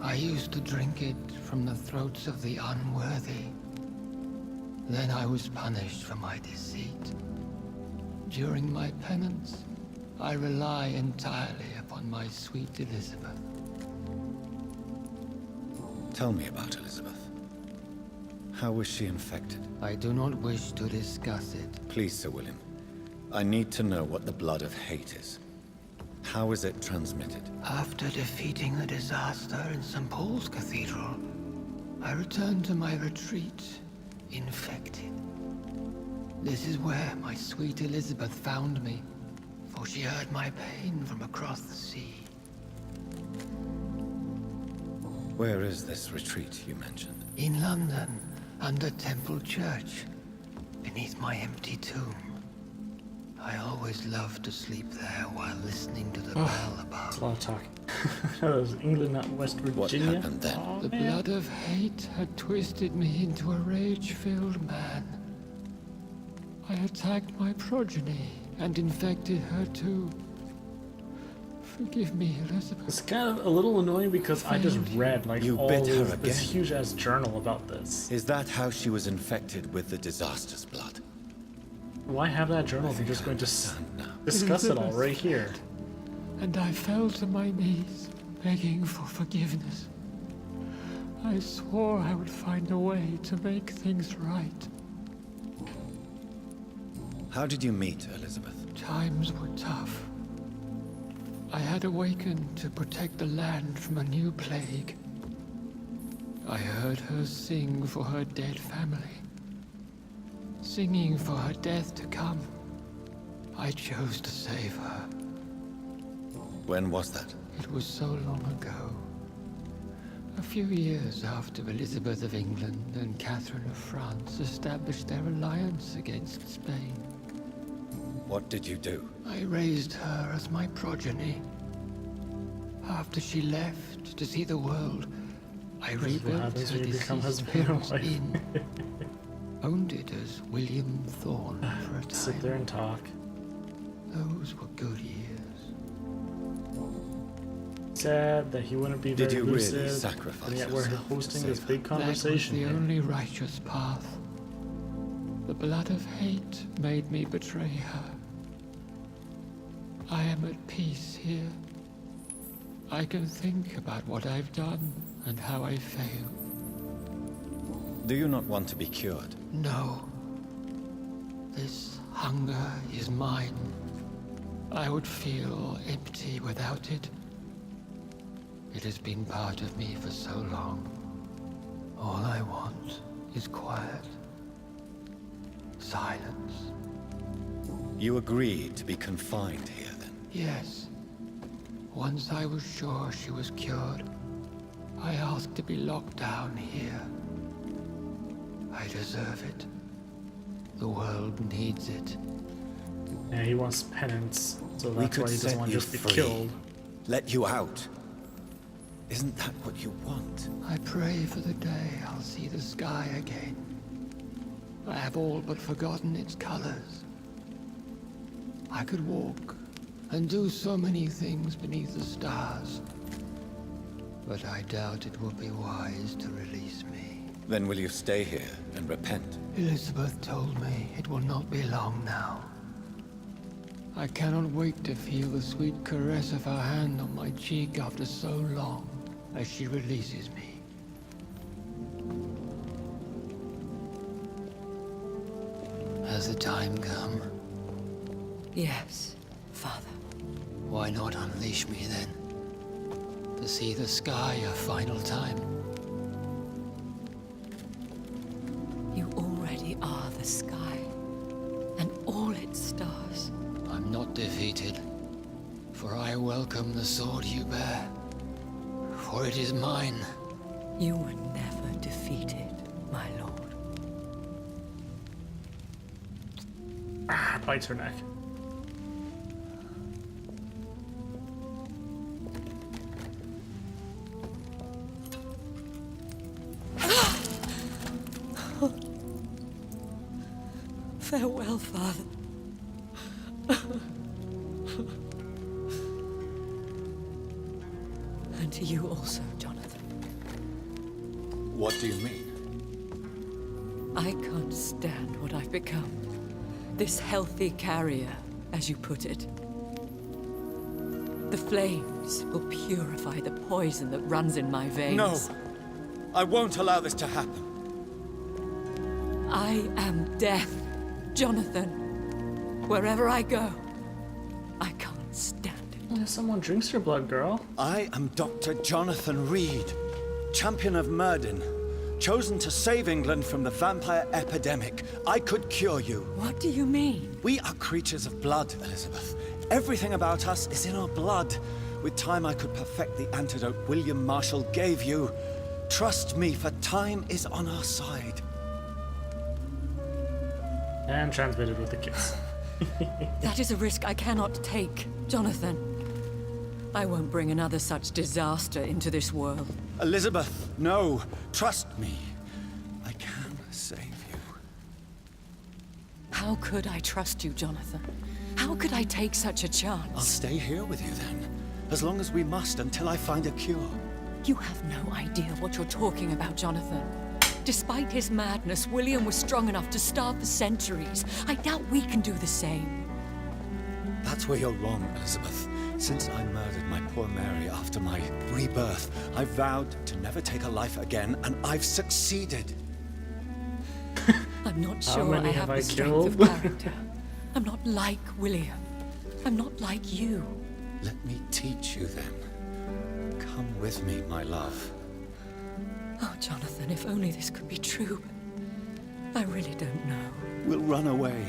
I used to drink it from the throats of the unworthy. Then I was punished for my deceit. During my penance, I rely entirely upon my sweet Elizabeth. Tell me about Elizabeth. How was she infected? I do not wish to discuss it. Please, Sir William. I need to know what the blood of hate is. How is it transmitted? After defeating the disaster in St. Paul's Cathedral, I returned to my retreat, infected. This is where my sweet Elizabeth found me, for she heard my pain from across the sea. Where is this retreat you mentioned? In London, under Temple Church, beneath my empty tomb. I always loved to sleep there while listening to the bell above. That's a lot of talking. That was England, not West Virginia. What happened then? Oh, The man. blood of hate had twisted me into a rage-filled man. I attacked my progeny and infected her too. Forgive me, Elizabeth. It's kind of a little annoying because I just read like You all bit her this again. huge ass journal about this. Is that how she was infected with the disaster's blood? Why have that journal if you're just going to discuss it all right here? And I fell to my knees, begging for forgiveness. I swore I would find a way to make things right. How did you meet Elizabeth? Times were tough. I had awakened to protect the land from a new plague. I heard her sing for her dead family. Singing for her death to come. I chose to save her. When was that? It was so long ago. A few years after Elizabeth of England and Catherine of France established their alliance against Spain. What did you do? I raised her as my progeny. After she left to see the world, I This is what rebuilt happens her when you become deceased husband and parents' wife. inn. Owned it as William Thorne for a Sit time. there and talk. Those were good years. Sad that he wouldn't be Did very you lucid, really sacrifice and yet we're yourself to hosting save this big That conversation was the here. only righteous path. The blood of hate made me betray her. I am at peace here. I can think about what I've done and how I failed. Do you not want to be cured? No. This hunger is mine. I would feel empty without it. It has been part of me for so long. All I want is quiet. Silence. You agreed to be confined here, then? Yes. Once I was sure she was cured, I asked to be locked down here. I deserve it. The world needs it. Yeah, he wants penance, so We that's could why he doesn't set want to you just be free. killed. Let you out. Isn't that what you want? I pray for the day I'll see the sky again. I have all but forgotten its colors. I could walk and do so many things beneath the stars. But I doubt it will be wise to release me. Then will you stay here and repent? Elizabeth told me it will not be long now. I cannot wait to feel the sweet caress of her hand on my cheek after so long as she releases me. Has the time come? Yes, Father. Why not unleash me then? To see the sky a final time. You already are the sky, and all its stars. I'm not defeated, for I welcome the sword you bear, for it is mine. You were never defeated, my lord. Ah, bites her neck. Farewell, Father. And to you also, Jonathan. What do you mean? I can't stand what I've become. This healthy carrier, as you put it. The flames will purify the poison that runs in my veins. No! I won't allow this to happen. I am death, Jonathan. Wherever I go, I can't stand it. Someone drinks your blood, girl. I am Dr. Jonathan Reed, champion of Myrddin, chosen to save England from the vampire epidemic. I could cure you. What do you mean? We are creatures of blood, Elizabeth. Everything about us is in our blood. With time, I could perfect the antidote William Marshall gave you. Trust me, for time is on our side. And transmitted with a kiss. That is a risk I cannot take, Jonathan. I won't bring another such disaster into this world. Elizabeth, no. Trust me. I can save you. How could I trust you, Jonathan? How could I take such a chance? I'll stay here with you then. As long as we must, until I find a cure. You have no idea what you're talking about, Jonathan. Despite his madness, William was strong enough to starve for centuries. I doubt we can do the same. That's where you're wrong, Elizabeth. Since I murdered my poor Mary after my rebirth, I vowed to never take a life again, and I've succeeded. I'm not How sure many I have have I the strength of killed? character. I'm not like William. I'm not like you. Let me teach you then. Come with me, my love. Oh, Jonathan, if only this could be true. I really don't know. We'll run away.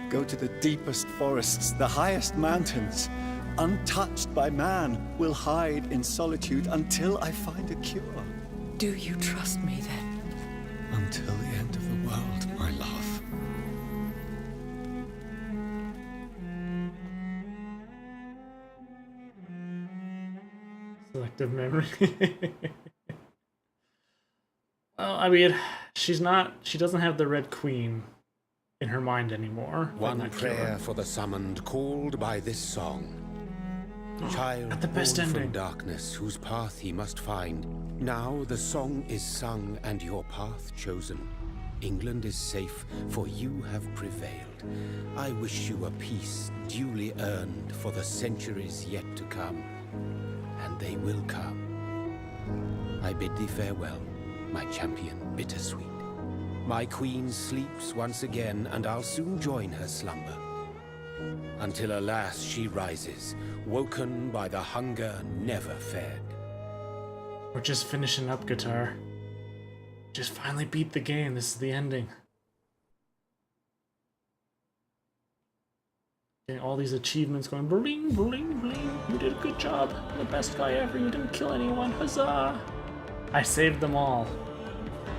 Go to the deepest forests, the highest mountains. Untouched by man, we'll hide in solitude until I find a cure. Do you trust me then? Until the end of the world, my love. Selective memory. Well, I mean, she doesn't have the Red Queen. in her mind anymore. One prayer for the summoned, called by this song. Child At the best born ending. from darkness, whose path he must find. Now the song is sung and your path chosen. England is safe, for you have prevailed. I wish you a peace duly earned for the centuries yet to come. And they will come. I bid thee farewell, my champion bittersweet. My queen sleeps once again, and I'll soon join her slumber. Until alas she rises, woken by the hunger never fed. We're just finishing up, Guitar. Just finally beat the game. This is the ending. Getting all these achievements going bling, bling, bling. You did a good job. You're the best guy ever. You didn't kill anyone. Huzzah! I saved them all.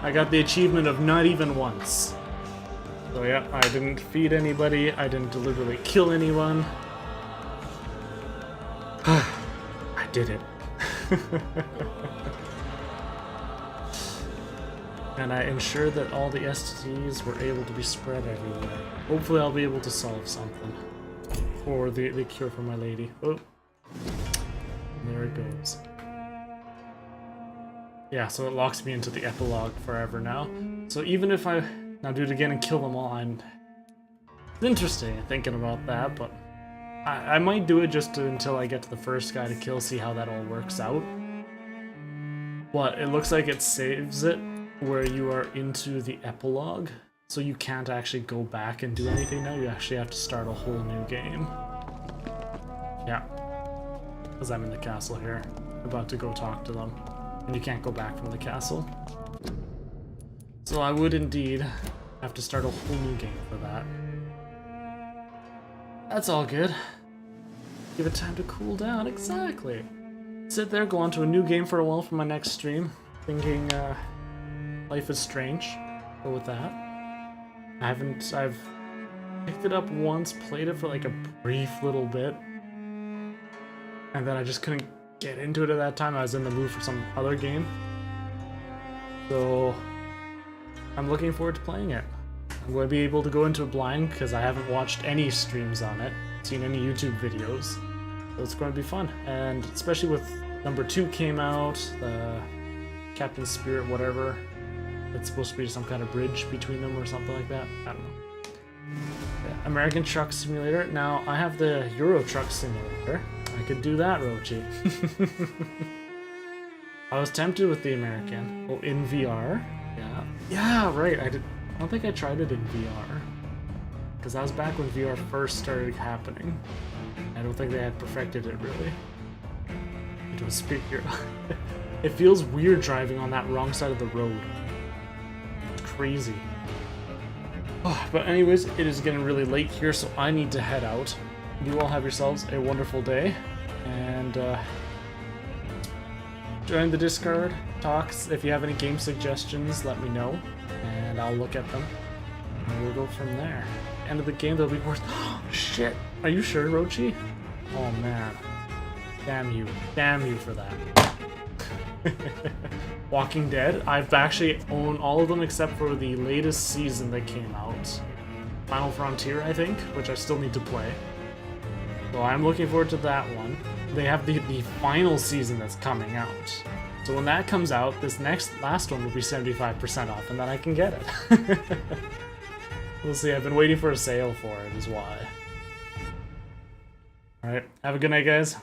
I got the achievement of not even once. So yeah, I didn't feed anybody. I didn't deliberately kill anyone. I did it. And I ensured that all the STDs were able to be spread everywhere. Hopefully I'll be able to solve something. For the cure for my lady. Oh. There it goes. Yeah, so it locks me into the epilogue forever now. So even if I now do it again and kill them all, it's interesting thinking about that, but I might do it just until I get to the first guy to kill, see how that all works out. But it looks like it saves it where you are into the epilogue, so you can't actually go back and do anything now. You actually have to start a whole new game. Yeah, because I'm in the castle here, about to go talk to them, and you can't go back from the castle. So I would indeed have to start a whole new game for that. That's all good. Give it time to cool down, exactly. Sit there, go on to a new game for a while for my next stream, thinking Life is Strange. Go with that. I've picked it up once, played it for like a brief little bit, and then I just couldn't get into it at that time. I was in the mood for some other game. So I'm looking forward to playing it. I'm going to be able to go into it blind because I haven't watched any streams on it, seen any YouTube videos. So it's going to be fun. And especially with number 2 came out, the Captain Spirit whatever. It's supposed to be some kind of bridge between them or something like that. I don't know. Yeah, American Truck Simulator. Now, I have the Euro Truck Simulator. I could do that, Rochi. I was tempted with the American. Oh, in VR. Yeah. Yeah, right. I don't think I tried it in VR. Because that was back when VR first started happening. I don't think they had perfected it, really. It was speaker. It feels weird driving on that wrong side of the road. Crazy. Oh, but anyways, it is getting really late here, so I need to head out. You all have yourselves a wonderful day, and join the Discord talks. If you have any game suggestions, let me know, and I'll look at them, and we'll go from there. End of the game, they'll be worth. Shit! Are you sure, Rochi? Oh man, damn you for that. Walking Dead. I've actually owned all of them except for the latest season that came out. Final Frontier, I think, which I still need to play. So I'm looking forward to that one. They have the final season that's coming out. So when that comes out, this last one will be 75% off, and then I can get it. We'll see. I've been waiting for a sale for it, is why. Alright, have a good night, guys.